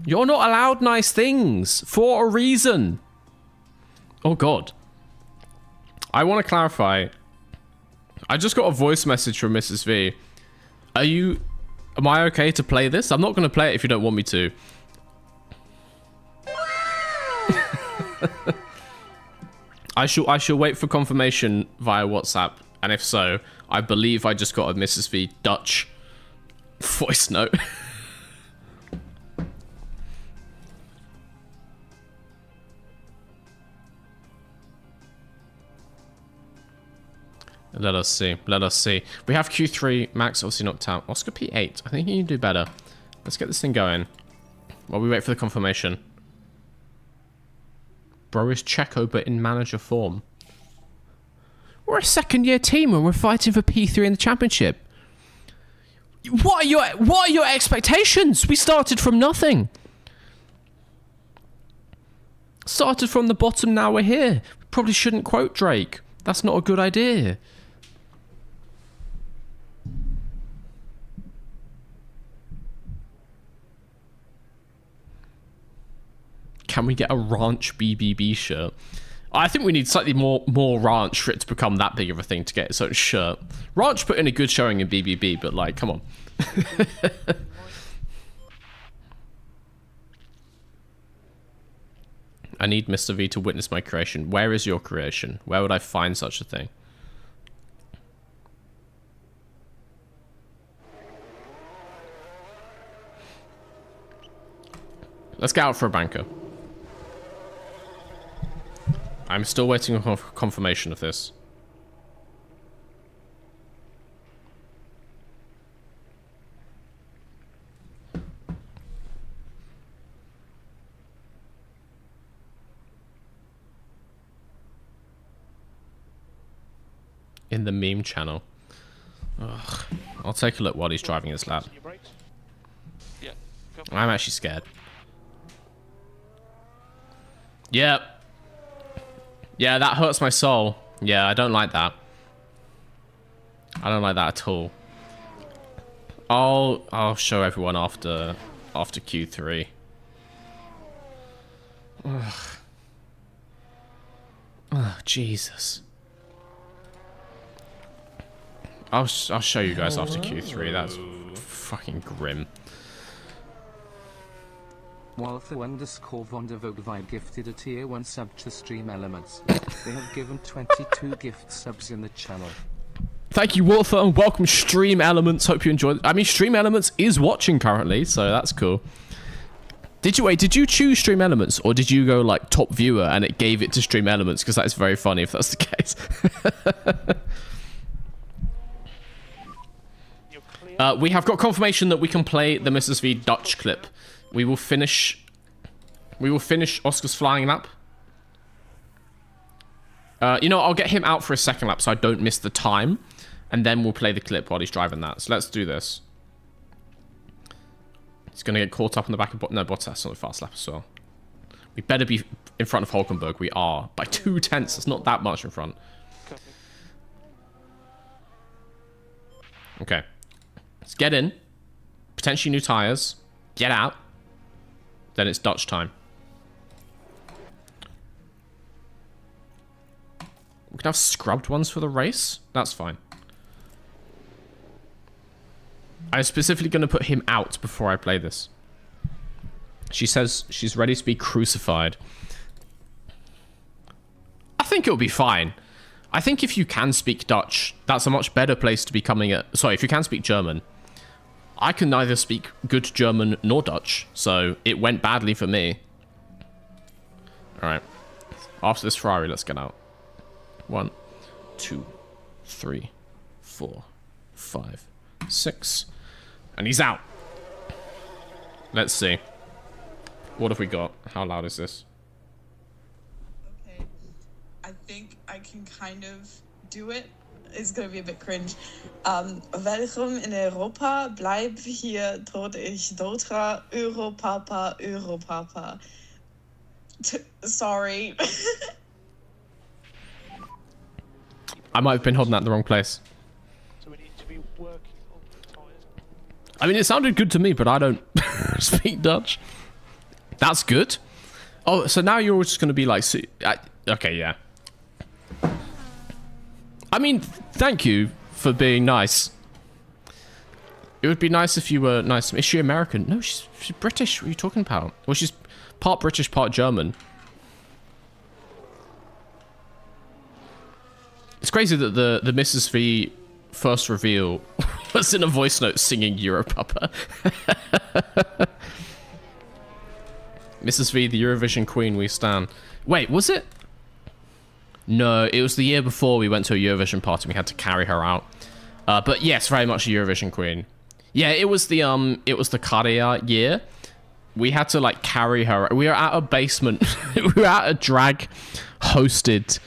You're not allowed nice things for a reason. Oh, God. I want to clarify. I just got a voice message from Mrs. V. Am I okay to play this? I'm not going to play it if you don't want me to. I shall wait for confirmation via WhatsApp, and if so, I believe I just got a Mrs. V Dutch voice note. Let us see. Let us see. We have Q3. Max obviously knocked out. Oscar P8. I think you can do better. Let's get this thing going while we wait for the confirmation. Bro is Checo, but in manager form. We're a second-year team and we're fighting for P3 in the championship. What are your expectations? We started from nothing. Started from the bottom, now we're here. We probably shouldn't quote Drake. That's not a good idea. Can we get a Ranch BBB shirt? I think we need slightly more Ranch for it to become that big of a thing to get its own shirt. Ranch put in a good showing in BBB, but like, come on. I need Mr. V to witness my creation. Where is your creation? Where would I find such a thing? Let's get out for a banker. I'm still waiting on confirmation of this. In the meme channel. Ugh. I'll take a look while he's driving his lap. Yeah, I'm actually scared. Yep. Yeah, that hurts my soul. Yeah, I don't like that. I don't like that at all. I'll show everyone after after Q3. Ugh. Oh, Jesus. I'll show you guys after Q3. That's fucking grim. Walther_Vondervogvide gifted a tier 1 sub to Stream Elements. They have given 22 gift subs in the channel. Thank you, Walther, and welcome Stream Elements. Hope you enjoyed. I mean, Stream Elements is watching currently, so that's cool. Did you choose Stream Elements, or did you go like top viewer and it gave it to Stream Elements? Because that is very funny if that's the case. We have got confirmation that we can play the Mrs. V Dutch clip. We will finish Oscar's flying lap. You know, I'll get him out for a second lap so I don't miss the time. And then we'll play the clip while he's driving that. So let's do this. He's going to get caught up on the back of... No, Bottas on the fast lap as well. We better be in front of Hulkenberg. We are. By 0.2. It's not that much in front. Okay. Let's get in. Potentially new tyres. Get out. Then it's Dutch time. We can have scrubbed ones for the race. That's fine. I'm specifically going to put him out before I play this. She says she's ready to be crucified. I think it'll be fine. I think if you can speak Dutch, that's a much better place to be coming at... Sorry, if you can speak German. I can neither speak good German nor Dutch, so it went badly for me. Alright. After this Ferrari, let's get out. 1, 2, 3, 4, 5, 6. And he's out. Let's see. What have we got? How loud is this? Okay. I think I can kind of do it. It's going to be a bit cringe. Welkom in Europa, bleib hier, tot ich doodga, Europapa, Europapa. Sorry. I might have been holding that in the wrong place. So we need to be working on the tyres. I mean, it sounded good to me, but I don't speak Dutch. That's good. Oh, so now you're just going to be like... okay, yeah. I mean, thank you for being nice. It would be nice if you were nice. Is she American? No, she's British. What are you talking about? Well, she's part British, part German. It's crazy that the Mrs. V first reveal was in a voice note singing Europapa. Mrs. V, the Eurovision queen we stan. Wait, was it? No, it was the year before we went to a Eurovision party. We had to carry her out. But yes, very much a Eurovision queen. Yeah, it was the Carrier year. We had to like carry her. We were at a basement. We were at a drag hosted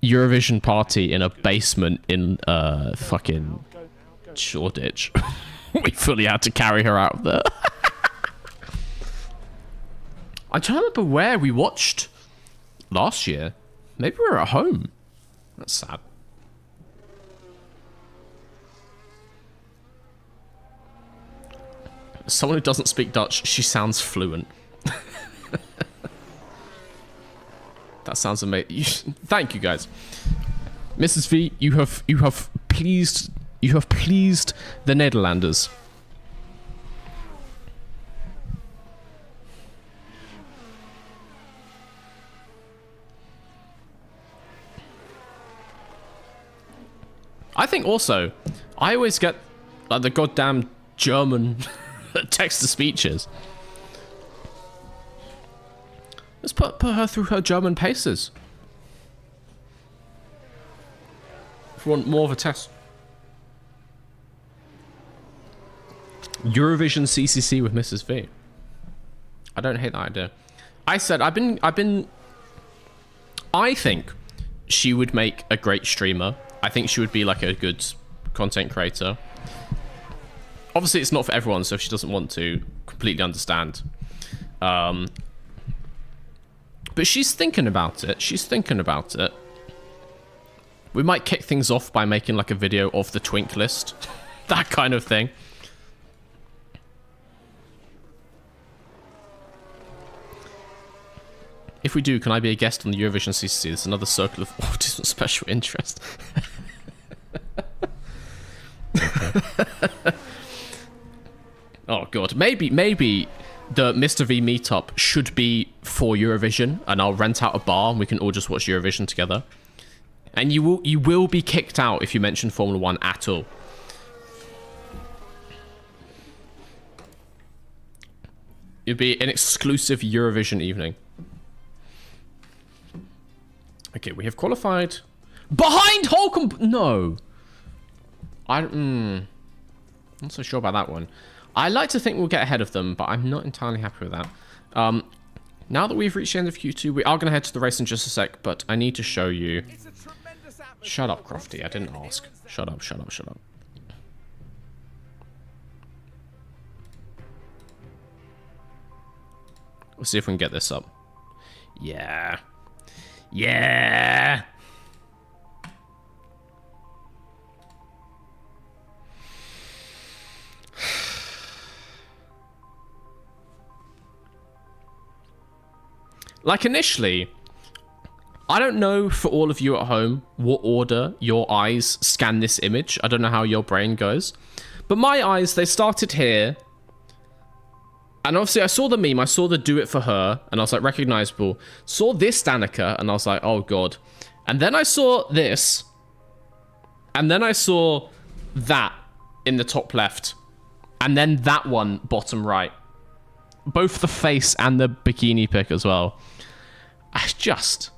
Eurovision party in a basement in fucking Shoreditch. We fully had to carry her out of there. I'm trying to remember where we watched last year. Maybe we were at home. That's sad. Someone who doesn't speak Dutch, she sounds fluent. That sounds amazing. Thank you, guys. Mrs. V, you have pleased the Nederlanders. I think also, I always get like the goddamn German text-to-speeches. Let's put her through her German paces. If you want more of a test. Eurovision CCC with Mrs. V. I don't hate that idea. I said, I think she would make a great streamer. I think she would be like a good content creator. Obviously, it's not for everyone, so if she doesn't want to, completely understand. But she's thinking about it. She's thinking about it. We might kick things off by making like a video of the twink list. That kind of thing. If we do, can I be a guest on the Eurovision CCC? There's another circle of autism special interest. Oh god, maybe the Mr. V meetup should be for Eurovision, and I'll rent out a bar and we can all just watch Eurovision together. And you will be kicked out if you mention Formula 1 at all. It'd be an exclusive Eurovision evening. Okay, we have qualified behind Holcomb. No, I'm not so sure about that one. I like to think we'll get ahead of them, but I'm not entirely happy with that. Now that we've reached the end of Q2, we are going to head to the race in just a sec, but I need to show you. Shut up, Crofty. I didn't ask. Shut up, shut up, shut up. We'll see if we can get this up. Yeah. Yeah. Like initially, I don't know for all of you at home what order your eyes scan this image. I don't know how your brain goes. But my eyes, they started here. And obviously I saw the meme, I saw the do it for her, and I was like, recognizable. Saw this Danica, and I was like, oh god. And then I saw this. And then I saw that in the top left. And then that one bottom right. Both the face and the bikini pic as well. I just...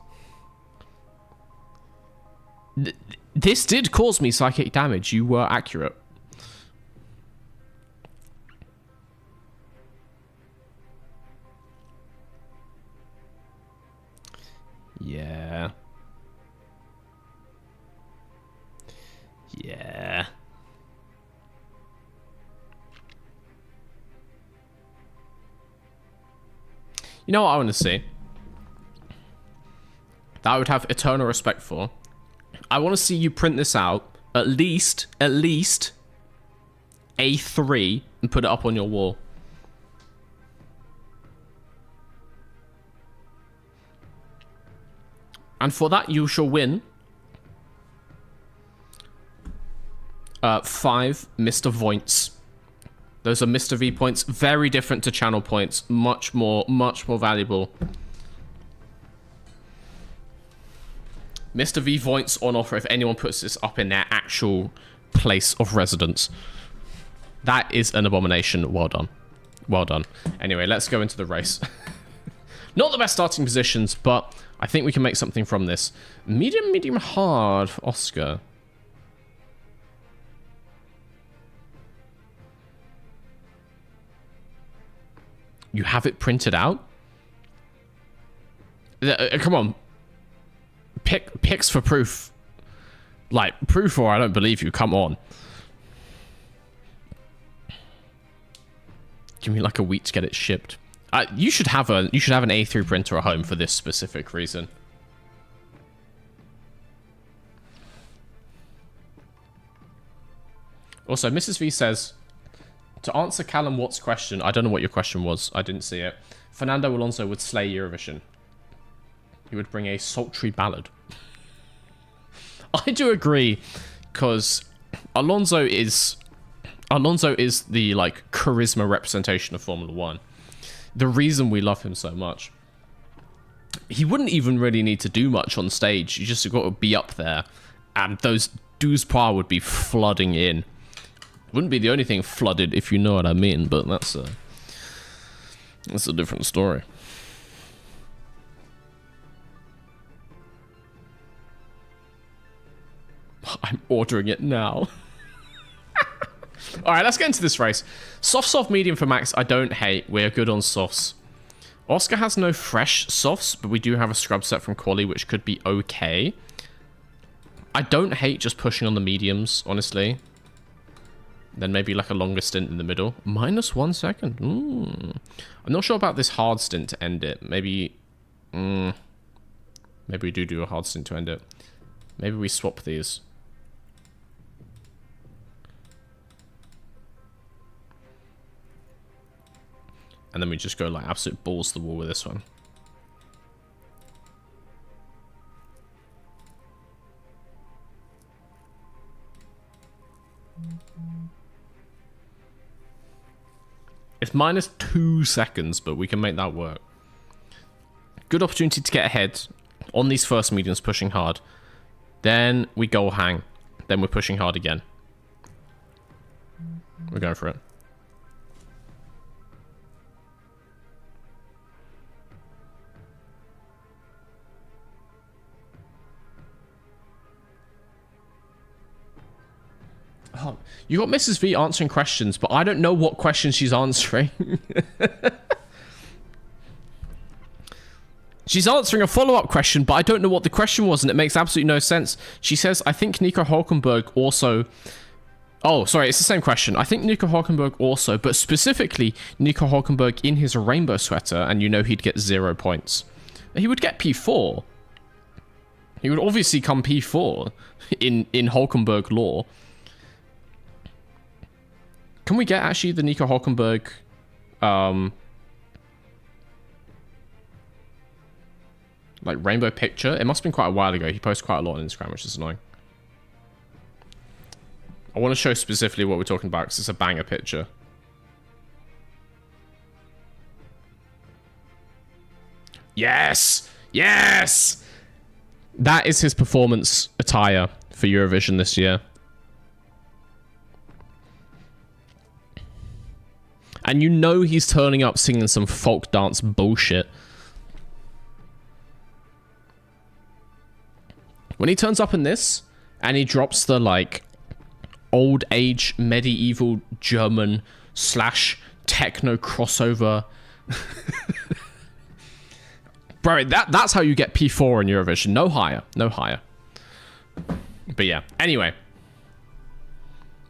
This did cause me psychic damage. You were accurate. Yeah. Yeah. You know what I want to see? That I would have eternal respect for. I want to see you print this out, at least A3, and put it up on your wall. And for that, you shall win 5 Mr. Voints. Those are Mr. V points, very different to channel points, much more valuable. Mr. V Voints on offer if anyone puts this up in their actual place of residence. That is an abomination. Well done. Well done. Anyway, let's go into the race. Not the best starting positions, but I think we can make something from this. Medium, medium, hard for Oscar. You have it printed out? Come on. PRIX for proof. Like, proof or I don't believe you. Come on. Give me like a week to get it shipped. You should have an A3 printer at home for this specific reason. Also, Mrs. V says, to answer Callum Watt's question, I don't know what your question was. I didn't see it. Fernando Alonso would slay Eurovision. He would bring a sultry ballad. I do agree, because Alonso is the like charisma representation of Formula 1. The reason we love him so much. He wouldn't even really need to do much on stage. You just got to be up there, and those douze power would be flooding in. Wouldn't be the only thing flooded, if you know what I mean, but that's a different story. I'm ordering it now. Alright, let's get into this race. Soft, medium for Max, I don't hate. We're good on softs. Oscar has no fresh softs, but we do have a scrub set from Quali, which could be okay. I don't hate just pushing on the mediums, honestly. Then maybe like a longer stint in the middle. -1 second. I'm not sure about this hard stint to end it. Maybe we do a hard stint to end it. Maybe we swap these. And then we just go like absolute balls to the wall with this one. It's minus 2 seconds, but we can make that work. Good opportunity to get ahead on these first mediums, pushing hard. Then we go hang. Then we're pushing hard again. We're going for it. Oh, you got Mrs. V answering questions, but I don't know what questions she's answering. She's answering a follow-up question, but I don't know what the question was, and it makes absolutely no sense. She says, I think Nico Hulkenberg also... Oh, sorry, it's the same question. I think Nico Hulkenberg also, but specifically Nico Hulkenberg in his rainbow sweater, and you know he'd get 0 points. He would get P4. He would obviously come P4 in Hulkenberg lore. Can we get actually the Nico Hulkenberg like rainbow picture? It must have been quite a while ago. He posts quite a lot on Instagram, which is annoying. I want to show specifically what we're talking about because it's a banger picture. Yes! Yes! That is his performance attire for Eurovision this year. And you know he's turning up singing some folk dance bullshit. When he turns up in this, and he drops the, like, old age medieval German / techno crossover. Bro, that's how you get P4 in Eurovision. No higher. No higher. But yeah. Anyway.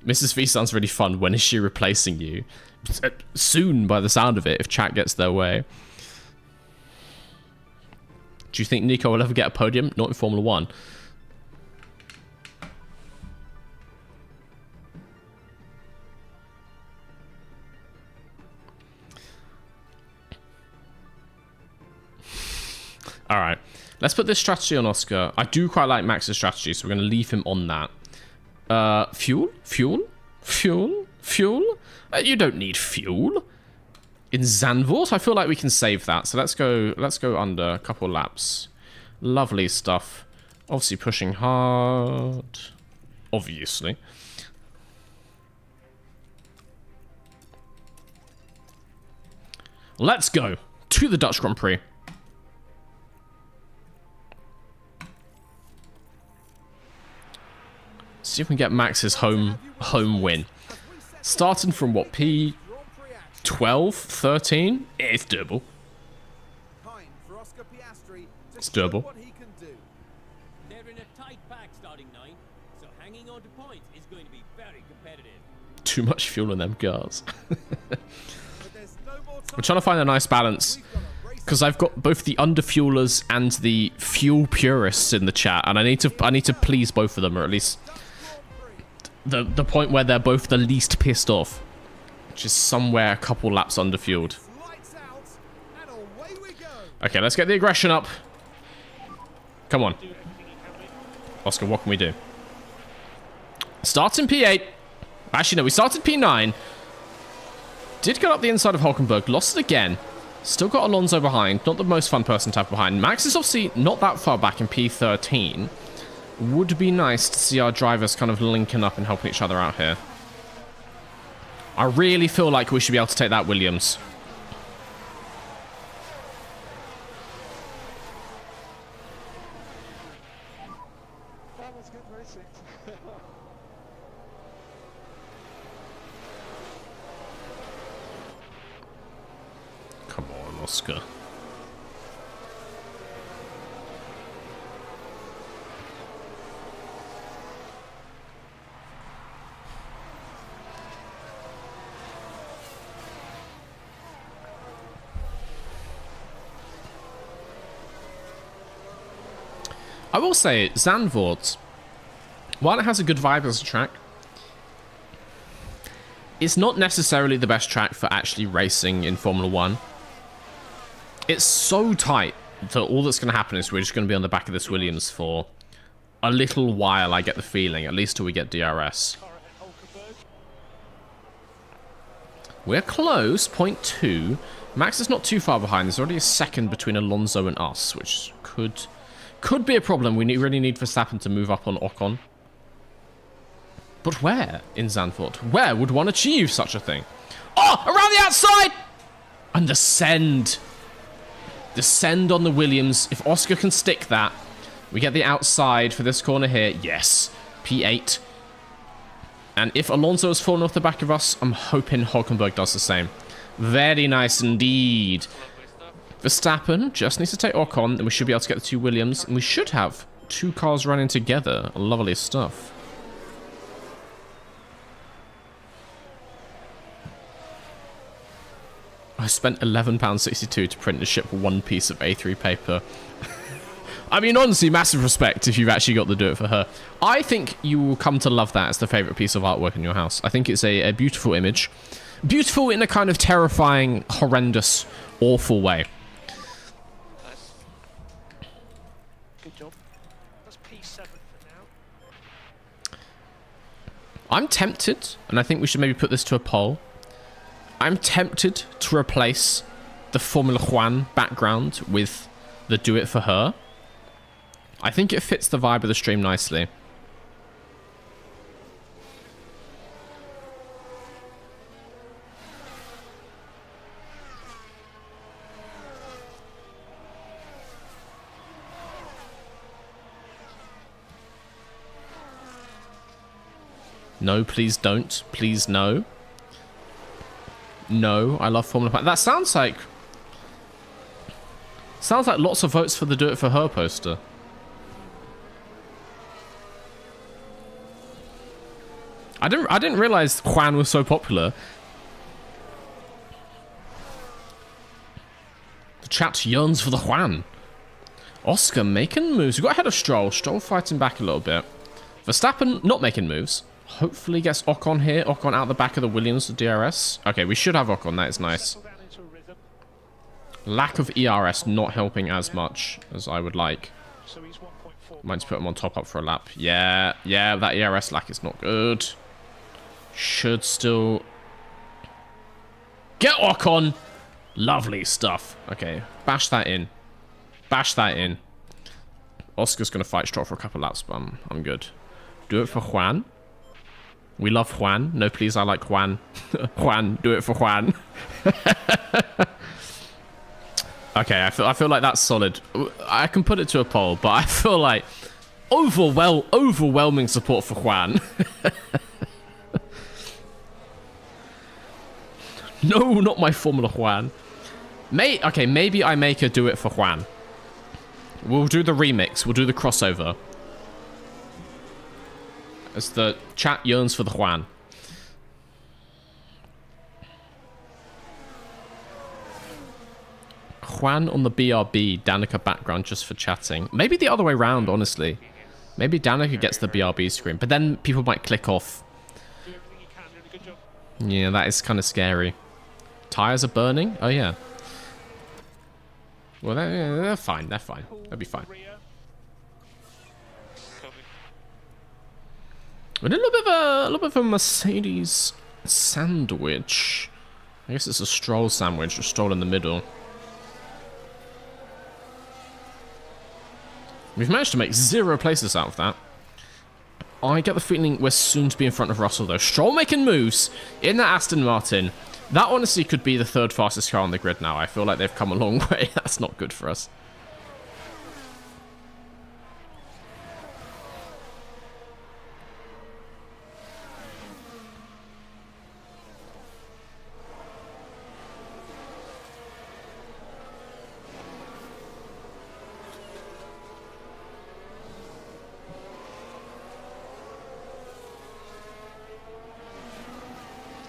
Mrs. V sounds really fun. When is she replacing you? Soon, by the sound of it, if chat gets their way. Do you think Nico will ever get a podium? Not in Formula 1. All right, let's put this strategy on Oscar. I do quite like Max's strategy, so we're going to leave him on that. Fuel? You don't need fuel. In Zandvoort, I feel like we can save that. So let's go under a couple laps. Lovely stuff. Obviously pushing hard. Obviously. Let's go to the Dutch Grand Prix. See if we can get Max's home win. Starting from what, P12, 13? It's doable. It's doable. They're in a tight pack starting 9, so hanging on to points is going to be very competitive. Too much fuel in them cars. I'm trying to find a nice balance because I've got both the underfuelers and the fuel purists in the chat, and I need to please both of them, or at least the point where they're both the least pissed off, which is somewhere a couple laps underfueled. Okay, let's get the aggression up. Come on. Oscar, what can we do? Starts in P8. Actually, no, we started P9. Did get up the inside of Hulkenberg. Lost it again. Still got Alonso behind. Not the most fun person to have behind. Max is obviously not that far back in P13. Would be nice to see our drivers kind of linking up and helping each other out here. I really feel like we should be able to take that Williams. Come on, Oscar. I will say, Zandvoort, while it has a good vibe as a track, it's not necessarily the best track for actually racing in Formula 1. It's so tight that all that's going to happen is we're just going to be on the back of this Williams for a little while, I get the feeling, at least till we get DRS. We're close, 0.2. Max is not too far behind. There's already a second between Alonso and us, which could be a problem. We really need Verstappen to move up on Ocon. But where in Zandvoort? Where would one achieve such a thing? Oh, around the outside! And descend. Descend on the Williams. If Oscar can stick that, we get the outside for this corner here. Yes, P8. And if Alonso has fallen off the back of us, I'm hoping Hülkenberg does the same. Very nice indeed. Verstappen just needs to take Ocon, and we should be able to get the two Williams. And we should have two cars running together. Lovely stuff. I spent £11.62 to print and ship one piece of A3 paper. I mean, honestly, massive respect if you've actually got to do it for her. I think you will come to love that as the favourite piece of artwork in your house. I think it's a beautiful image. Beautiful in a kind of terrifying, horrendous, awful way. Nice. Good job. That's P7 for now. I'm tempted, and I think we should maybe put this to a poll. I'm tempted to replace the Formula One background with the Do It For Her. I think it fits the vibe of the stream nicely. No, please don't. Please, no. No, I love Formula One. That sounds like lots of votes for the Do It For Her poster. I didn't realize Juan was so popular. The chat yearns for the Juan. Oscar making moves. We got ahead of Stroll. Stroll fighting back a little bit. Verstappen not making moves. Hopefully gets Ocon here. Ocon out the back of the Williams, the DRS. Okay, we should have Ocon. That is nice. Lack of ERS not helping as much as I would like. So he's 1.4. Might just put him on top up for a lap. Yeah, that ERS lack is not good. Should still get Ocon. Lovely stuff. Okay, bash that in. Bash that in. Oscar's going to fight Stroll for a couple laps, but I'm good. Do it for Juan. We love Juan. No, please, I like Juan. Juan, do it for Juan. Okay, I feel like that's solid. I can put it to a poll, but I feel like overwhelming support for Juan. No, not my Formula Juan. Okay, maybe I make her do it for Juan. We'll do the remix. We'll do the crossover. As the chat yearns for the Juan. Juan on the BRB, Danica background just for chatting. Maybe the other way around, honestly. Maybe Danica gets the BRB screen, but then people might click off. Do everything you can, doing a good job. Yeah, that is kind of scary. Tires are burning? Oh, yeah. Well, they're fine. They're fine. They'll be fine. We did a little bit of a Mercedes sandwich. I guess it's a Stroll sandwich, a Stroll in the middle. We've managed to make 0 places out of that. I get the feeling we're soon to be in front of Russell, though. Stroll making moves in that Aston Martin. That honestly could be the 3rd fastest car on the grid now. I feel like they've come a long way. That's not good for us.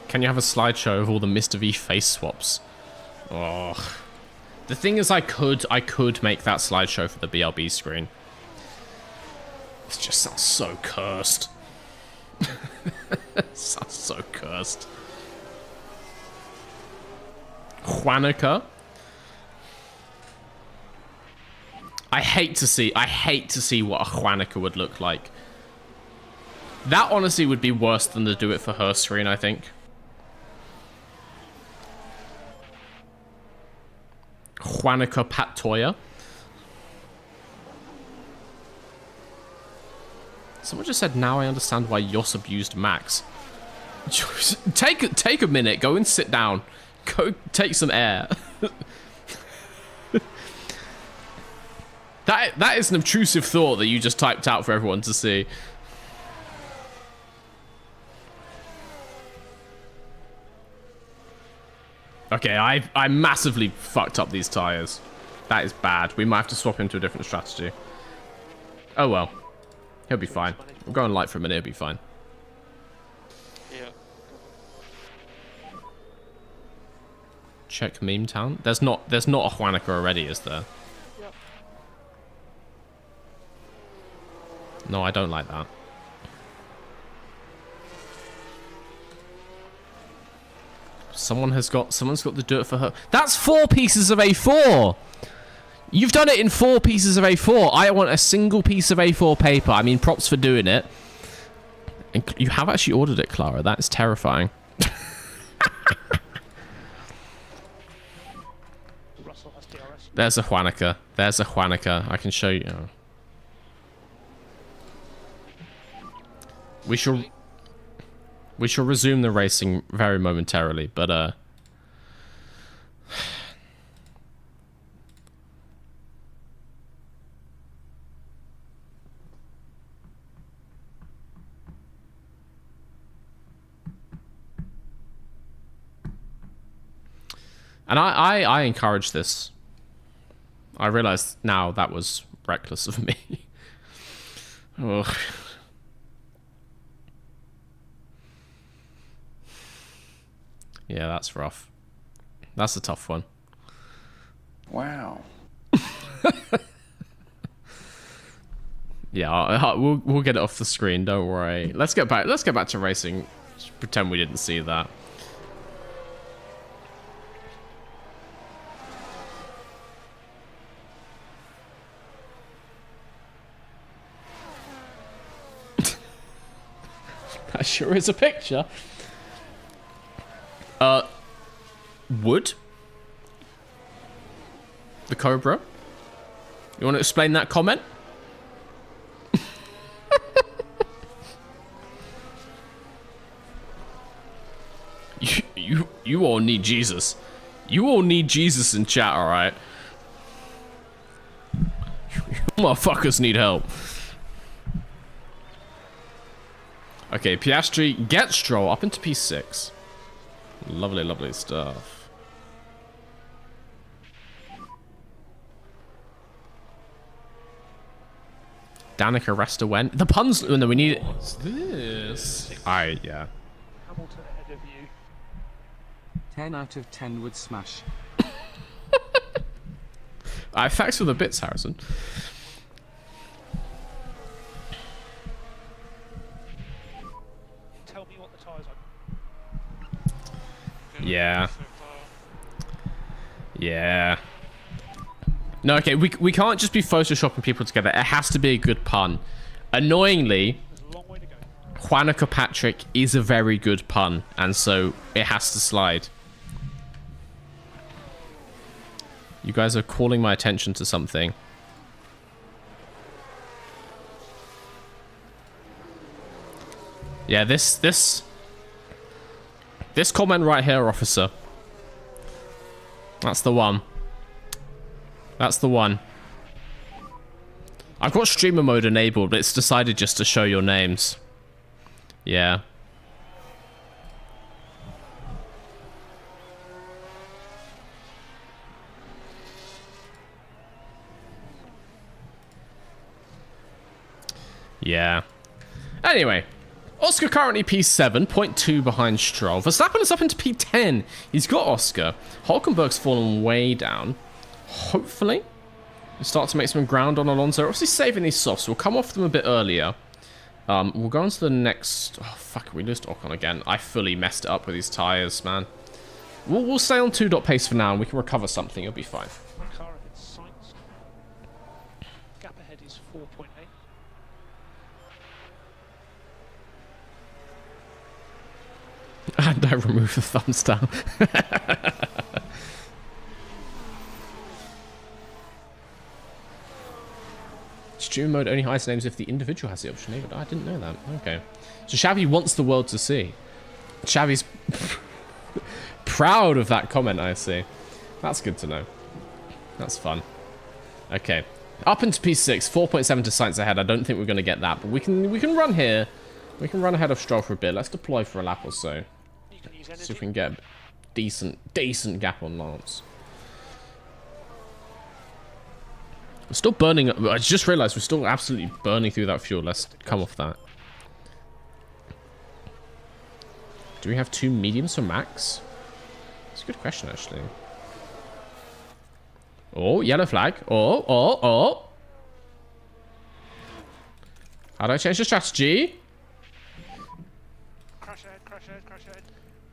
Can you have a slideshow of all the Mr. V face swaps? Oh. The thing is, I could make that slideshow for the BRB screen. It just sounds so cursed. Sounds so cursed. Juanica. I hate to see what a Juanica would look like. That honestly would be worse than the Do It For Her screen, I think. Juanica Patoya. Someone just said, now I understand why Yoss abused Max. Take a minute, go and sit down. Go take some air. That is an obtrusive thought that you just typed out for everyone to see. Okay, I massively fucked up these tires. That is bad. We might have to swap into a different strategy. Oh well. He'll be fine. I'm going light for a minute, he'll be fine. Yeah. Check Meme Town. There's not a Juanica already, is there? Yep. No, I don't like that. Someone's got to do it for her. That's 4 pieces of A4. You've done it in 4 pieces of A4. I want a single piece of A4 paper. I mean, props for doing it. And you have actually ordered it, Clara. That is terrifying. Russell has DRS. There's a Juanica. There's a Juanica. I can show you. We shall resume the racing very momentarily, but and I encourage this. I realize now that was reckless of me. Ugh. Yeah, that's rough. That's a tough one. Wow. Yeah, we'll get it off the screen. Don't worry. Let's get back to racing. Just pretend we didn't see that. That sure is a picture. Wood? The Cobra? You want to explain that comment? You all need Jesus. You all need Jesus in chat, alright? You motherfuckers need help. Okay, Piastri gets Stroll up into P6. Lovely, lovely stuff. Danica Resta when? The puns. No, we need. What's this? Alright, yeah. Hamilton ahead of you. 10 out of 10 would smash. Thanks for the bits, Harrison. Tell me what the tyres are. Yeah. Yeah. No, okay, we can't just be photoshopping people together. It has to be a good pun. Annoyingly, There's a long way to go. Juanica Patrick is a very good pun, and so it has to slide. You guys are calling my attention to something. Yeah, this comment right here, officer. That's the one. That's the one. I've got streamer mode enabled, but it's decided just to show your names. Yeah. Yeah. Anyway. Oscar currently P7, 0.2 behind Stroll. Verstappen is up into P10. He's got Oscar. Hulkenberg's fallen way down. Hopefully, we start to make some ground on Alonso. Obviously saving these softs. So we'll come off them a bit earlier. We'll go on to the next... Oh, fuck, we lost Ocon again. I fully messed it up with these tyres, man. We'll stay on 2 dot pace for now, and we can recover something. It'll be fine. McLaren in sights. Gap ahead is 4.8. And I remove the thumbs down. Stream mode only hides names if the individual has the option enabled. I didn't know that. Okay. So Shabby wants the world to see. Shabby's proud of that comment, I see. That's good to know. That's fun. Okay. Up into P6, 4.7 to science ahead. I don't think we're going to get that, but we can run here. We can run ahead of Stroll for a bit. Let's deploy for a lap or so. See if we can get a decent gap on Lance. We're still burning. I just realized we're still absolutely burning through that fuel. Let's come off that. Do we have 2 mediums for max? That's a good question, actually. Oh, yellow flag. Oh. How do I change the strategy? Crash ahead, crash ahead, crash ahead.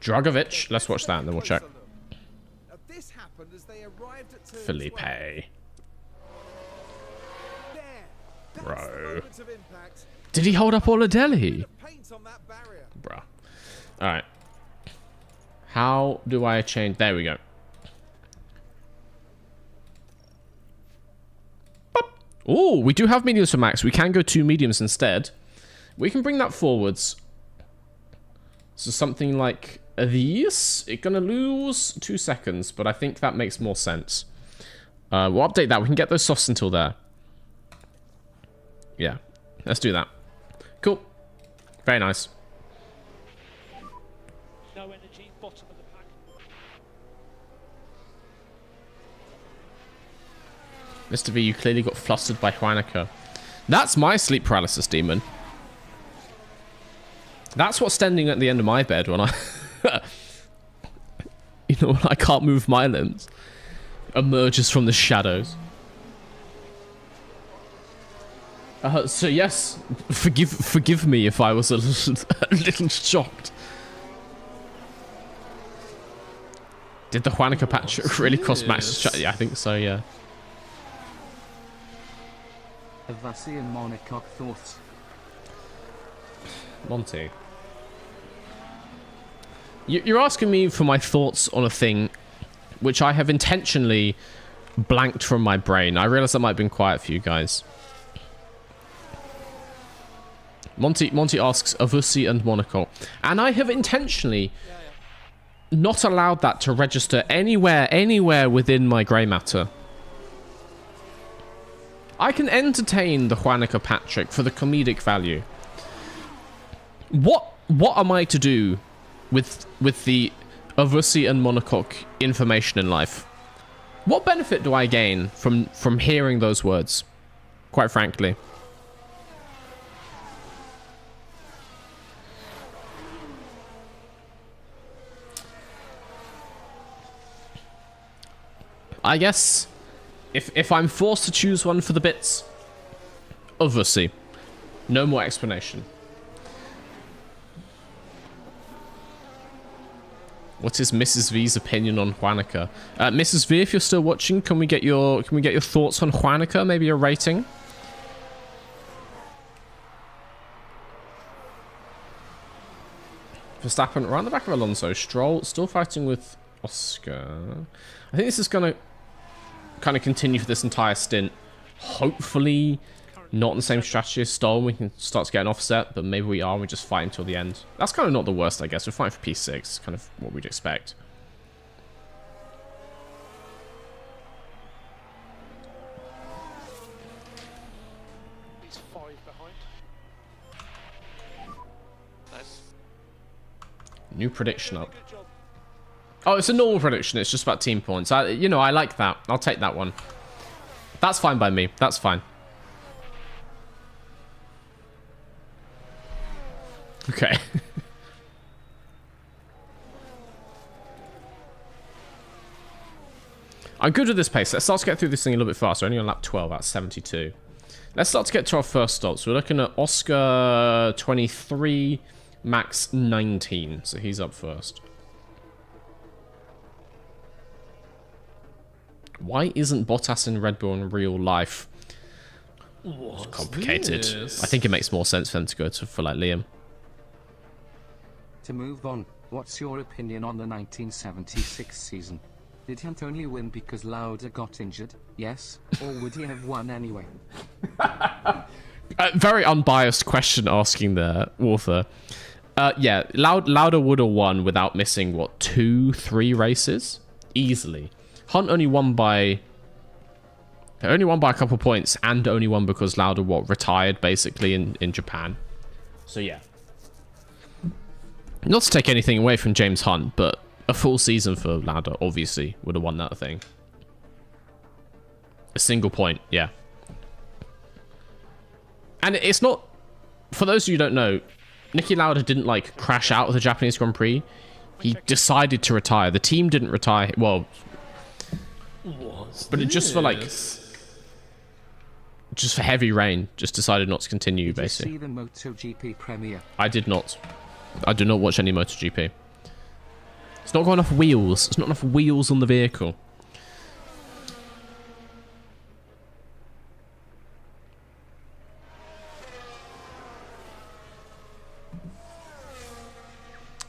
Dragovic. Let's watch that and then we'll check. Now, this happened as they arrived at turn Felipe. 12. There. That's the Bro. moment of impact. Did he hold up all of Delhi? The paint on that barrier. Bruh. Alright. How do I change? There we go. Oh, we do have mediums for max. We can go 2 mediums instead. We can bring that forwards. So something like these. It's gonna lose 2 seconds, but I think that makes more sense. We'll update that. We can get those softs until there. Yeah, let's do that. Cool. Very nice. No energy, bottom of the pack. Mr. V, you clearly got flustered by Juanica. That's my sleep paralysis demon. That's what's standing at the end of my bed when I... you know, when I can't move my limbs. Emerges from the shadows. So yes, forgive me if I was a little shocked. Did the Juanica patch really cost Max's chat? Yeah, I think so, yeah. Avasi and Monacock thoughts. Monty. You're asking me for my thoughts on a thing which I have intentionally blanked from my brain. I realize that might have been quiet for you guys. Monty asks Avusi and Monaco. And I have intentionally not allowed that to register anywhere within my grey matter. I can entertain the Juanica Patrick for the comedic value. What am I to do with the Avusi and Monacock information in life? What benefit do I gain from hearing those words? Quite frankly. I guess if I'm forced to choose one for the bits, Avusi. No more explanation. What is Mrs. V's opinion on Juanica? Mrs. V, if you're still watching, can we get your thoughts on Juanica? Maybe a rating. Verstappen around the back of Alonso. Stroll still fighting with Oscar. I think this is gonna kind of continue for this entire stint. Hopefully not in the same strategy as Stoll. We can start to get an offset, but maybe we are and we just fight until the end. That's kind of not the worst, I guess. We're fighting for P6, kind of what we'd expect. He's 5 behind. Nice. New prediction up. Good job. Oh, it's a normal prediction. It's just about team points. I like that. I'll take that one. That's fine by me. That's fine. Okay. I'm good with this pace. Let's start to get through this thing a little bit faster. Only on lap 12 at 72. Let's start to get to our first stops. We're looking at Oscar 23, Max 19. So he's up first. Why isn't Bottas in Red Bull in real life? It's complicated. I think it makes more sense for them to go for like Liam. To move on, what's your opinion on the 1976 season? Did Hunt only win because Lauda got injured? Yes. Or would he have won anyway? Very unbiased question asking there, author. Yeah, Lauda would have won without missing, what, 2-3 races? Easily. Hunt only won by a couple points, and only won because Lauda, retired, basically, in Japan. So, yeah. Not to take anything away from James Hunt, but a full season for Lauda, obviously, would have won that thing. A single point, yeah. And it's not... For those of you who don't know, Niki Lauda didn't, like, crash out of the Japanese Grand Prix. He decided to retire. The team didn't retire. Well... But it just for, like... Just for heavy rain. Just decided not to continue, basically. Did you see the MotoGP premiere? I did not. I do not watch any MotoGP. It's not got enough wheels. There's not enough wheels on the vehicle.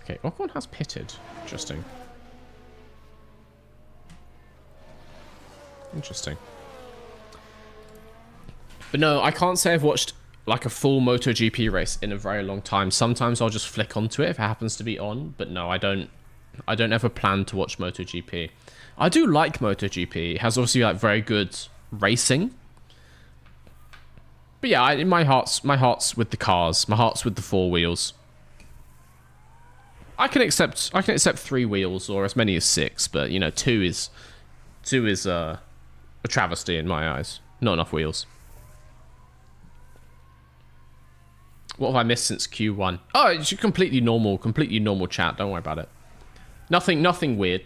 Okay, Ocon has pitted. Interesting. Interesting. But no, I can't say I've watched like a full MotoGP race in a very long time. Sometimes I'll just flick onto it if it happens to be on, but no, I don't ever plan to watch MotoGP. I do like MotoGP. It has obviously like very good racing. But yeah, my heart's with the cars. My heart's with the 4 wheels. I can accept 3 wheels or as many as 6, but you know, 2 is a travesty in my eyes. Not enough wheels. What have I missed since Q1? Oh, it's completely normal chat. Don't worry about it. Nothing weird.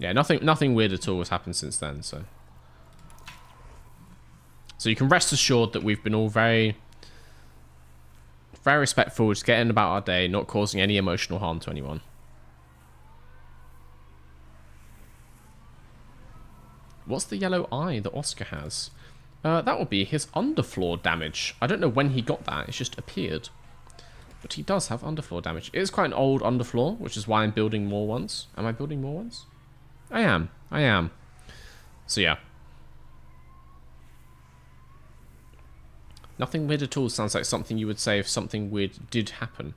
Yeah, nothing weird at all has happened since then, so you can rest assured that we've been all very respectful, just getting about our day, not causing any emotional harm to anyone. What's the yellow eye that Oscar has? That will be his underfloor damage. I don't know when he got that. It's just appeared. But he does have underfloor damage. It is quite an old underfloor, which is why I'm building more ones. Am I building more ones? I am. So yeah. Nothing weird at all sounds like something you would say if something weird did happen.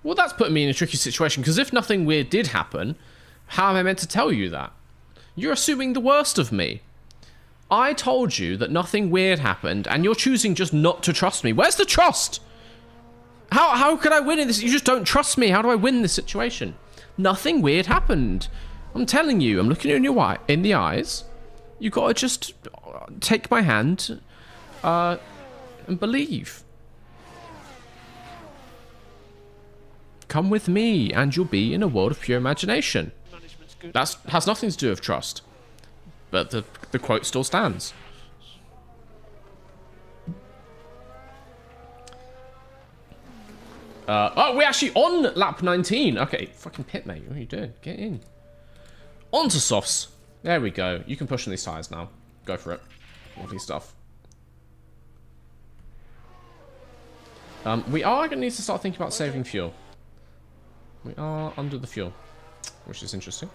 Well, that's putting me in a tricky situation, because if nothing weird did happen, how am I meant to tell you that? You're assuming the worst of me. I told you that nothing weird happened, and you're choosing just not to trust me. Where's the trust? How could I win in this? You just don't trust me. How do I win this situation? Nothing weird happened. I'm telling you. I'm looking you in the eyes. You gotta just take my hand and believe. Come with me, and you'll be in a world of pure imagination. That has nothing to do with trust. But the quote still stands. Oh, we're actually on lap 19. Okay, fucking pit, mate. What are you doing? Get in. On to softs. There we go. You can push on these tires now. Go for it. Lovely stuff. We are going to need to start thinking about saving fuel. We are under the fuel, which is interesting.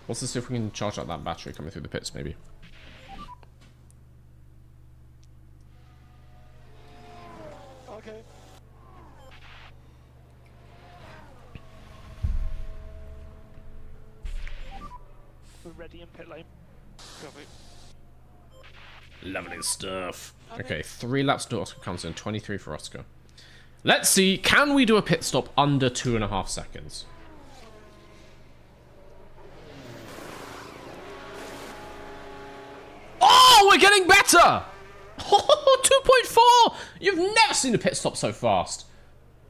Let's see if we can charge out that battery coming through the pits, maybe. Okay. We're ready in pit lane. Copy. Lovely stuff. Okay, 3 laps to Oscar comes in, 23 for Oscar. Let's see, can we do a pit stop under 2.5 seconds? Oh, we're getting better! 2.4! You've never seen a pit stop so fast.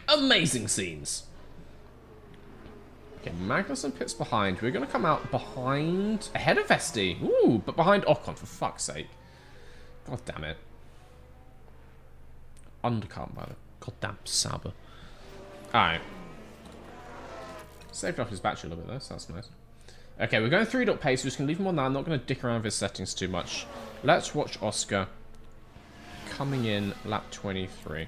Amazing scenes. Okay, Magnussen pits behind. We're going to come out behind, ahead of Vesti. Ooh, but behind Ocon, for fuck's sake. God damn it. Undercut by the goddamn Saber. Alright. Saved off his battery a little bit though, so that's nice. Okay, we're going 3-dot pace. We're just going to leave him on that. I'm not going to dick around with his settings too much. Let's watch Oscar coming in lap 23.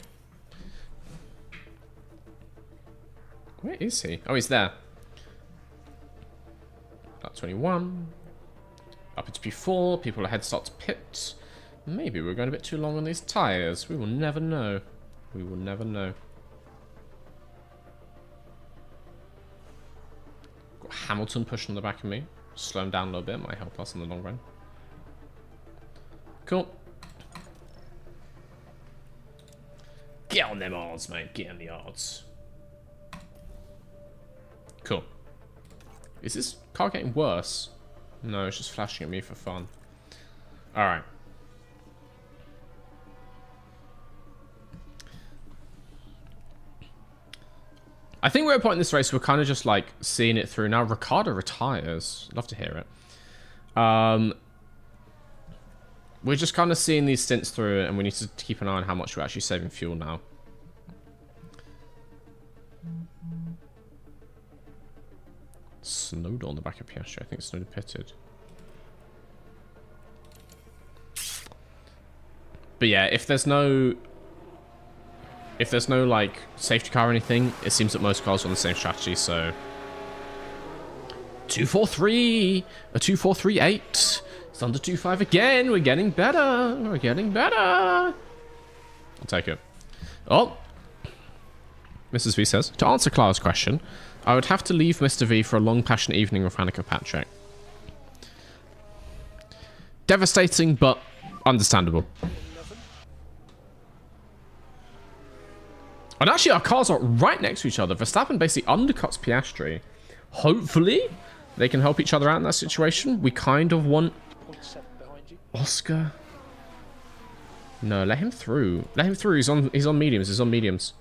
Where is he? Oh, he's there. Lap 21. Up into P4. People ahead start to pit. Maybe we're going a bit too long on these tyres. We will never know. We will never know. Got Hamilton pushing on the back of me. Slow him down a little bit. Might help us in the long run. Cool. Get on them odds, mate. Get on the odds. Cool. Is this car getting worse? No, it's just flashing at me for fun. Alright. I think we're at a point in this race we're kind of just like seeing it through. Now Ricciardo retires. Love to hear it. We're just kind of seeing these stints through, and we need to keep an eye on how much we're actually saving fuel now. Snowed on the back of Piastri. I think Snowed pitted. But yeah, if there's no like safety car or anything, it seems that most cars are on the same strategy. So 243, a 2.438. It's under 2.5 again. We're getting better. We're getting better. I'll take it. Oh, Mrs. V says, to answer Clara's question, I would have to leave Mr. V for a long, passionate evening with Hanukkah Patrick. Devastating, but understandable. And actually, our cars are right next to each other. Verstappen basically undercuts Piastri. Hopefully, they can help each other out in that situation. We kind of want Oscar. No, let him through. Let him through. He's on mediums. He's on mediums.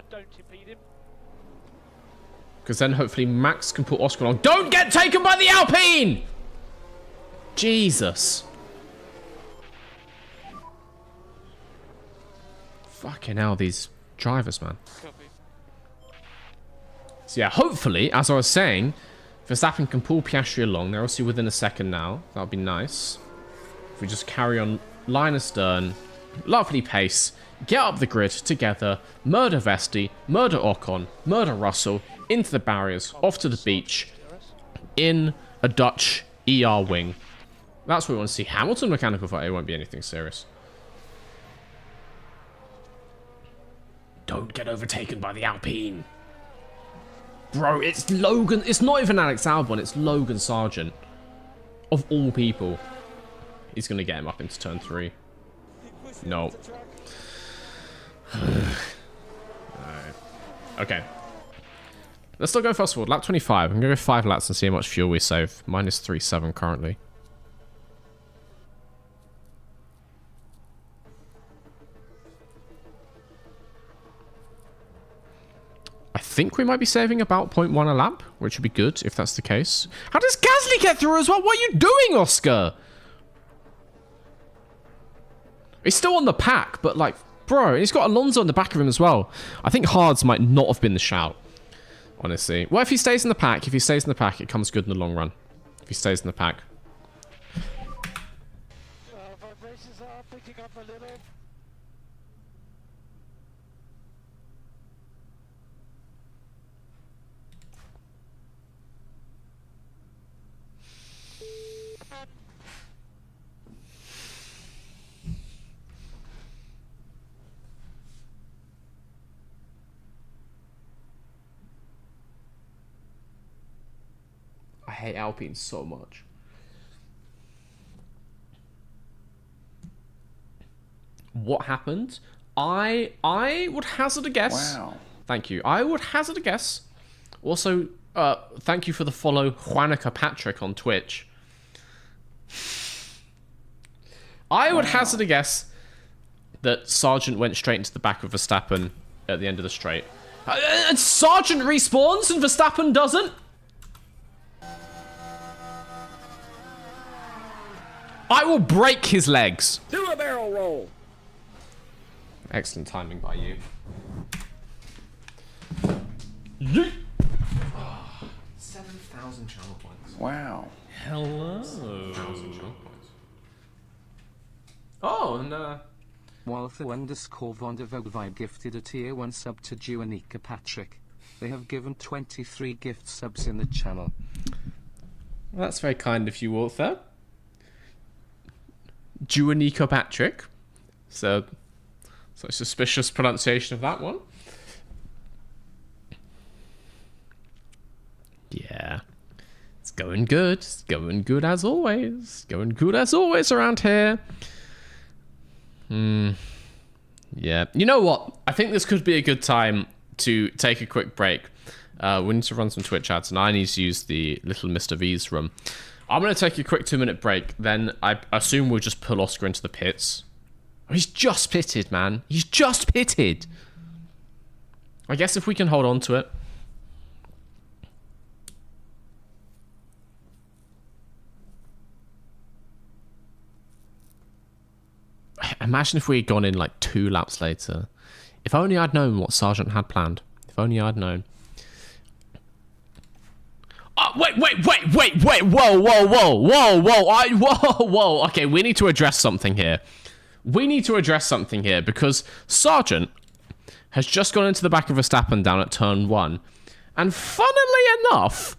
Don't impede him. Because then hopefully Max can put Oscar on. Don't get taken by the Alpine! Jesus. Fucking hell, these drivers, man. Copy. So yeah, hopefully, as I was saying, Verstappen can pull Piastri along. They're obviously within a second now. That would be nice. If we just carry on line astern, lovely pace, get up the grid together, murder Vesti, murder Ocon, murder Russell, into the barriers, off to the beach, in a Dutch ER wing. That's what we want to see. Hamilton mechanical fight, it won't be anything serious. Don't get overtaken by the Alpine. Bro, it's Logan. It's not even Alex Albon. It's Logan Sargent. Of all people. He's going to get him up into turn 3. No. Okay. Let's still go fast forward. Lap 25. I'm going to go 5 laps and see how much fuel we save. Minus 3.7 currently. I think we might be saving about 0.1 a lap, which would be good if that's the case. How does Gasly get through as well? What are you doing, Oscar? He's still on the pack, but like, bro, he's got Alonso on the back of him as well. I think Hards might not have been the shout, honestly. What if he stays in the pack? If he stays in the pack, it comes good in the long run. If he stays in the pack. Vibrations are picking up a little. I hate Alpine so much. What happened? I would hazard a guess. Wow. Thank you. I would hazard a guess. Also, thank you for the follow, Juanica Patrick on Twitch. I would hazard a guess that Sargent went straight into the back of Verstappen at the end of the straight. And Sargent respawns and Verstappen doesn't? I will break his legs. Do a barrel roll. Excellent timing by you. Oh, 7,000 channel points. Wow. Hello. 7,000 channel points. Oh, and Walther_Vondervoldvibe gifted a tier 1 sub to Juanika Patrick. They have given 23 gift subs in the channel. Well, that's very kind of you, Walther. Juanika Patrick. So suspicious pronunciation of that one. Yeah. It's going good. It's going good as always. Going good as always around here. Yeah. You know what? I think this could be a good time to take a quick break. We need to run some Twitch ads, and I need to use the little Mr. V's room. I'm going to take a quick 2-minute break. Then I assume we'll just pull Oscar into the pits. Oh, he's just pitted, man. He's just pitted. I guess if we can hold on to it. Imagine if we had gone in like 2 laps later. If only I'd known what Sergeant had planned. If only I'd known. Oh, wait. Whoa. Okay, we need to address something here. Because Sergeant has just gone into the back of Verstappen down at turn 1. And funnily enough,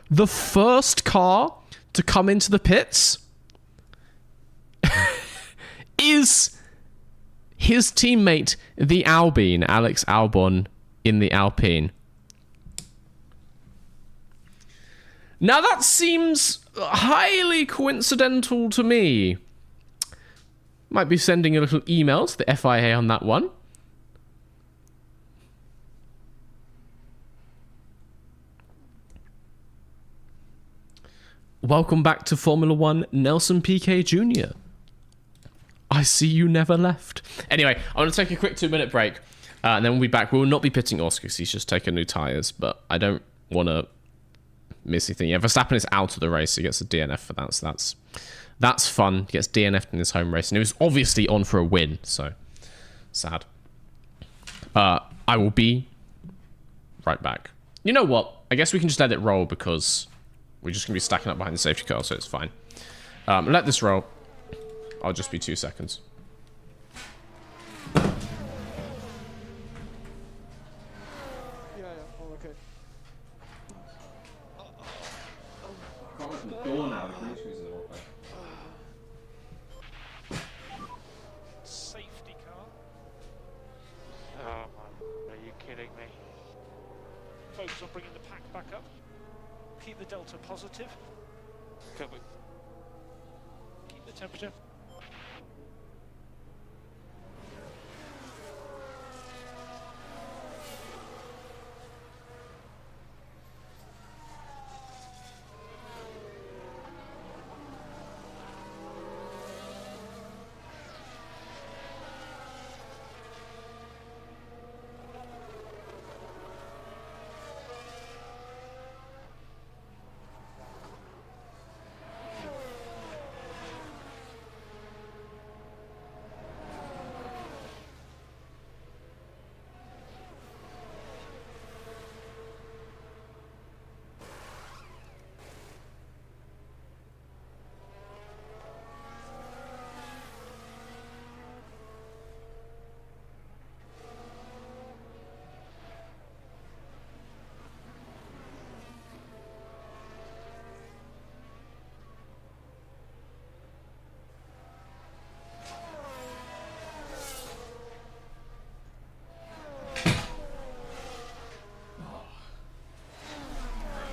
the first car to come into the pits is his teammate, the Albine, Alex Albon, in the Alpine. Now that seems highly coincidental to me. Might be sending a little email to the FIA on that one. Welcome back to Formula 1, Nelson Piquet Jr. I see you never left. Anyway, I'm going to take a quick 2-minute break, and then we'll be back. We will not be pitting Oscar because he's just taken new tyres, but I don't want to miss anything. Yeah, Verstappen is out of the race. He gets a DNF for that, so that's fun. He gets DNF'd in his home race, and he was obviously on for a win, so sad. I will be right back. You know what? I guess we can just let it roll because we're just going to be stacking up behind the safety car, so it's fine. Let this roll. I'll just be 2 seconds. Yeah, all okay. Safety car. Oh man, are you kidding me? Focus on bringing the pack back up. Keep the delta positive. Keep the temperature.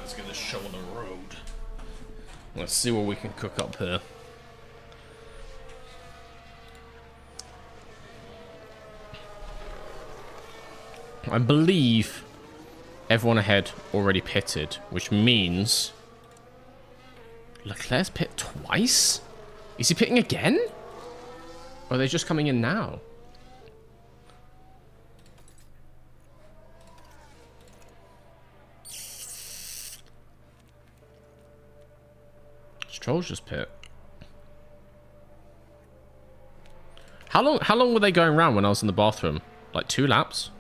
Let's get this show on the road. Let's see what we can cook up here. I believe everyone ahead already pitted, which means Leclerc's pit twice? Is he pitting again? Or are they just coming in now? Stroll's just pit. How long were they going around when I was in the bathroom? Like 2 laps?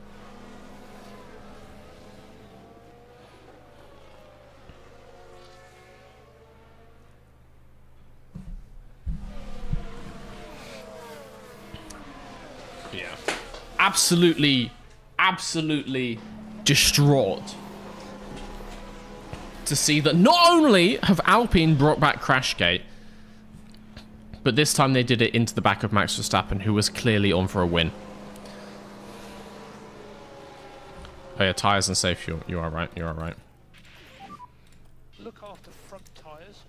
yeah. Absolutely distraught to see that not only have Alpine brought back Crashgate, but this time they did it into the back of Max Verstappen, who was clearly on for a win. Oh yeah, tyres and safe fuel. You are right. You are right. Look after front tyres.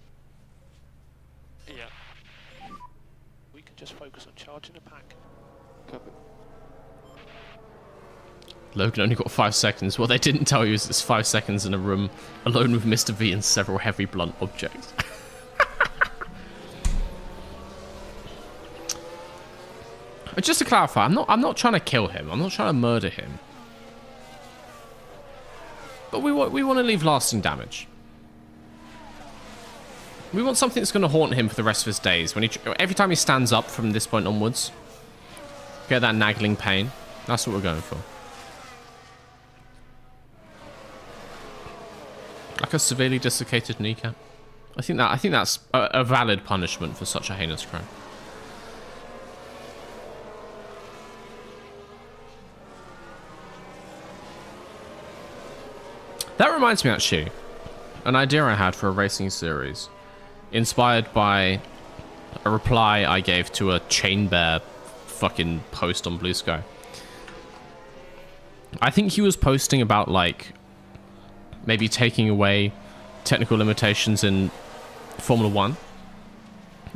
Yeah. We can just focus on charging the pack. Copy. Logan only got 5 seconds. What they didn't tell you is it's 5 seconds in a room alone with Mr. V and several heavy blunt objects. Just to clarify, I'm not trying to kill him. I'm not trying to murder him. But we want to leave lasting damage. We want something that's going to haunt him for the rest of his days. Every time he stands up from this point onwards, get that nagging pain. That's what we're going for. Like a severely dislocated kneecap. I think that's a valid punishment for such a heinous crime. That reminds me, actually, an idea I had for a racing series, inspired by a reply I gave to a Chain Bear fucking post on Blue Sky. I think he was posting about, like, maybe taking away technical limitations in Formula 1.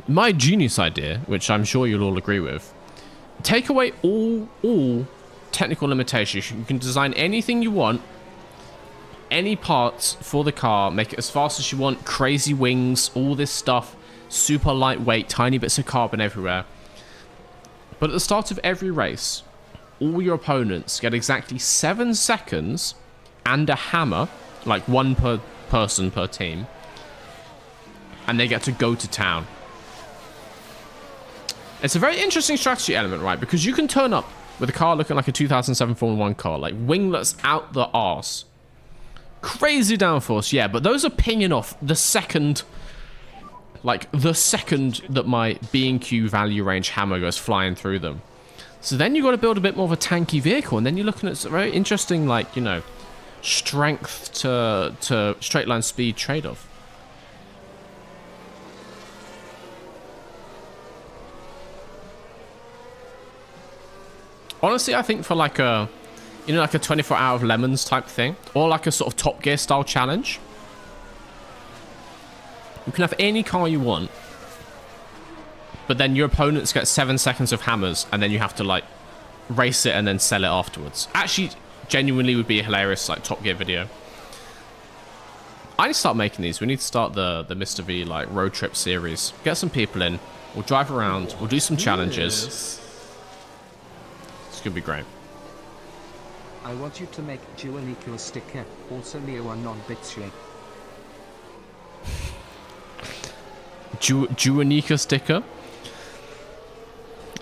My genius idea, which I'm sure you'll all agree with, take away all technical limitations. You can design anything you want, any parts for the car, make it as fast as you want, crazy wings, all this stuff, super lightweight, tiny bits of carbon everywhere. But at the start of every race, all your opponents get exactly 7 seconds and a hammer, like one per person per team, and they get to go to town. It's a very interesting strategy element, right? Because you can turn up with a car looking like a 2007 Formula 1 car, like winglets out the arse. Crazy downforce, yeah, but those are pinging off the second that my B&Q value range hammer goes flying through them. So then you've got to build a bit more of a tanky vehicle, and then you're looking at a very interesting, like, you know, strength to straight line speed trade-off. Honestly, I think for like a, you know, like a 24 Hour of Lemons type thing, or like a sort of Top Gear style challenge, you can have any car you want, but then your opponents get 7 seconds of hammers, and then you have to like race it and then sell it afterwards. Actually, genuinely would be a hilarious like Top Gear video. I need to start making these. We need to start the Mr. V like road trip series. Get some people in. We'll drive around. We'll do some challenges. Yes. It's gonna be great. I want you to make Juanico a sticker, also Leo a non-bitsy. Juanica sticker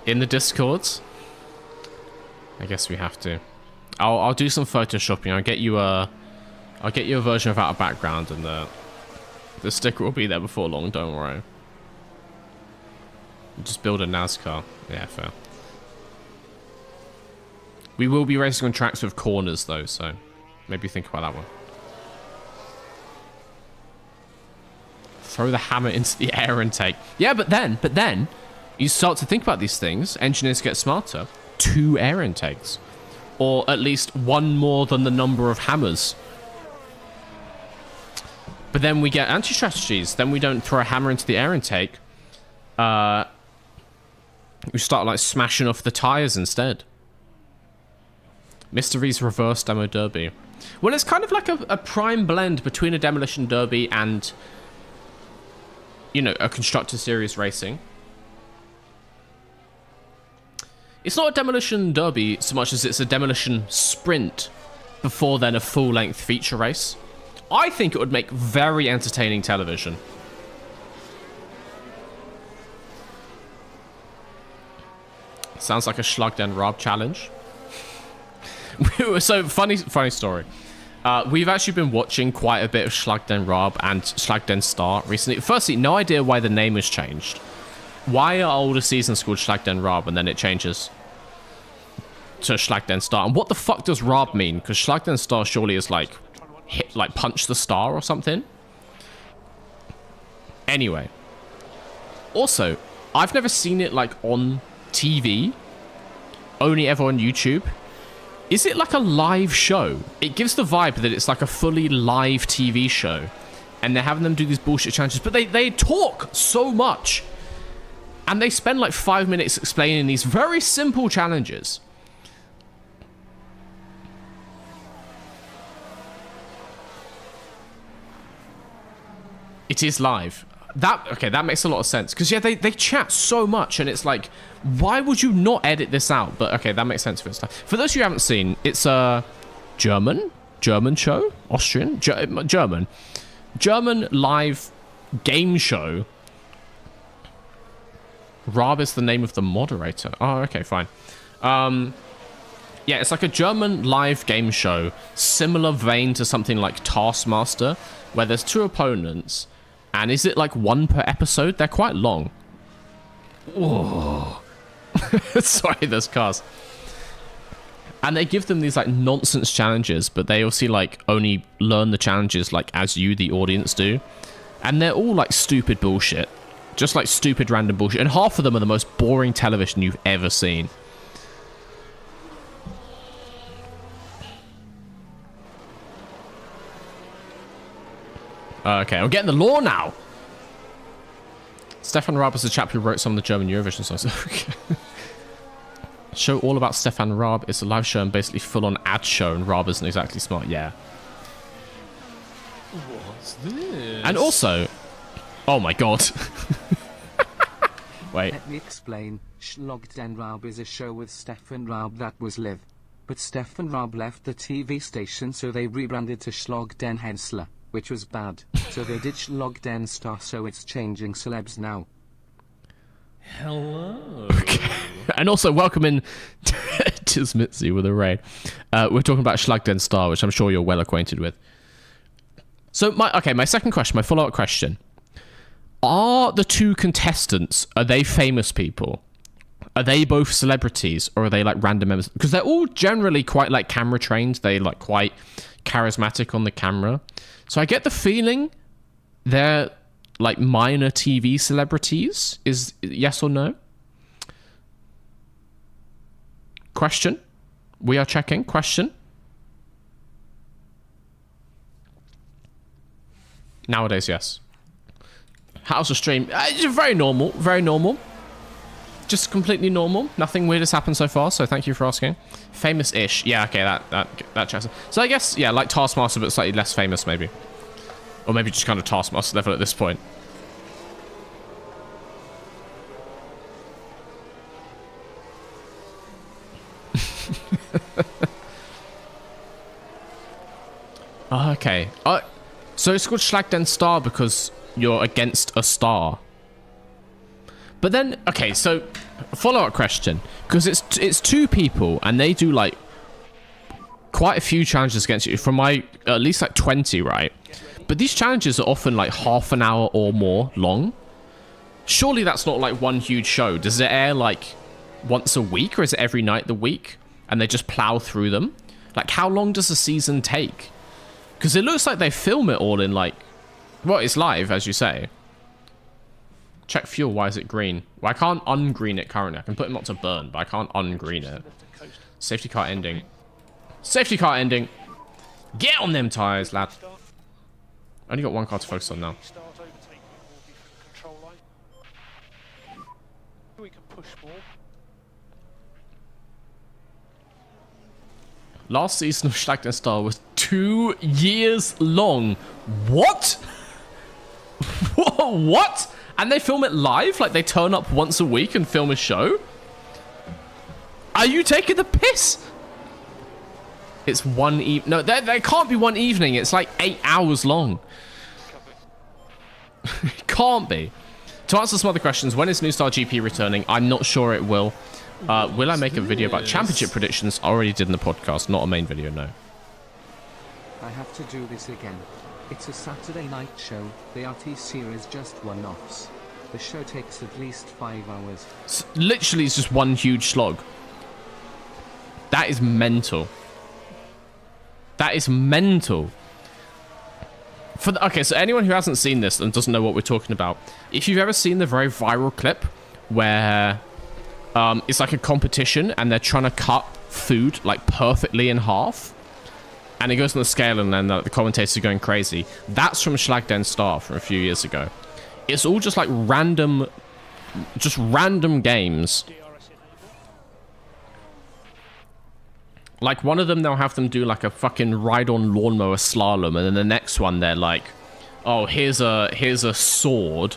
in the Discords. I guess we have to. I'll do some photoshopping. I'll get you a version without a background, and the sticker will be there before long. Don't worry. Just build a NASCAR. Yeah, fair. We will be racing on tracks with corners though, so maybe think about that one. Throw the hammer into the air intake. Yeah, but then you start to think about these things. Engineers get smarter. 2 air intakes, or at least 1 more than the number of hammers. But then we get anti-strategies. Then we don't throw a hammer into the air intake. We start like smashing off the tires instead. Mr. V's reverse demo derby. Well, it's kind of like a prime blend between a demolition derby and, you know, a constructor series racing. It's not a demolition derby so much as it's a demolition sprint before then a full-length feature race. I think it would make very entertaining television. Sounds like a Schlagden Rob challenge. So, funny story. We've actually been watching quite a bit of Schlagden Rob and Schlagden Star recently. Firstly, no idea why the name has changed. Why are older seasons called Schlagden Rob and then it changes? to Schlag den Star. And what the fuck does Raab mean? Because Schlag den Star surely is like punch the star or something. Anyway. Also, I've never seen it like on TV. Only ever on YouTube. Is it like a live show? It gives the vibe that it's like a fully live TV show. And they're having them do these bullshit challenges. But they talk so much. And they spend like 5 minutes explaining these very simple challenges. It is live. That makes a lot of sense. Because, yeah, they chat so much. And it's like, why would you not edit this out? But, okay, that makes sense for this. For those of you who haven't seen, it's a German show? Austrian? German live game show. Raab is the name of the moderator. Oh, okay, fine. Yeah, it's like a German live game show, similar vein to something like Taskmaster, where there's 2 opponents, and is it like 1 per episode? They're quite long. Whoa. Sorry, those cars. And they give them these like nonsense challenges, but they obviously like only learn the challenges like as you, the audience, do. And they're all like stupid bullshit. Just like stupid random bullshit. And half of them are the most boring television you've ever seen. Okay, I'm getting the law now. Stefan Raab is the chap who wrote some of the German Eurovision songs. Okay. Show all about Stefan Raab. It's a live show and basically full-on ad show, and Raab isn't exactly smart. Yeah. What's this? And also... Oh my god. Wait. Let me explain. Schlag den Raab is a show with Stefan Raab that was live. But Stefan Raab left the TV station, so they rebranded to Schlag den Hensler, which was bad. So they did Schlag den Star, so it's changing celebs now. Hello. Okay. And also welcome in Tismitzy with a raid. We're talking about Schlag den Star, which I'm sure you're well acquainted with. So my second question, my follow-up question. Are the 2 contestants, are they famous people? Are they both celebrities, or are they like random members? Because they're all generally quite like camera trained. They like quite charismatic on the camera. So I get the feeling they're like minor TV celebrities. Is yes or no? Question. We are checking. Question. Nowadays, yes. How's the stream? Very normal. Very normal. Just completely normal. Nothing weird has happened so far, so thank you for asking. Famous-ish. Yeah, okay, that checks. So I guess, yeah, like Taskmaster, but slightly less famous, maybe. Or maybe just kind of Taskmaster level at this point. Okay. So it's called Schlag den Star because you're against a star. But then, okay, so follow-up question, because it's 2 people and they do like quite a few challenges against you, from my at least like 20, right? But these challenges are often like half an hour or more long. Surely that's not like one huge show. Does it air like once a week, or is it every night of the week and they just plow through them? Like, how long does a season take? Because it looks like they film it all in like, well, it's live, as you say. Check fuel. Why is it green? Well, I can't ungreen it currently. I can put it not to burn, but I can't ungreen it. Safety car ending. Safety car ending. Get on them tires, lad. Only got 1 car to focus on now. We can push more. Last season of Schlag den Star was 2 years long. What? What? And they film it live? Like they turn up once a week and film a show? Are you taking the piss? It's one evening. No, there can't be one evening. It's like 8 hours long. It can't be. To answer some other questions, when is New Star GP returning? I'm not sure it will. Will I make a video about championship predictions? I already did in the podcast, not a main video, no. I have to do this again. It's a Saturday night show. The RT series just one-offs. The show takes at least 5 hours. Literally, it's just one huge slog. That is mental. That is mental. Okay, so anyone who hasn't seen this and doesn't know what we're talking about, if you've ever seen the very viral clip where it's like a competition and they're trying to cut food like perfectly in half, and it goes on the scale and then the commentators are going crazy, that's from Schlag Den Star from a few years ago. It's all just like random games. Like, one of them, they'll have them do, like, a fucking ride-on lawnmower slalom, and then the next one, they're like, oh, here's a sword.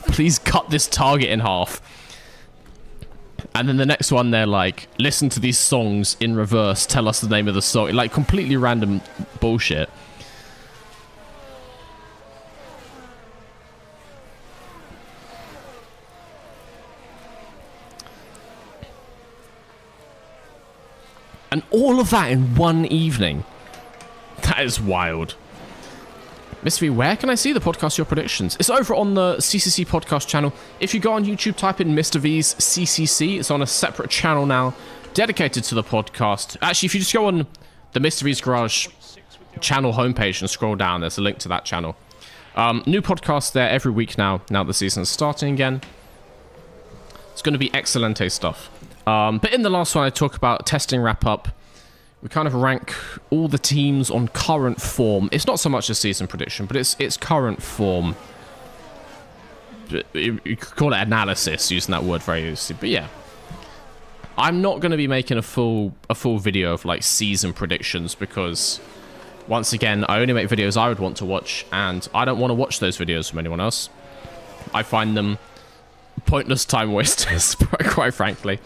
Please cut this target in half. And then the next one, they're like, listen to these songs in reverse, tell us the name of the song. Like, completely random bullshit. And all of that in one evening. That is wild. Mr. V, where can I see the podcast Your Predictions? It's over on the CCC podcast channel. If you go on YouTube, type in Mr. V's CCC. It's on a separate channel now, dedicated to the podcast. Actually, if you just go on the Mr. V's Garage channel homepage and scroll down, there's a link to that channel. New podcast there every week now the season's starting again. It's going to be excelente stuff. But in the last one, I talk about testing wrap-up. We kind of rank all the teams on current form. It's not so much a season prediction, but it's current form. You could call it analysis, using that word very loosely. But yeah, I'm not going to be making a full video of like season predictions because, once again, I only make videos I would want to watch, and I don't want to watch those videos from anyone else. I find them pointless time wasters, quite frankly.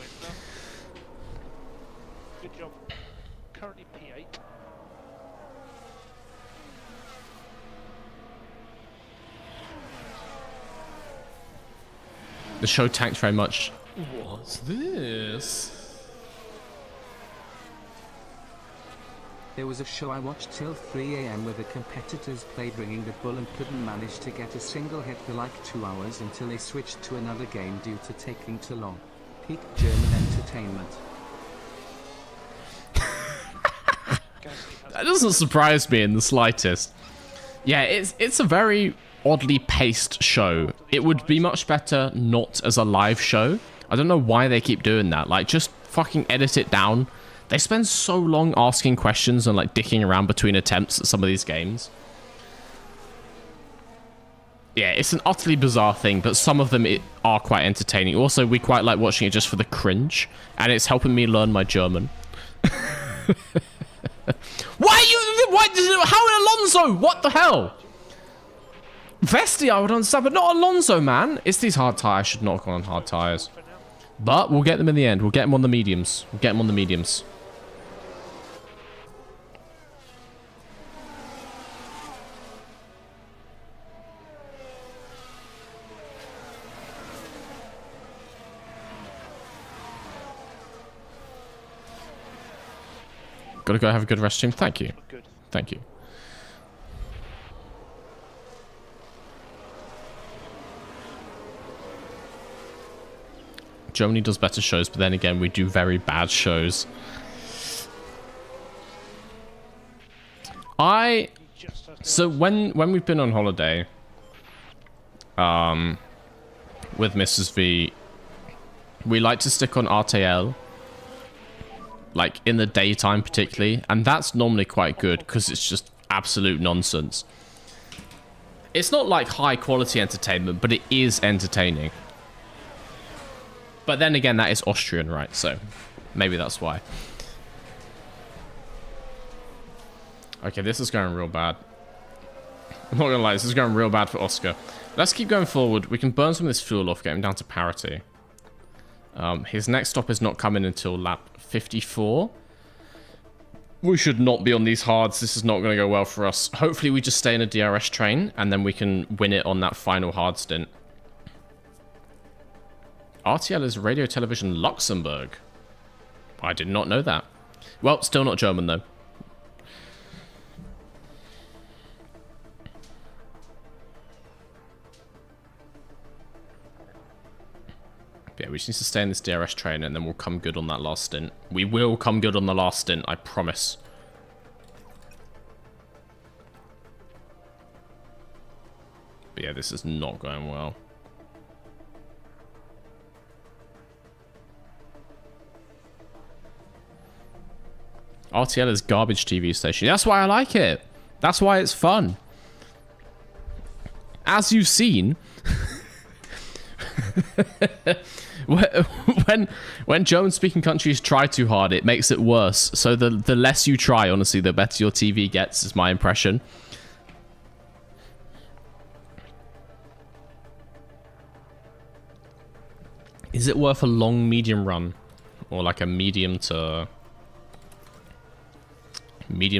The show tanked very much. What's this? There was a show I watched till 3 AM where the competitors played Ringing the Bull and couldn't manage to get a single hit for like 2 hours until they switched to another game due to taking too long. Peak German entertainment. That doesn't surprise me in the slightest. Yeah, it's a very oddly paced show. It would be much better not as a live show. I don't know why they keep doing that. Like, just fucking edit it down. They spend so long asking questions and like dicking around between attempts at some of these games. Yeah, it's an utterly bizarre thing, but some of them are quite entertaining. Also, we quite like watching it just for the cringe, and it's helping me learn my German. How Alonso? What the hell? Vesti, I would understand, but not Alonso, man. It's these hard tires. I should not have gone on hard tires. But we'll get them in the end. We'll get them on the mediums. We'll get them on the mediums. Gotta go have a good rest stream. Thank you. Thank you. Germany does better shows, but then again, we do very bad shows. So when we've been on holiday, with Mrs. V, we like to stick on RTL, like in the daytime particularly, and that's normally quite good because it's just absolute nonsense. It's not like high quality entertainment, but it is entertaining. But then again, that is Austrian, right? So maybe that's why. Okay, this is going real bad. I'm not gonna lie, this is going real bad for Oscar. Let's keep going forward. We can burn some of this fuel off, get him down to parity. His next stop is not coming until lap 54. We should not be on these hards. This is not going to go well for us. Hopefully we just stay in a DRS train and then we can win it on that final hard stint. RTL is Radio Television Luxembourg. I did not know that. Well, still not German though. Yeah, we just need to stay in this DRS train and then we'll come good on that last stint. We will come good on the last stint, I promise. But yeah, this is not going well. RTL is garbage TV station. That's why I like it. That's why it's fun. As you've seen, when German-speaking countries try too hard, it makes it worse. So the less you try, honestly, the better your TV gets, is my impression. Is it worth a long medium run? Or like a medium to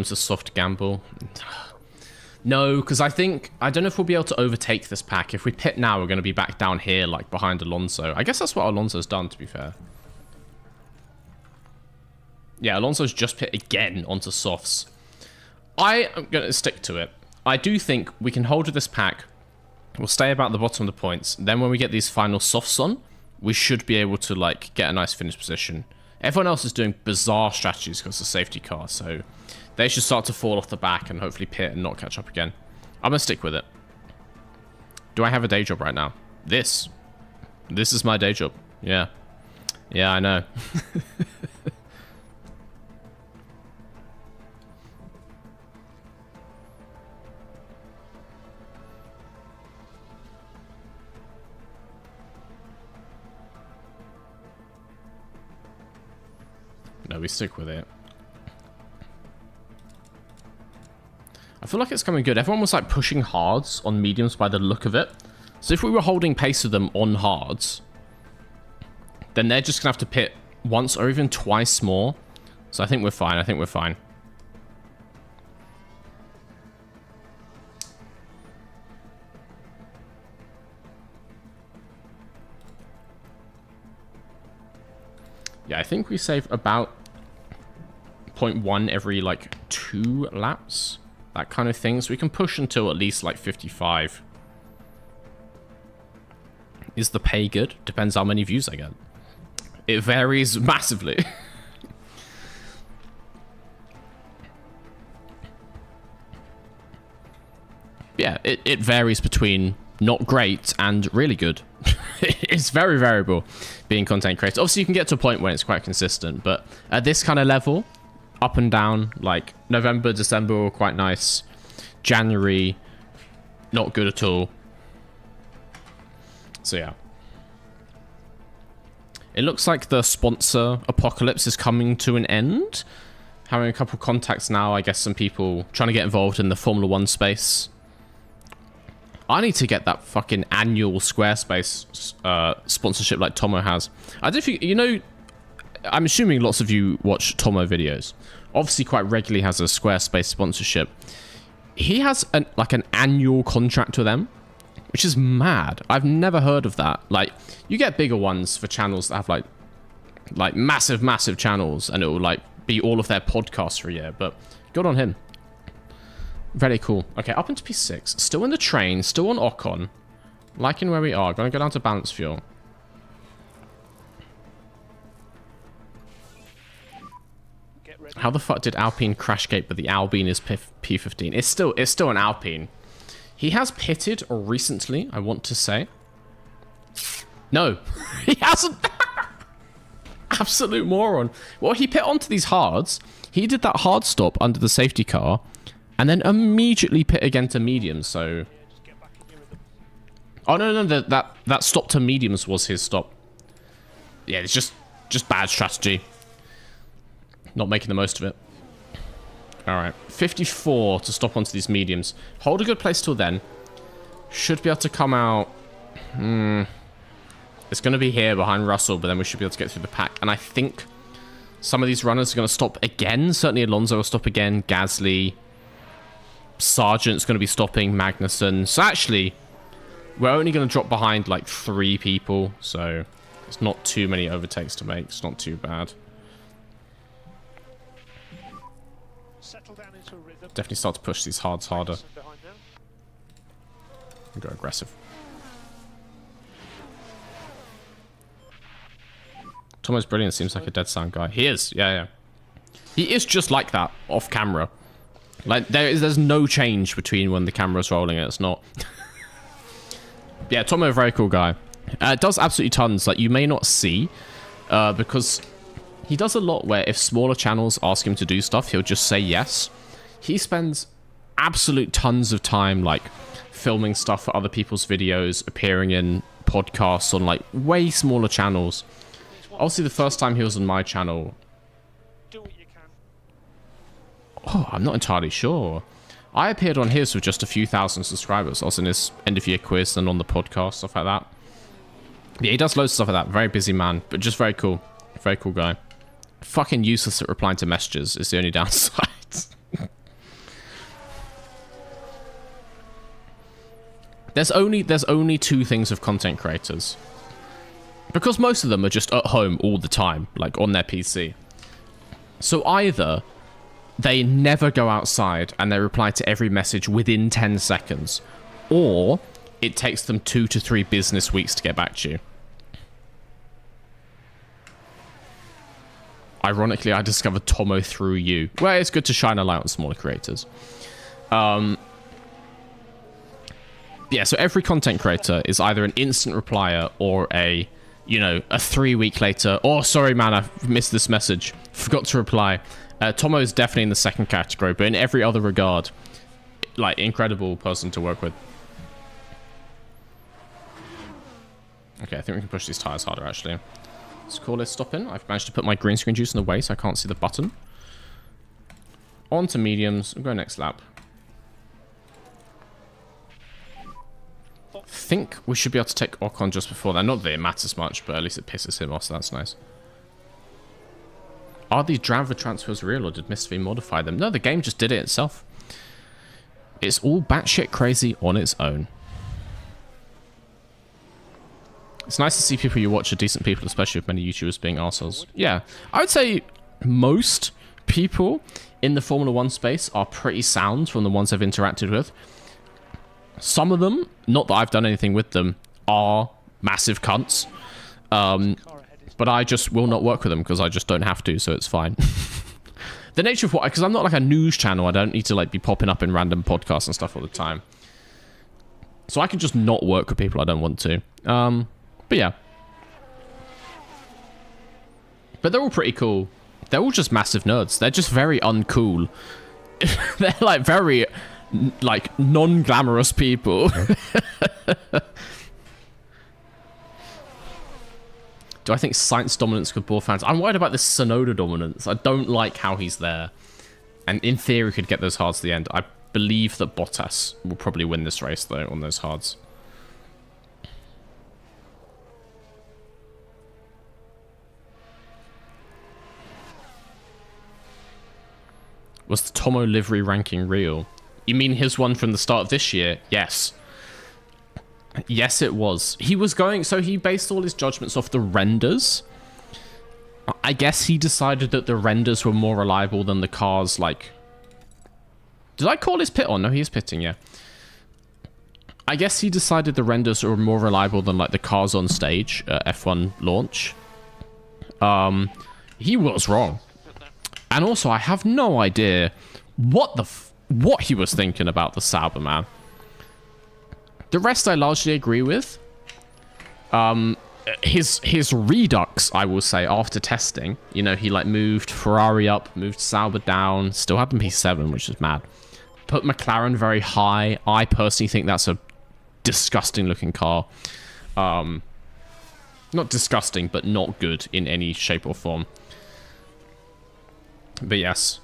soft gamble? No, because I don't know if we'll be able to overtake this pack. If we pit now, we're going to be back down here, like behind Alonso. I guess that's what Alonso's done, to be fair. Yeah, Alonso's just pit again onto softs. I am going to stick to it. I do think we can hold with this pack. We'll stay about the bottom of the points. Then when we get these final softs on, we should be able to like get a nice finish position. Everyone else is doing bizarre strategies because of safety car, so they should start to fall off the back and hopefully pit and not catch up again. I'm going to stick with it. Do I have a day job right now? This is my day job. Yeah. Yeah, I know. No, we stick with it. I feel like it's coming good. Everyone was like pushing hards on mediums by the look of it. So if we were holding pace with them on hards, then they're just gonna have to pit once or even twice more. So I think we're fine. I think we're fine. Yeah, I think we save about 0.1 every like 2 laps. That kind of thing. So we can push until at least like 55. Is the pay good? Depends how many views I get. It varies massively. Yeah, it varies between not great and really good. It's very variable being content creator. Obviously, you can get to a point where it's quite consistent, but at this kind of level, up and down, like November, December were quite nice. January, not good at all. So yeah. It looks like the sponsor apocalypse is coming to an end. Having a couple contacts now, I guess some people trying to get involved in the Formula 1 space. I need to get that fucking annual Squarespace sponsorship like Tomo has. I don't think, you know, I'm assuming lots of you watch Tomo videos. Obviously quite regularly has a Squarespace sponsorship. He has an annual contract with them, which is mad. I've never heard of that. Like, you get bigger ones for channels that have like massive channels, and it will like be all of their podcasts for a year, but good on him. Very cool. Okay, up into P6. Still in the train, still on Ocon. Liking where we are. Gonna go down to balance fuel. How the fuck did Alpine crashgate, but the Alpine is P15? It's still an Alpine. He has pitted recently, I want to say. No, he hasn't. Absolute moron. Well, he pit onto these hards. He did that hard stop under the safety car, and then immediately pit again to mediums. So, oh no, that stop to mediums was his stop. Yeah, it's just bad strategy. Not making the most of it. Alright, 54 to stop onto these mediums. Hold a good place till then. Should be able to come out. It's going to be here behind Russell, but then we should be able to get through the pack. And I think some of these runners are going to stop again. Certainly Alonso will stop again. Gasly. Sargent's going to be stopping. Magnussen. So actually, we're only going to drop behind like 3 people. So it's not too many overtakes to make. It's not too bad. Definitely start to push these hards harder. And go aggressive. Tomo's brilliant. Seems like a dead sound guy. He is. Yeah, yeah. He is just like that off camera. Like, there's no change between when the camera's rolling and it's not. Yeah, Tomo, a very cool guy. Does absolutely tons. Like, you may not see, because he does a lot where if smaller channels ask him to do stuff, he'll just say yes. He spends absolute tons of time, like, filming stuff for other people's videos, appearing in podcasts on, like, way smaller channels. Obviously, the first time he was on my channel... Do what you can. Oh, I'm not entirely sure. I appeared on his with just a few thousand subscribers. I was in his end-of-year quiz and on the podcast, stuff like that. Yeah, he does loads of stuff like that. Very busy man, but just very cool. Very cool guy. Fucking useless at replying to messages is the only downside. There's only two things of content creators. Because most of them are just at home all the time, like on their PC. So either they never go outside and they reply to every message within 10 seconds, or it takes them 2 to 3 business weeks to get back to you. Ironically, I discovered Tomo through you. Well, it's good to shine a light on smaller creators. Yeah, so every content creator is either an instant replier or a, you know, a 3 week later, oh, sorry, man, I missed this message. Forgot to reply. Tomo is definitely in the second category, but in every other regard, like, incredible person to work with. Okay, I think we can push these tires harder, actually. Let's call this stopping. I've managed to put my green screen juice in the way, so I can't see the button. On to mediums. We'll go next lap. I think we should be able to take Ocon just before that. Not that it matters much, but at least it pisses him off, so that's nice. Are these driver transfers real, or did Mr. V modify them? No, the game just did it itself. It's all batshit crazy on its own. It's nice to see people you watch are decent people, especially with many YouTubers being arseholes. Yeah, I would say most people in the Formula 1 space are pretty sound from the ones I've interacted with. Some of them, not that I've done anything with them, are massive cunts. But I just will not work with them because I just don't have to, so it's fine. The nature of what... Because I'm not like a news channel. I don't need to like be popping up in random podcasts and stuff all the time. So I can just not work with people I don't want to. But yeah. But they're all pretty cool. They're all just massive nerds. They're just very uncool. They're like very... like non-glamorous people. Do I think Sainz dominance could bore fans? I'm worried about this Sonoda dominance. I don't like how he's there. And in theory could get those hards to the end. I believe that Bottas will probably win this race though on those hards. Was the Tomo livery ranking real? You mean his one from the start of this year? Yes. Yes, it was. He was going... So he based all his judgments off the renders. I guess he decided that the renders were more reliable than the cars, like... Did I call his pit on? No, he is pitting, yeah. I guess he decided the renders were more reliable than, like, the cars on stage at F1 launch. He was wrong. And also, I have no idea what he was thinking about the Sauber, man. The rest I largely agree with. His redux, I will say, after testing, you know, he like moved Ferrari up, moved Sauber down, still had them P7, which is mad. Put McLaren very high. I personally think that's a disgusting looking car. Not disgusting, but not good in any shape or form. But yes.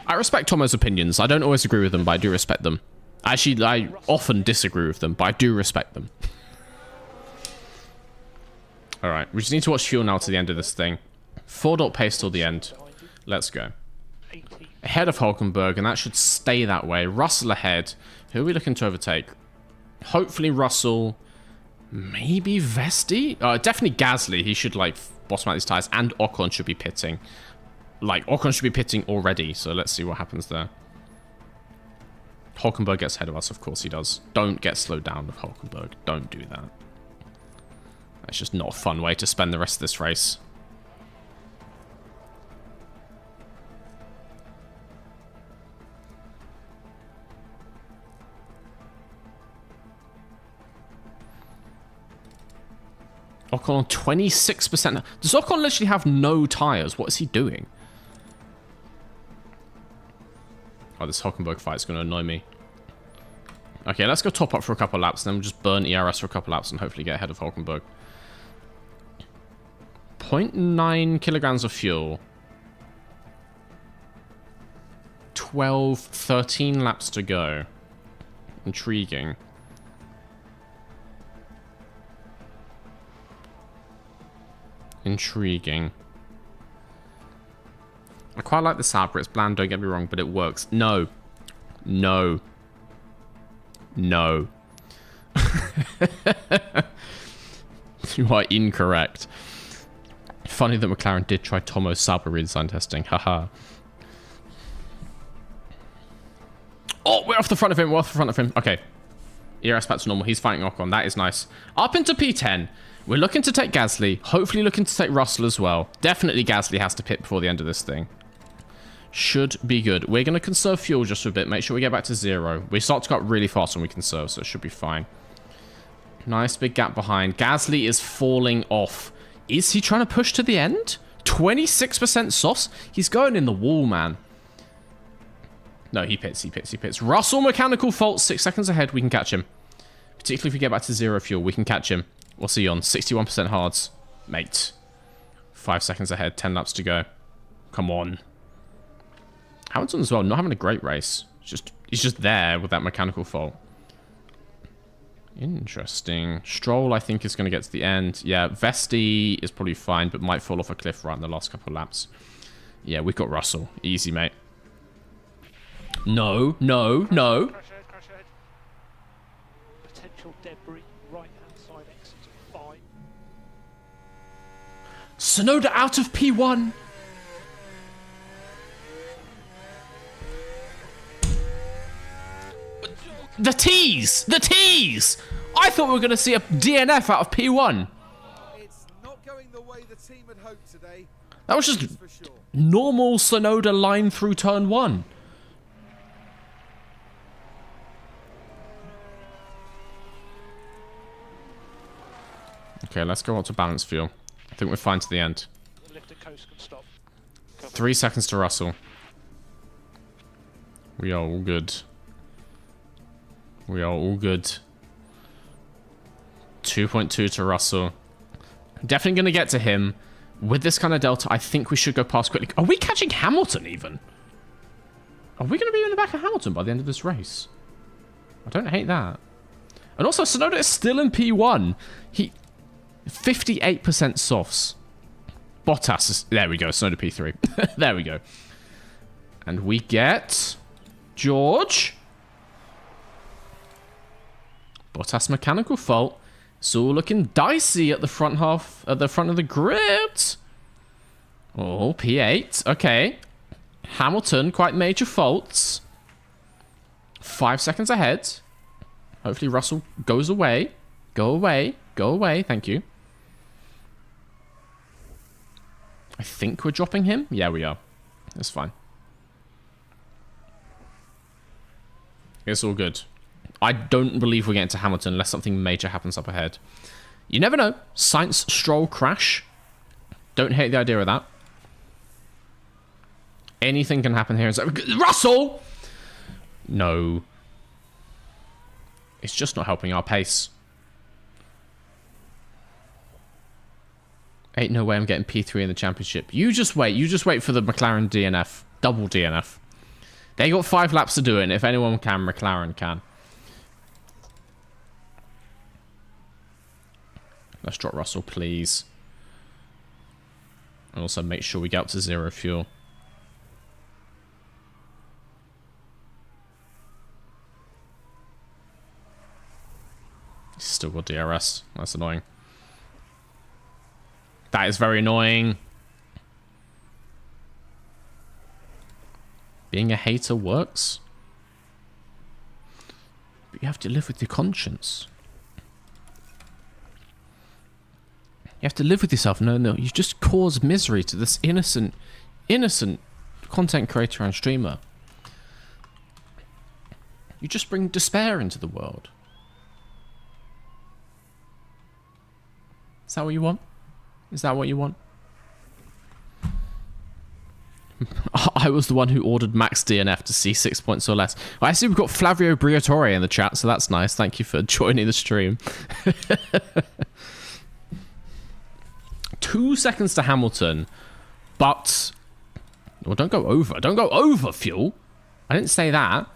I respect Tomo's opinions. I don't always agree with them, but I do respect them. Actually, I often disagree with them, but I do respect them. Alright, we just need to watch fuel now to the end of this thing. 4-dot pace till the end. Let's go. Ahead of Hulkenberg, and that should stay that way. Russell ahead. Who are we looking to overtake? Hopefully Russell. Maybe Vesti? Definitely Gasly. He should, like, bottom out these tyres. And Ocon should be pitting. Like, Ocon should be pitting already, so let's see what happens there. Hulkenberg gets ahead of us, of course he does. Don't get slowed down with Hulkenberg. Don't do that. That's just not a fun way to spend the rest of this race. Ocon on 26%. Does Ocon literally have no tyres? What is he doing? Oh, this Hockenberg fight is going to annoy me. Okay, let's go top up for a couple laps, and then we'll just burn ERS for a couple laps and hopefully get ahead of Hockenberg. 0.9 kilograms of fuel. 12, 13 laps to go. Intriguing. Intriguing. I quite like the Sabre. It's bland, don't get me wrong, but it works. No. No. No. You are incorrect. Funny that McLaren did try Tomo's Sabre redesign testing. Haha. Oh, we're off the front of him. We're off the front of him. Okay. ERS back to normal. He's fighting Ocon. That is nice. Up into P10. We're looking to take Gasly. Hopefully looking to take Russell as well. Definitely Gasly has to pit before the end of this thing. Should be good. We're going to conserve fuel just for a bit. Make sure we get back to 0. We start to go up really fast when we conserve, so it should be fine. Nice big gap behind. Gasly is falling off. Is he trying to push to the end? 26% sauce? He's going in the wall, man. No, he pits, he pits, he pits. Russell, mechanical fault. 6 seconds ahead. We can catch him. Particularly if we get back to 0 fuel, we can catch him. What's he on? 61% hards. Mate. 5 seconds ahead. 10 laps to go. Come on. Hamilton as well, not having a great race. He's just there with that mechanical fault. Interesting. Stroll, I think, is going to get to the end. Yeah, Vesti is probably fine, but might fall off a cliff right in the last couple of laps. Yeah, we've got Russell. Easy, mate. No, no, no. Crash ahead, crash ahead. Potential debris, right-hand side exit 5. Tsunoda out of P1. The tease! The tease! I thought we were going to see a DNF out of P1. It's not going the way the team had hoped today. That was just For sure. normal Tsunoda line through turn 1. Okay, let's go on to balance fuel. I think we're fine to the end. The lift and coast can stop. 3 seconds to Russell. We are all good. We are all good. 2.2 to Russell. Definitely going to get to him. With this kind of delta, I think we should go past quickly. Are we catching Hamilton even? Are we going to be in the back of Hamilton by the end of this race? I don't hate that. And also, Tsunoda is still in P1. 58% softs. Bottas is... There we go, Tsunoda P3. There we go. And we get... George... Bottas mechanical fault. It's all looking dicey at the front half, at the front of the grid. Oh, P8. Okay. Hamilton, quite major faults. 5 seconds ahead. Hopefully Russell goes away. Go away. Go away. Thank you. I think we're dropping him. Yeah, we are. That's fine. It's all good. I don't believe we're getting to Hamilton unless something major happens up ahead. You never know. Sainz Stroll crash. Don't hate the idea of that. Anything can happen here. Russell! No. It's just not helping our pace. Ain't no way I'm getting P3 in the championship. You just wait. You just wait for the McLaren DNF. Double DNF. They got 5 laps to do it, and if anyone can, McLaren can. Let's drop Russell, please. And also make sure we get up to 0 fuel. Still got DRS. That's annoying. That is very annoying. Being a hater works. But you have to live with your conscience. have to live with yourself. No, you just cause misery to this innocent content creator and streamer. You just bring despair into the world. Is that what you want? Is that what you want? I was the one who ordered max DNF to see 6 points or less. I see we've got Flavio Briatore in the chat, so that's nice. Thank you for joining the stream. 2 seconds to Hamilton, but... Well, don't go over. Don't go over, Fuel. I didn't say that.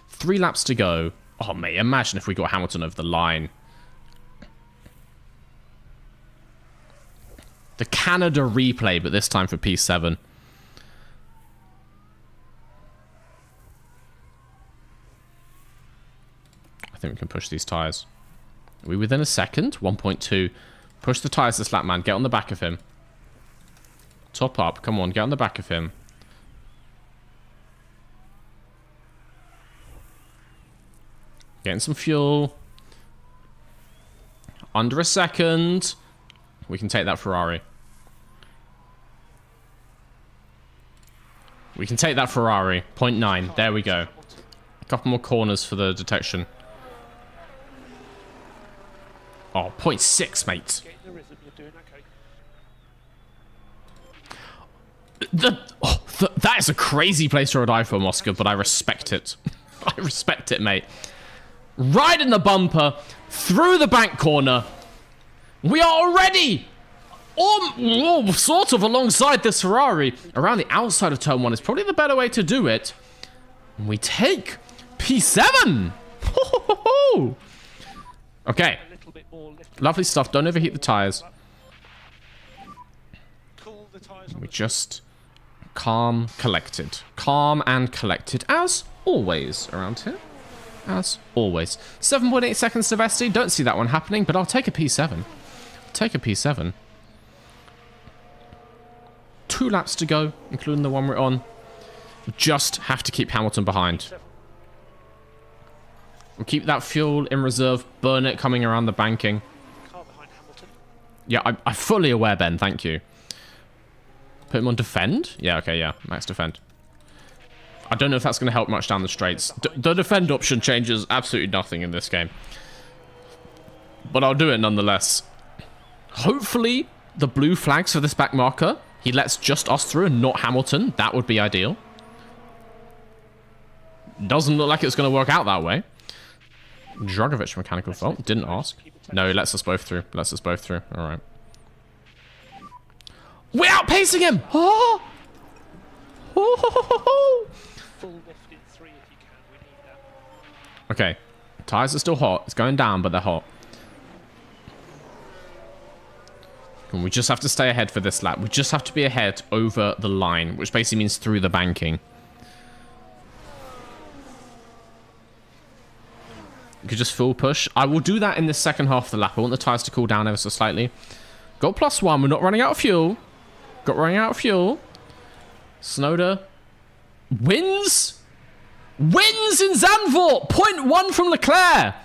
3 laps to go. Oh, mate, imagine if we got Hamilton over the line. The Canada replay, but this time for P7. I think we can push these tyres. Are we within a second? 1.2. Push the tyres this lap, man. Get on the back of him. Top up. Come on, get on the back of him. Getting some fuel. Under a second. We can take that Ferrari. We can take that Ferrari. 0.9. There we go. A couple more corners for the detection. Oh, 0.6, mate. That is a crazy place to die for, Oscar, but I respect it. I respect it, mate. Right in the bumper, through the back corner. We are already sort of alongside this Ferrari. Around the outside of turn 1 is probably the better way to do it. And we take P7. Okay. Lovely stuff. Don't overheat the tyres. We just calm, collected. Calm and collected, as always around here. As always. 7.8 seconds to Vesti. Don't see that one happening, but I'll take a P7. Take a P7. 2 laps to go, including the one we're on. We just have to keep Hamilton behind. We'll keep that fuel in reserve. Burn it coming around the banking. Yeah, I'm fully aware, Ben. Thank you. Put him on defend? Yeah, okay, yeah. Max defend. I don't know if that's going to help much down the straights. The defend option changes absolutely nothing in this game. But I'll do it nonetheless. Hopefully, the blue flags for this back marker, he lets just us through and not Hamilton. That would be ideal. Doesn't look like it's going to work out that way. Drogovic mechanical fault. Didn't ask. No, he lets us both through. Lets us both through. All right. We're outpacing him! Oh! Oh! Okay. Tires are still hot. It's going down, but they're hot. And we just have to stay ahead for this lap. We just have to be ahead over the line, which basically means through the banking. You could just full push. I will do that in the second half of the lap. I want the tires to cool down ever so slightly. Got +1. We're not running out of fuel. Got running out of fuel. Snowder wins. Wins in Zandvoort. 0.1 from Leclerc.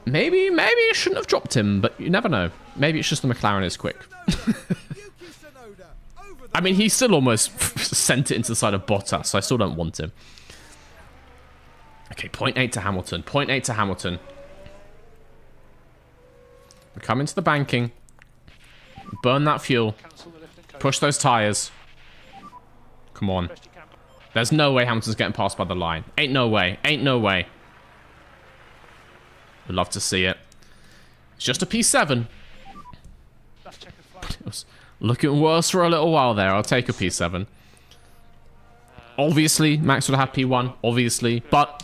Maybe I shouldn't have dropped him, but you never know. Maybe it's just the McLaren is quick. I mean, he still almost sent it into the side of Bottas, so I still don't want him. Okay, 0.8 to Hamilton. 0.8 to Hamilton. We come into the banking. Burn that fuel. Push those tyres. Come on. There's no way Hamilton's getting passed by the line. Ain't no way. Ain't no way. We'd love to see it. It's just a P7. It was looking worse for a little while there. I'll take a P7. Obviously, Max would have P1. Obviously. But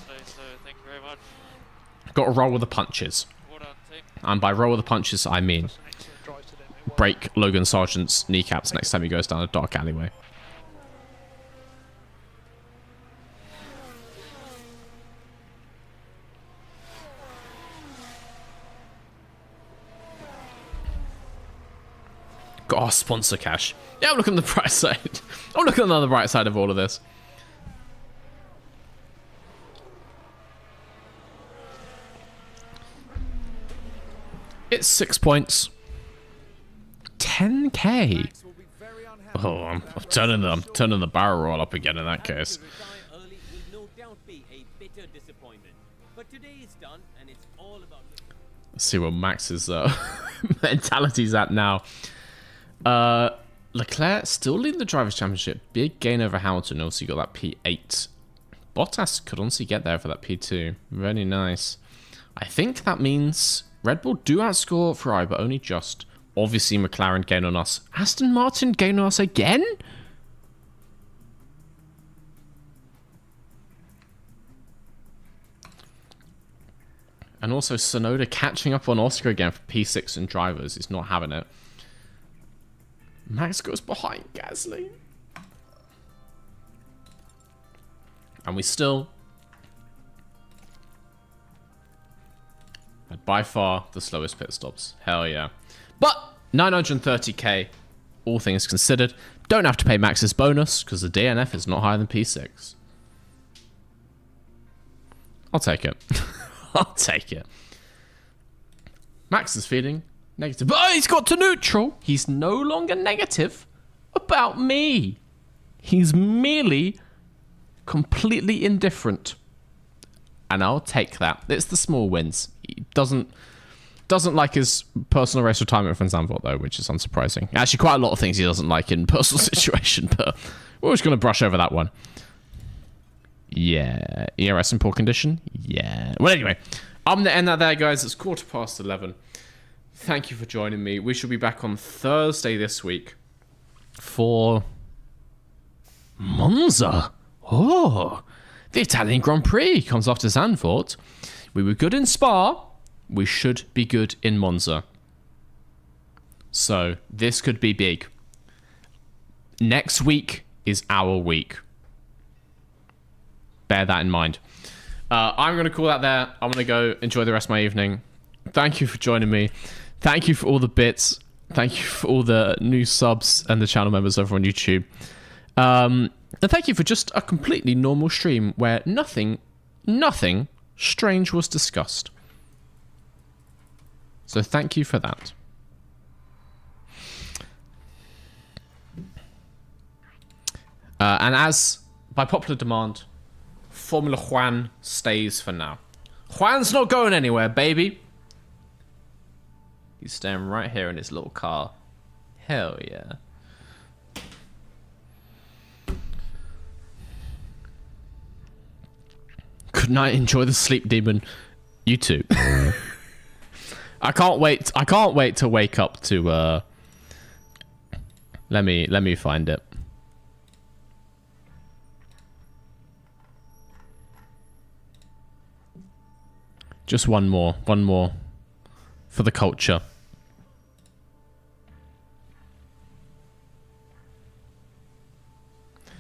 got to roll with the punches. And by roll with the punches, I mean break Logan Sargent's kneecaps next time he goes down a dark alleyway. Got our sponsor cash. Yeah, I'm looking on the bright side. I'm looking on the bright side of all of this. It's 6 points. 10k. Max will be very unhappy. Oh, I'm turning the barrel roll up again in that case. To retire early will no doubt be a bitter disappointment. But today is done, and it's all about. Let's see what Max's mentality's at now. Leclerc still leading the Drivers' Championship. Big gain over Hamilton. Also, you got that P8. Bottas could honestly get there for that P2. Very nice. I think that means Red Bull do outscore Ferrari, but only just. Obviously, McLaren gain on us. Aston Martin gain on us again? And also, Sonoda catching up on Oscar again for P6 and drivers. He's not having it. Max goes behind Gasly. And we still had by far the slowest pit stops. Hell yeah. But 930k, all things considered. Don't have to pay Max's bonus because the DNF is not higher than P6. I'll take it. I'll take it. Max is feeling negative. But he's got to neutral. He's no longer negative about me. He's merely completely indifferent. And I'll take that. It's the small wins. He doesn't like his personal race retirement from Zandvoort, though, which is unsurprising. Actually, quite a lot of things he doesn't like in personal situation, but we're just going to brush over that one. Yeah. ERS in poor condition? Yeah. Well, anyway, I'm going to end that there, guys. It's 11:15. Thank you for joining me. We shall be back on Thursday this week for Monza. Oh, the Italian Grand Prix comes after Zandvoort. We were good in Spa. We should be good in Monza. So this could be big. Next week is our week. Bear that in mind. I'm going to call that there. I'm going to go enjoy the rest of my evening. Thank you for joining me. Thank you for all the bits. Thank you for all the new subs and the channel members over on YouTube. And thank you for just a completely normal stream where nothing strange was discussed. So thank you for that. And as by popular demand, Formula Juan stays for now. Juan's not going anywhere, baby. He's staying right here in his little car. Hell yeah. Good night. Enjoy the sleep demon. You too. I can't wait to wake up to let me find it. Just one more for the culture.